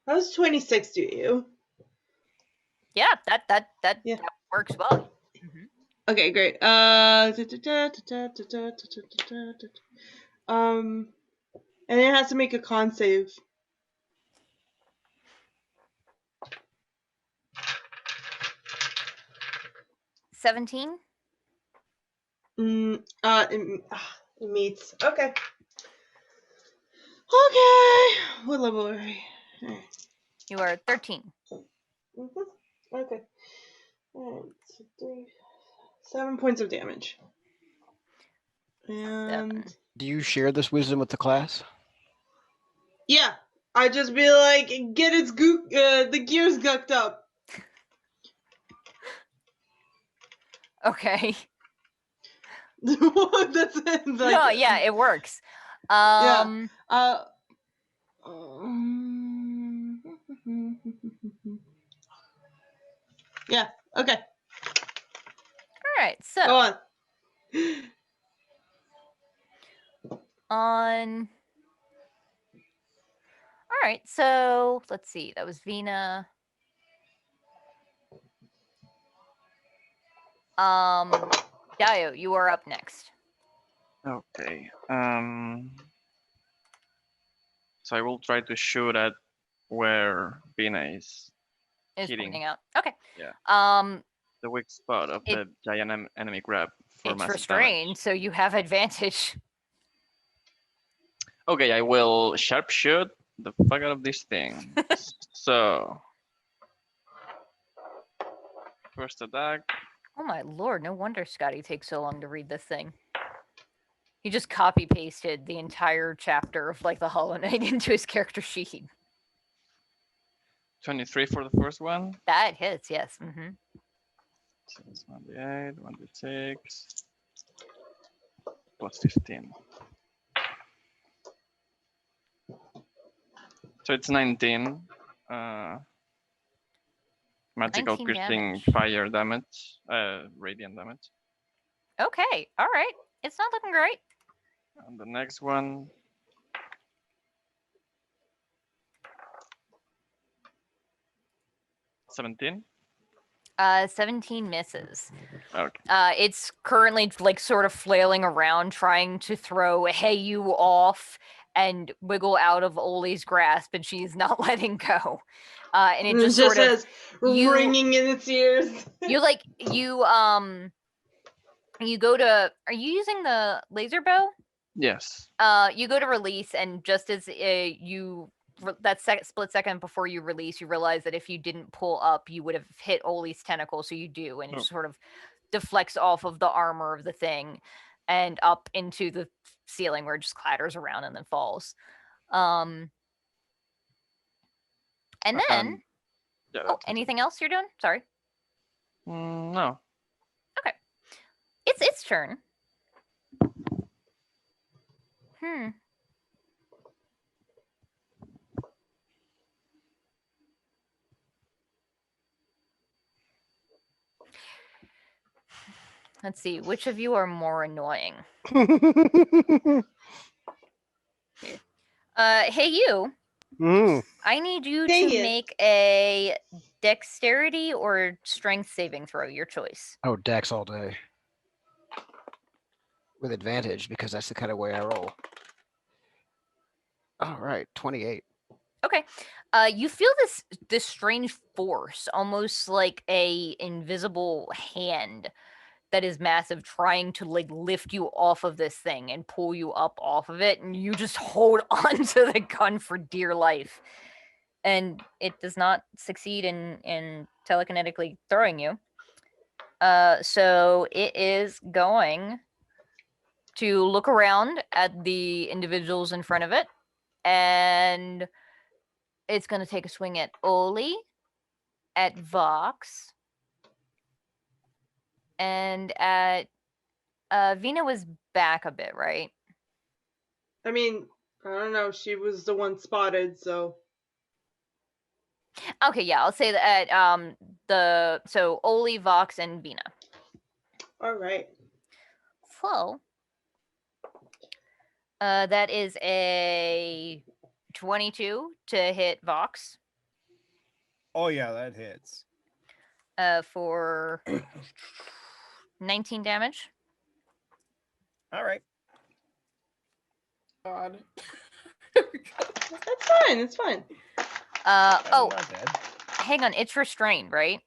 S4: does 26 do you?
S2: Yeah, that
S4: Yeah.
S2: works well.
S4: Okay, great. And it has to make a con save.
S2: $17.
S4: It meets. Okay. Okay. What level are we? Alright.
S2: You are 13.
S4: Okay. Alright, so 7 points of damage. And
S2: 7.
S6: Do you share this wisdom with the class?
S4: yeah, I just be like, get its the gears gucked up.
S2: Okay.
S4: That's it. Like,
S2: No, yeah, it works.
S4: Yeah. Yeah. Okay.
S2: All right. So
S4: Go on.
S2: on. All right. So let's see. That was Vinna. Daiyo, you are up next.
S5: Okay. So I will try to shoot at where Vinna is
S2: Is
S5: hitting.
S2: pointing out. Okay.
S5: Yeah. The weak spot of the giant enemy grab for
S2: It's
S5: massive
S2: restrained,
S5: damage.
S2: so you have advantage.
S5: Okay, I will sharpshoot the fuck out of this thing. So first attack.
S2: Oh my lord! No wonder Scotty takes so long to read this thing. He just copy pasted the entire chapter of like the Holoknight into his character sheet.
S5: 23 for the first one.
S2: That hits, yes. Mm-hmm.
S5: So it's 1d8, 1d6, plus 15. So it's 19. Magical
S2: 19
S5: piercing
S2: damage.
S5: fire damage, radiant damage.
S2: Okay, all right. It's not looking great.
S5: And the next one. $17.
S2: 17 misses.
S5: Okay.
S2: It's currently like sort of flailing around, trying to throw Heyu off and wiggle out of Oli's grasp, and she's not letting go. And it just sort of
S4: has ringing in its ears.
S2: you go to. Are you using the laser bow?
S5: Yes.
S2: You go to release, and just as that split second before you release, you realize that if you didn't pull up, you would have hit Oli's tentacle, so you do, and it sort of deflects off of the armor of the thing and up into the ceiling where it just clatters around and then falls. And then,
S5: yeah,
S2: anything else you're doing? Sorry.
S5: No.
S2: Okay. It's its turn. Let's see, which of you are more annoying? Hey you. I need you
S6: Dang
S2: to
S6: it.
S2: make a dexterity or strength saving throw, your choice.
S6: Oh, Dex all day. With advantage, because that's the kind of way I roll. All right, 28.
S2: Okay. You feel this strange force, almost like a invisible hand that is massive, trying to like lift you off of this thing and pull you up off of it, and you just hold onto the gun for dear life. And it does not succeed in telekinetically throwing you. So it is going to look around at the individuals in front of it and it's going to take a swing at Oli, at Vox, and at Vinna was back a bit, right?
S4: I mean, I don't know. She was the one spotted, so.
S2: Okay, yeah, I'll say that so Oli, Vox, and Vinna.
S4: All right.
S2: So that is a 22 to hit Vox.
S7: Oh yeah, that hits.
S2: For 19 damage.
S7: All right.
S8: God.
S4: That's fine. It's fine.
S2: Oh,
S7: Not dead.
S2: hang on. It's restrained, right?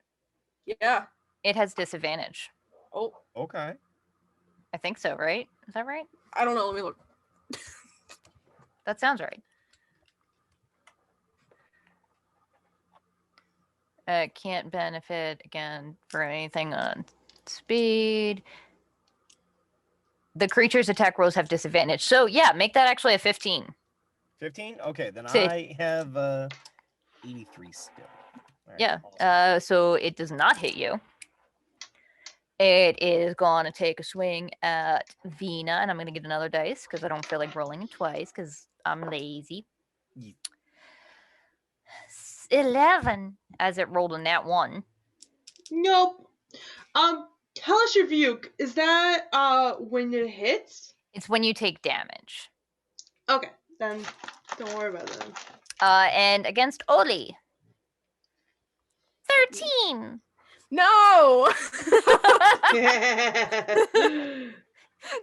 S8: Yeah.
S2: It has disadvantage.
S8: Oh,
S7: Okay.
S2: I think so, right? Is that right?
S8: I don't know. Let me look.
S2: That sounds right. Can't benefit again for anything on speed. The creature's attack rolls have disadvantage. So yeah, make that actually a 15.
S7: 15? Okay, then
S2: See.
S7: I have 83 still. All right,
S2: Yeah.
S7: awesome.
S2: So it does not hit you. It is going to take a swing at Vinna, and I'm going to get another dice because I don't feel like rolling it twice because I'm lazy.
S7: Ye-
S2: 11 as it rolled a nat 1.
S4: Nope. Tell us your view. Is that when it hits?
S2: It's when you take damage.
S4: Okay, then don't worry about it.
S2: And against Oli. 13.
S8: No.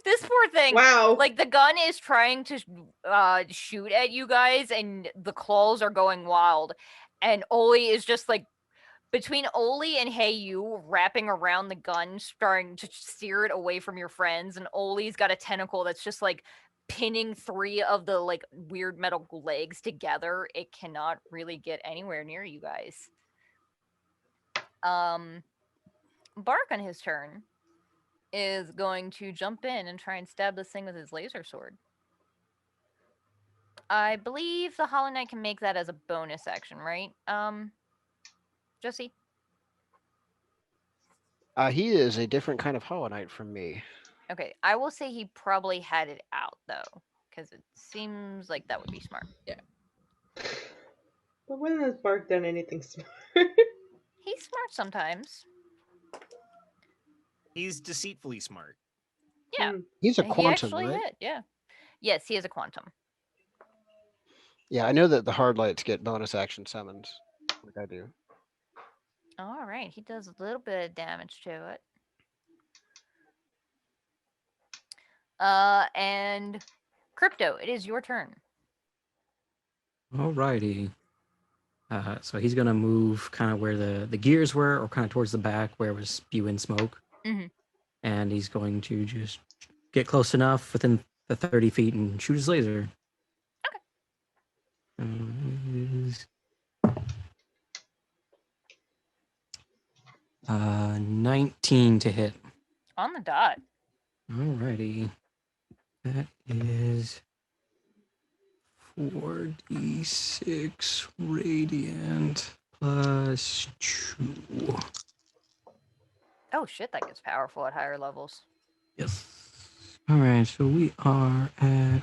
S2: This poor thing.
S4: Wow.
S2: Like the gun is trying to shoot at you guys, and the claws are going wild. And Oli is just like between Oli and Hey You wrapping around the gun, starting to steer it away from your friends. And Oli's got a tentacle that's just like pinning 3 of the like weird metal legs together. It cannot really get anywhere near you guys. Bark on his turn is going to jump in and try and stab this thing with his laser sword. I believe the Holoknight can make that as a bonus action, right? Josie?
S6: He is a different kind of Hollow-Knight from me.
S2: Okay, I will say he probably had it out, though, because it seems like that would be smart.
S4: But when has Bark done anything smart?
S2: He's smart sometimes.
S7: He's deceitfully smart.
S2: Yeah.
S6: He's a
S2: He
S6: quantum,
S2: actually
S6: right?
S2: hit, yeah. Yes, he is a quantum.
S6: Yeah, I know that the hard lights get bonus action summons, like I do.
S2: All right, he does a little bit of damage to it. And Crypto, it is your turn.
S3: Alrighty. So he's gonna move kind of where the gears were, or kind of towards the back where it was spewing smoke.
S2: Mhm.
S3: And he's going to just get close enough within the 30 feet and shoot his laser.
S2: Okay.
S3: 19 to hit.
S2: On the dot.
S3: Alrighty. That is 4d6 radiant plus 2.
S2: Oh shit, that gets powerful at higher levels.
S3: Yes. Alright, so we are at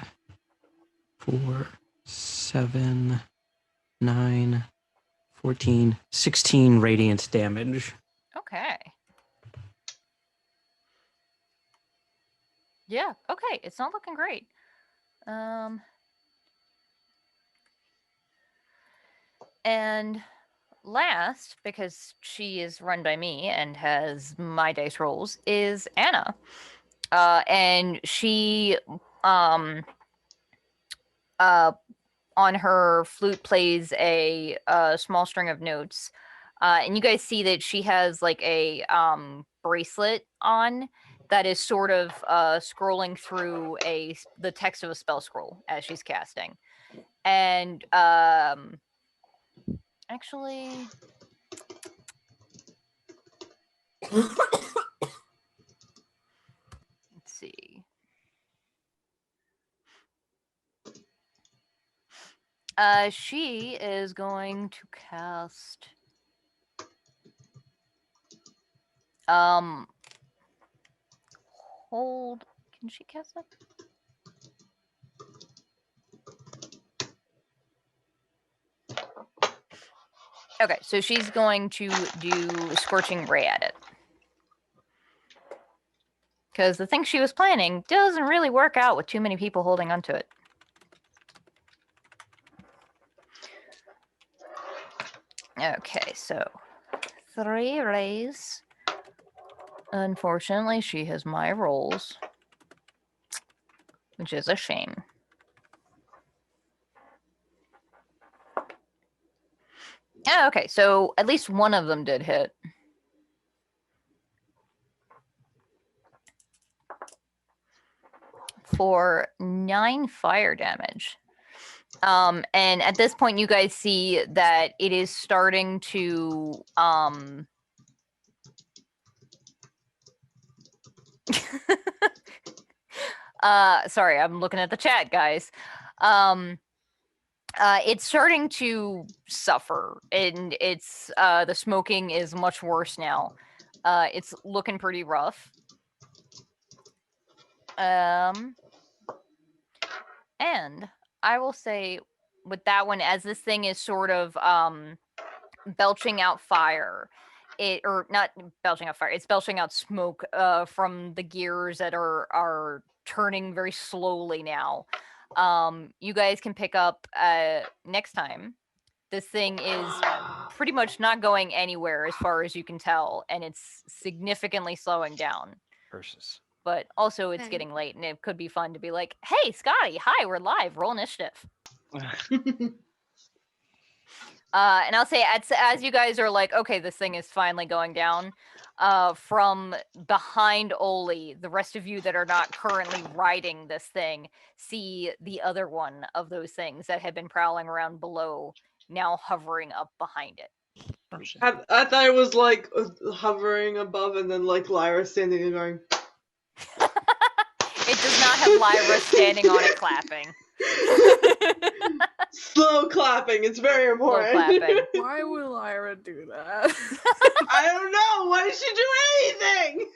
S3: 4, 7, 9, 14, 16 radiant damage.
S2: Okay. Yeah, okay. It's not looking great. And last, because she is run by me and has my dice rolls, is Anna. And she on her flute plays a small string of notes. And you guys see that she has like a bracelet on that is sort of scrolling through the text of a spell scroll as she's casting. And actually, let's see. She is going to cast. Hold. Can she cast it? Okay, so she's going to do Scorching Ray at it. Because the thing she was planning doesn't really work out with too many people holding onto it. Okay, so 3 rays. Unfortunately, she has my rolls, which is a shame. Oh, okay, so at least one of them did hit. For 9 fire damage. And at this point, you guys see that it is starting to sorry, I'm looking at the chat, guys. It's starting to suffer, and it's the smoking is much worse now. It's looking pretty rough. And I will say with that one, as this thing is sort of belching out fire, or not belching out fire, it's belching out smoke from the gears that are turning very slowly now. You guys can pick up next time. This thing is pretty much not going anywhere as far as you can tell, and it's significantly slowing down.
S6: Versus.
S2: But also it's
S10: Okay.
S2: getting late, and it could be fun to be like, hey, Scotty, hi, we're live, roll initiative. And I'll say, as you guys are like, okay, this thing is finally going down, from behind Oli, the rest of you that are not currently riding this thing see the other one of those things that had been prowling around below now hovering up behind it.
S4: I thought it was like hovering above and then like Lyra standing and going.
S2: It does not have Lyra standing on it clapping.
S4: Slow clapping. It's very important.
S2: clapping.
S8: Why would Lyra do that?
S4: I don't know. Why did she do anything?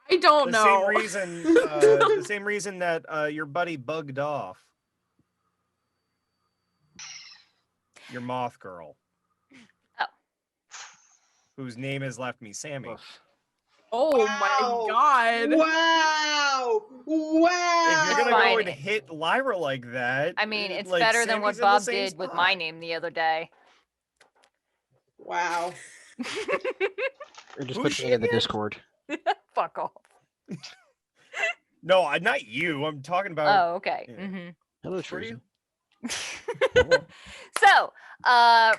S8: I don't
S7: The
S8: know.
S7: same reason that your buddy bugged off. Your moth girl.
S2: Oh.
S7: Whose name has left me, Sammy.
S6: Oof.
S8: Oh my god.
S4: Wow! Wow!
S7: If you're gonna
S2: Fine.
S7: go and hit Lyra like that,
S2: I mean, it's
S7: like,
S2: better than what
S7: Sammy's in the
S2: Bob
S7: same
S2: did with
S7: spot.
S2: my name the other day.
S4: Wow.
S6: Or just
S7: Who's
S6: put
S7: she
S6: me in the
S7: again?
S6: Discord.
S2: Fuck off.
S7: No, not you. I'm talking about.
S2: Oh, okay.
S7: yeah.
S2: Mm-hmm.
S6: Hello,
S7: Who are you?
S6: Teresa.
S2: So,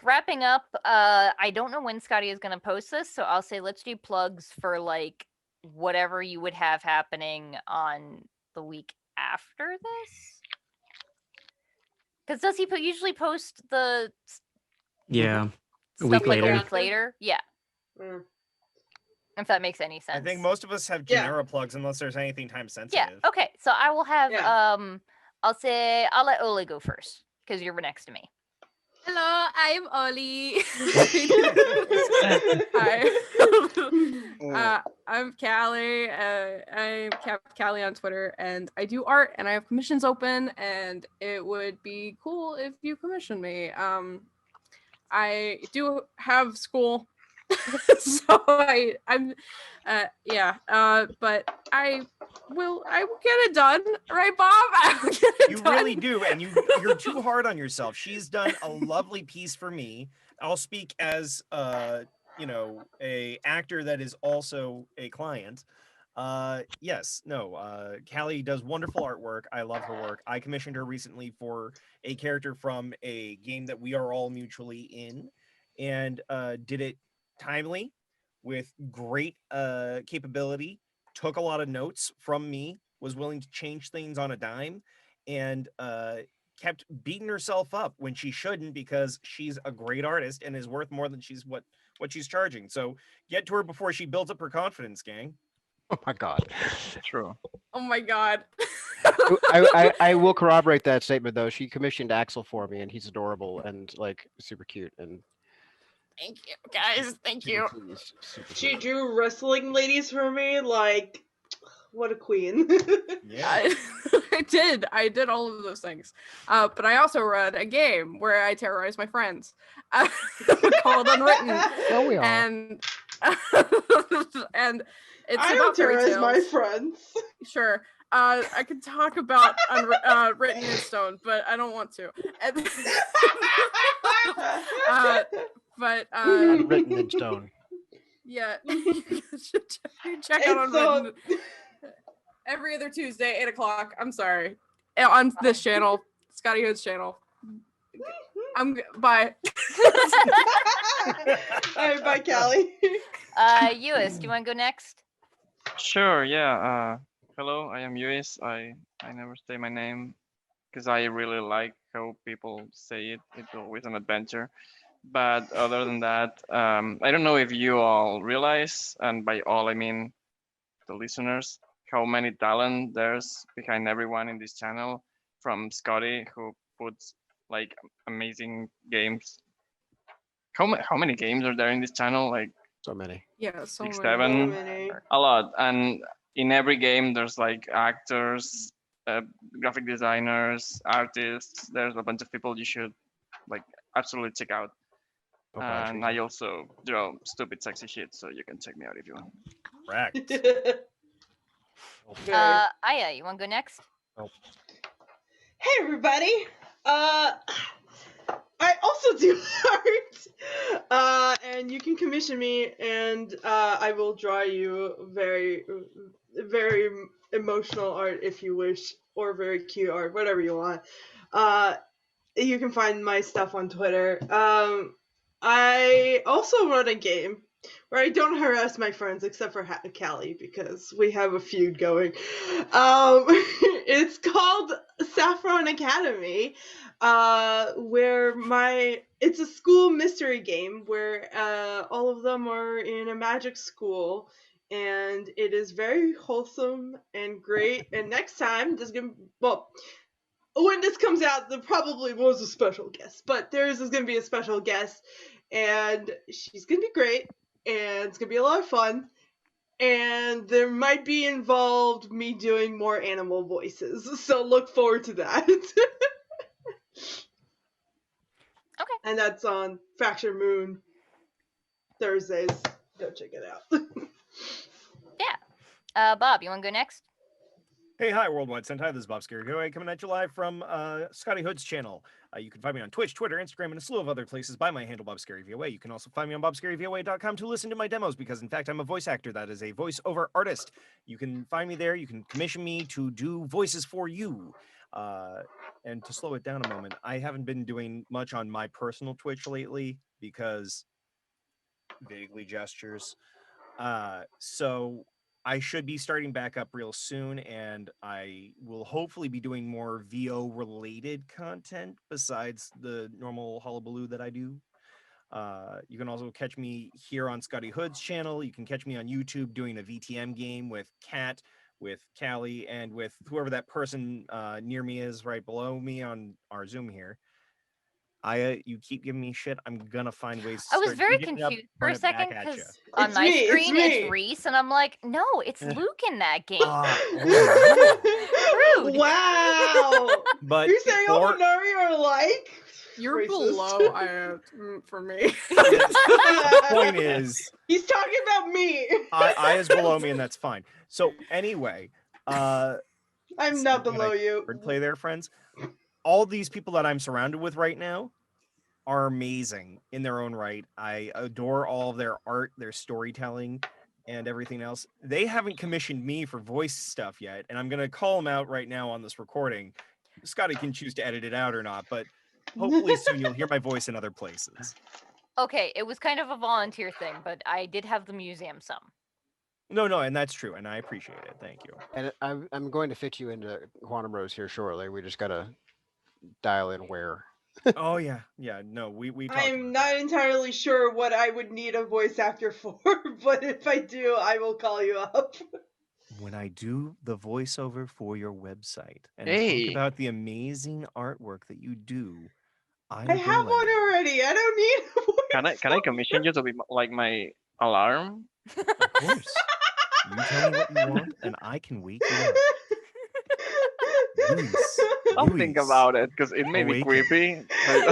S2: wrapping up, I don't know when Scotty is going to post this, so I'll say let's do plugs for like whatever you would have happening on the week after this. Because does he usually post the
S3: Yeah. A
S2: stuff
S3: week
S2: like
S3: later.
S2: a week later? Yeah,
S4: Mm.
S2: if that makes any sense.
S7: I think most of us have
S4: Yeah.
S7: genera plugs unless there's anything time
S2: Yeah.
S7: sensitive.
S2: Okay. So I will have.
S4: Yeah.
S2: I'll say I'll let Oli go first because you're next to me.
S10: Hello, I'm Oli.
S8: Hi. I'm Callie. I'm Callie on Twitter, and I do art, and I have commissions open, and it would be cool if you commission me. I do have school, so I'm but I will get it done, right, Bob? I will get it
S7: You
S8: done.
S7: really do, and you're too hard on yourself. She's done a lovely piece for me. I'll speak as a actor that is also a client. Callie does wonderful artwork. I love her work. I commissioned her recently for a character from a game that we are all mutually in, and did it timely with great capability. Took a lot of notes from me, was willing to change things on a dime, and kept beating herself up when she shouldn't, because she's a great artist and is worth more than what she's charging. So get to her before she builds up her confidence, gang.
S6: Oh my god.
S5: True.
S8: Oh my god.
S6: I will corroborate that statement though. She commissioned Axel for me, and he's adorable and like super cute and
S10: Thank you, guys. Thank
S6: super
S10: you.
S6: pleased. Super
S4: She
S6: pleased.
S4: drew wrestling ladies for me. Like, what a queen.
S7: Yeah.
S8: I did all of those things. But I also run a game where I terrorize my friends called Unwritten.
S6: Well, we all.
S8: And and it's
S4: I
S8: about
S4: don't
S8: fairy
S4: terrorize my
S8: tales.
S4: friends.
S8: Sure. I could talk about Written in Stone, but I don't want to. And- but
S6: Unwritten in stone.
S8: yeah, you should check out
S4: It's
S8: Unwritten every other Tuesday, 8:00. I'm sorry, on this channel, Scotty Hood's channel. Bye.
S4: Alright, bye, Callie.
S2: Lluis, do you want to go next?
S5: Sure, yeah. Hello, I am Lluis. I never say my name because I really like how people say it. It's always an adventure. But other than that, I don't know if you all realize, and by all I mean the listeners, how many talent there's behind everyone in this channel, from Scotty, who puts like amazing games. How many games are there in this channel? Like
S6: So many.
S8: Yeah, so
S5: 6,
S8: many.
S5: 7,
S4: Many.
S5: a lot. And in every game, there's like actors, graphic designers, artists. There's a bunch of people you should like absolutely check out. And I also draw stupid sexy shit, so you can check me out if you want.
S7: Correct.
S2: Aya, you want to go next?
S4: Hey everybody. I also do art. And you can commission me, and I will draw you very, very emotional art if you wish, or very cute art, whatever you want. You can find my stuff on Twitter. I also run a game where I don't harass my friends except for Callie because we have a feud going. It's called Saffron Academy, where it's a school mystery game where all of them are in a magic school, and it is very wholesome and great. And next time, when this comes out, there probably was a special guest, but there's going to be a special guest, and she's going to be great, and it's going to be a lot of fun, and there might be involved me doing more animal voices, so look forward to that.
S2: Okay.
S4: And that's on Fracture Moon Thursdays. Go check it out.
S2: Bob, you want to go next?
S7: Hey, hi, Worldwide Sentai. This is Bob Scary Voa coming at you live from Scotty Hood's channel. You can find me on Twitch, Twitter, Instagram, and a slew of other places by my handle, Bob Scary Voa. You can also find me on bobscaryvoa.com to listen to my demos because, in fact, I'm a voice actor. That is a voiceover artist. You can find me there. You can commission me to do voices for you. And to slow it down a moment, I haven't been doing much on my personal Twitch lately because vaguely gestures. So I should be starting back up real soon, and I will hopefully be doing more VO related content besides the normal hullabaloo that I do. You can also catch me here on Scotty Hood's channel. You can catch me on YouTube doing a VTM game with Kat, with Callie, and with whoever that person near me is right below me on our Zoom here. Aya, you keep giving me shit. I'm gonna find ways to
S2: I was
S7: start
S2: very
S7: beating it up,
S2: confused for
S7: burn
S2: a
S7: it back
S2: second
S7: at ya.
S2: because on
S4: It's
S2: my
S4: me, it's
S2: screen
S4: me.
S2: it's Reese, and I'm like, no, it's Luke in that game. Rude.
S4: Wow.
S7: But
S4: You're saying
S7: for-
S4: Ominari are like?
S8: You're
S4: Racist.
S8: below Aya for me.
S7: the point is,
S4: He's talking about me.
S7: Aya's below me, and that's fine. So anyway,
S4: I'm not below you.
S7: Wordplay there, friends. All these people that I'm surrounded with right now are amazing in their own right. I adore all of their art, their storytelling, and everything else. They haven't commissioned me for voice stuff yet, and I'm gonna call them out right now on this recording. Scotty can choose to edit it out or not, but hopefully soon you'll hear my voice in other places.
S2: Okay, it was kind of a volunteer thing, but I did have the museum some.
S7: No, and that's true, and I appreciate it. Thank you.
S6: And I'm going to fit you into Quantum Rose here shortly. We just gotta dial in where.
S7: Oh yeah. No, we talked
S4: I'm
S7: about
S4: not
S7: that.
S4: entirely sure what I would need a voice actor for, but if I do, I will call you up.
S7: when I do the voiceover for your website and
S5: Hey.
S7: talk about the amazing artwork that you do,
S4: I
S7: will
S4: have one
S7: lend it.
S4: already. I don't need a
S5: Can I commission you to be like my alarm?
S7: Of course. You tell me what you want, and I can wake you up. Luis.
S5: I'll think about it because it may be
S7: Awaken.
S5: creepy. But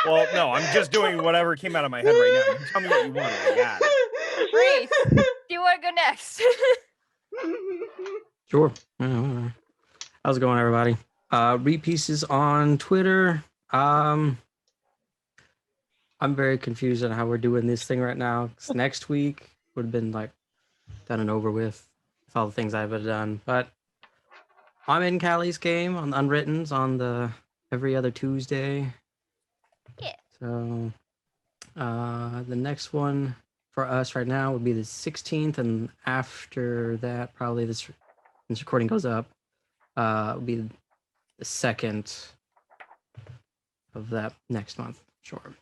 S7: Well, no, I'm just doing whatever came out of my head right now. You tell me what you want, and I got it.
S2: Reese, do you want to go next?
S3: Sure. How's it going, everybody? Read pieces on Twitter. I'm very confused on how we're doing this thing right now. 'Cause next week would have been like done and over with all the things I've done. But I'm in Callie's game on the Unwrittens on the every other Tuesday.
S2: Yeah.
S3: So the next one for us right now would be the 16th, and after that, probably this recording goes up, will be the 2nd of that next month. Sure.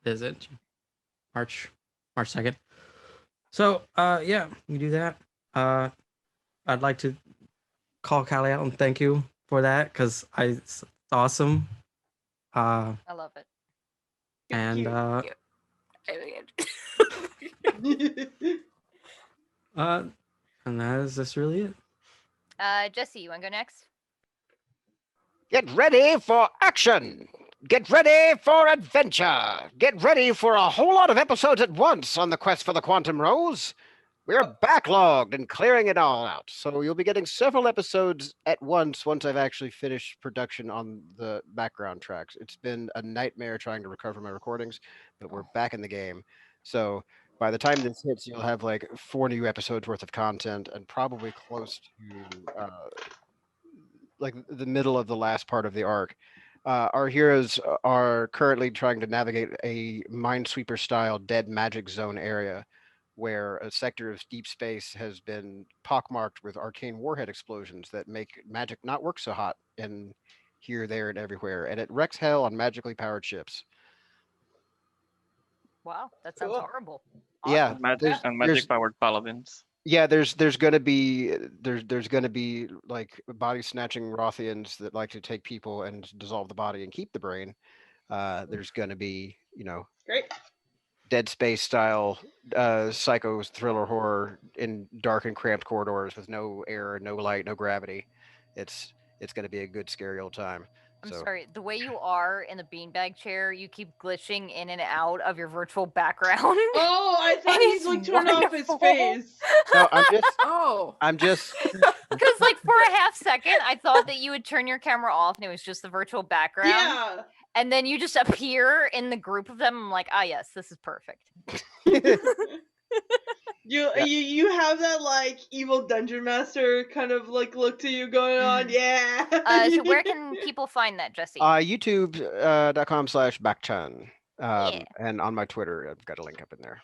S3: Is it March 2nd? So yeah, we do that. I'd like to call Callie out and thank you for that because it's awesome.
S2: I love it.
S3: And and that's really it.
S2: Jesse, you want to go next?
S6: Get ready for action! Get ready for adventure! Get ready for a whole lot of episodes at once on the quest for the Quantum Rose! We're backlogged and clearing it all out, so you'll be getting several episodes at once I've actually finished production on the background tracks. It's been a nightmare trying to recover my recordings, but we're back in the game. So by the time this hits, you'll have like 4 new episodes worth of content and probably close to like the middle of the last part of the arc. Our heroes are currently trying to navigate a Minesweeper style dead magic zone area where a sector of deep space has been pockmarked with arcane warhead explosions that make magic not work so hot in here, there, and everywhere. And it wrecks hell on magically powered ships.
S2: Wow, that sounds
S4: Cool.
S2: horrible.
S6: Yeah,
S5: magic powered paladins.
S6: Yeah, there's gonna be there's gonna be like body snatching Rothians that like to take people and dissolve the body and keep the brain. There's gonna be,
S4: Great.
S6: Dead Space style psycho thriller horror in dark and cramped corridors with no air, no light, no gravity. It's gonna be a good scary old time.
S2: I'm sorry, the way you are in the beanbag chair, you keep glitching in and out of your virtual background.
S4: Oh, I thought
S2: And
S4: he's like
S2: it's
S4: turned off his
S2: wonderful.
S4: face.
S6: No,
S8: Oh.
S6: I'm just
S2: Because like for a half second, I thought that you would turn your camera off and it was just the virtual background.
S4: Yeah.
S2: And then you just appear in the group of them. I'm like, ah, yes, this is perfect.
S4: You have that like evil dungeon master kind of like look to you going on. Yeah.
S2: So where can people find that, Jesse?
S6: youtube.com/backchan.
S2: Yeah.
S6: And on my Twitter, I've got a link up in there.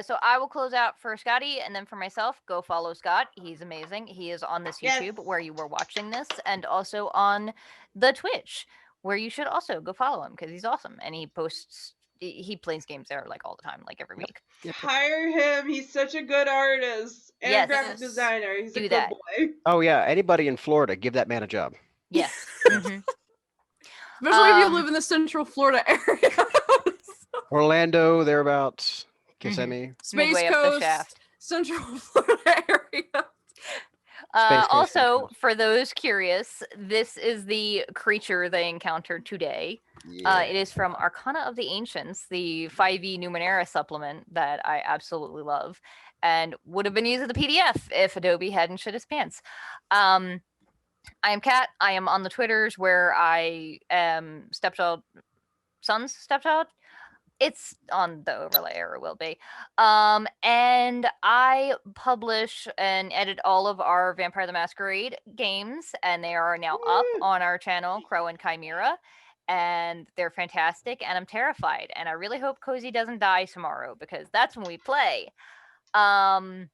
S2: So I will close out for Scotty, and then for myself, go follow Scott. He's amazing. He is on this YouTube
S4: Yes.
S2: where you were watching this, and also on the Twitch, where you should also go follow him because he's awesome and he posts. He plays games there like all the time, like every week.
S4: Hire him. He's such a good artist and
S2: Yes.
S4: graphic designer. He's
S2: Do
S4: a good
S2: that.
S4: boy.
S6: Oh yeah, anybody in Florida, give that man a job.
S2: Yes. Mhm.
S8: Especially if you live in the Central Florida area.
S6: Orlando, thereabouts, Kissimmee.
S8: Space
S2: Midway up the
S8: Coast,
S2: shaft.
S8: Central Florida area.
S6: Space Coast,
S2: Also, for those curious, this is the creature they encountered today. It is from Arcana of the Ancients, the 5e Numenera supplement that I absolutely love and would have been used as the PDF if Adobe hadn't shit its pants. I am Kat. I am on the Twitters where I am son's stepchild. It's on the overlay, or it will be. And I publish and edit all of our Vampire the Masquerade games, and they are now up on our channel, Crow and Chimera, and they're fantastic, and I'm terrified, and I really hope Cozy doesn't die tomorrow, because that's when we play.
S4: I'm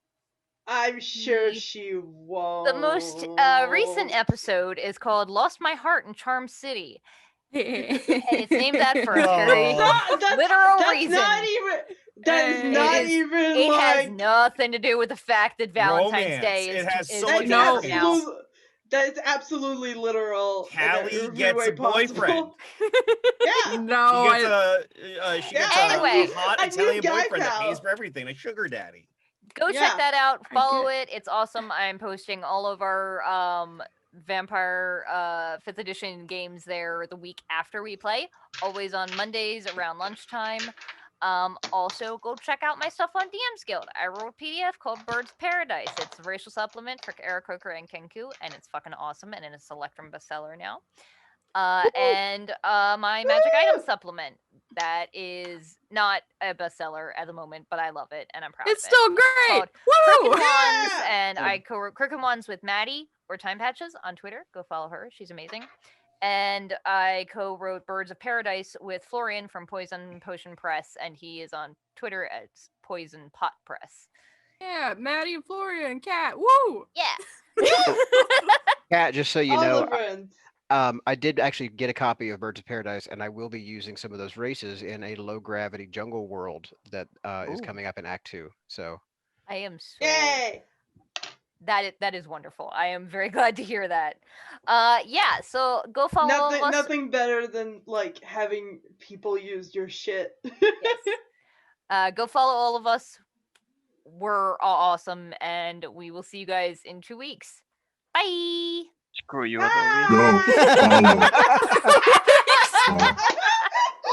S4: sure she won't.
S2: The most recent episode is called Lost My Heart in Charm City. Hey, it's named that for a
S7: Oh.
S2: very literal
S4: that's
S2: reason.
S4: not even. That is
S8: Hey.
S4: not
S2: It is-
S4: even
S2: It has
S4: like.
S2: nothing to do with the fact that Valentine's
S7: Romance.
S2: Day
S7: It
S2: is
S7: has
S2: is
S7: so
S4: That's
S7: much
S8: No.
S7: happiness.
S4: absolute. That is absolutely literal. in
S7: Callie
S4: every
S7: gets
S4: way
S7: a boyfriend.
S4: possible. Yeah.
S8: No,
S7: She gets
S8: I,
S7: she
S4: Yeah,
S7: gets
S2: Anyway.
S7: a hot
S4: I need
S7: Italian
S4: guy
S7: boyfriend that pays
S4: pal.
S7: for everything, a sugar daddy.
S2: Go
S4: Yeah.
S2: check that out.
S8: I
S2: Follow
S8: get-
S2: it. It's awesome. I'm posting all of our Vampire 5th edition games there the week after we play. Always on Mondays around lunchtime. Also, go check out my stuff on DM's Guild. I wrote a PDF called Birds Paradise. It's a racial supplement for Eric Coker and Kenku, and it's fucking awesome, and it's a Selectrum bestseller now. And my magic item supplement that is not a bestseller at the moment, but I love it and I'm proud
S8: it's
S2: of it.
S8: still great.
S2: Called
S8: Woo!
S2: Crooked Wands,
S4: Yeah!
S2: and I co-wrote Crooked Wands with Maddie or Time Patches on Twitter. Go follow her; she's amazing. And I co-wrote Birds of Paradise with Florian from Poison Potion Press, and he is on Twitter as Poison Pot Press.
S8: Yeah, Maddie and Florian, Cat. Woo!
S2: Yeah.
S6: Cat, just so you
S4: All
S6: know,
S4: the friends.
S6: I did actually get a copy of Birds of Paradise, and I will be using some of those races in a low gravity jungle world that is
S2: Ooh.
S6: coming up in Act 2. So
S2: I am so
S4: Yay!
S2: that is wonderful. I am very glad to hear that. Yeah, so go follow all of us.
S4: Nothing better than like having people use your shit.
S2: Yes. Go follow all of us. We're all awesome, and we will see you guys in 2 weeks. Bye.
S5: Screw you,
S4: Ah!
S5: Adobe.
S1: Go follow. Follow.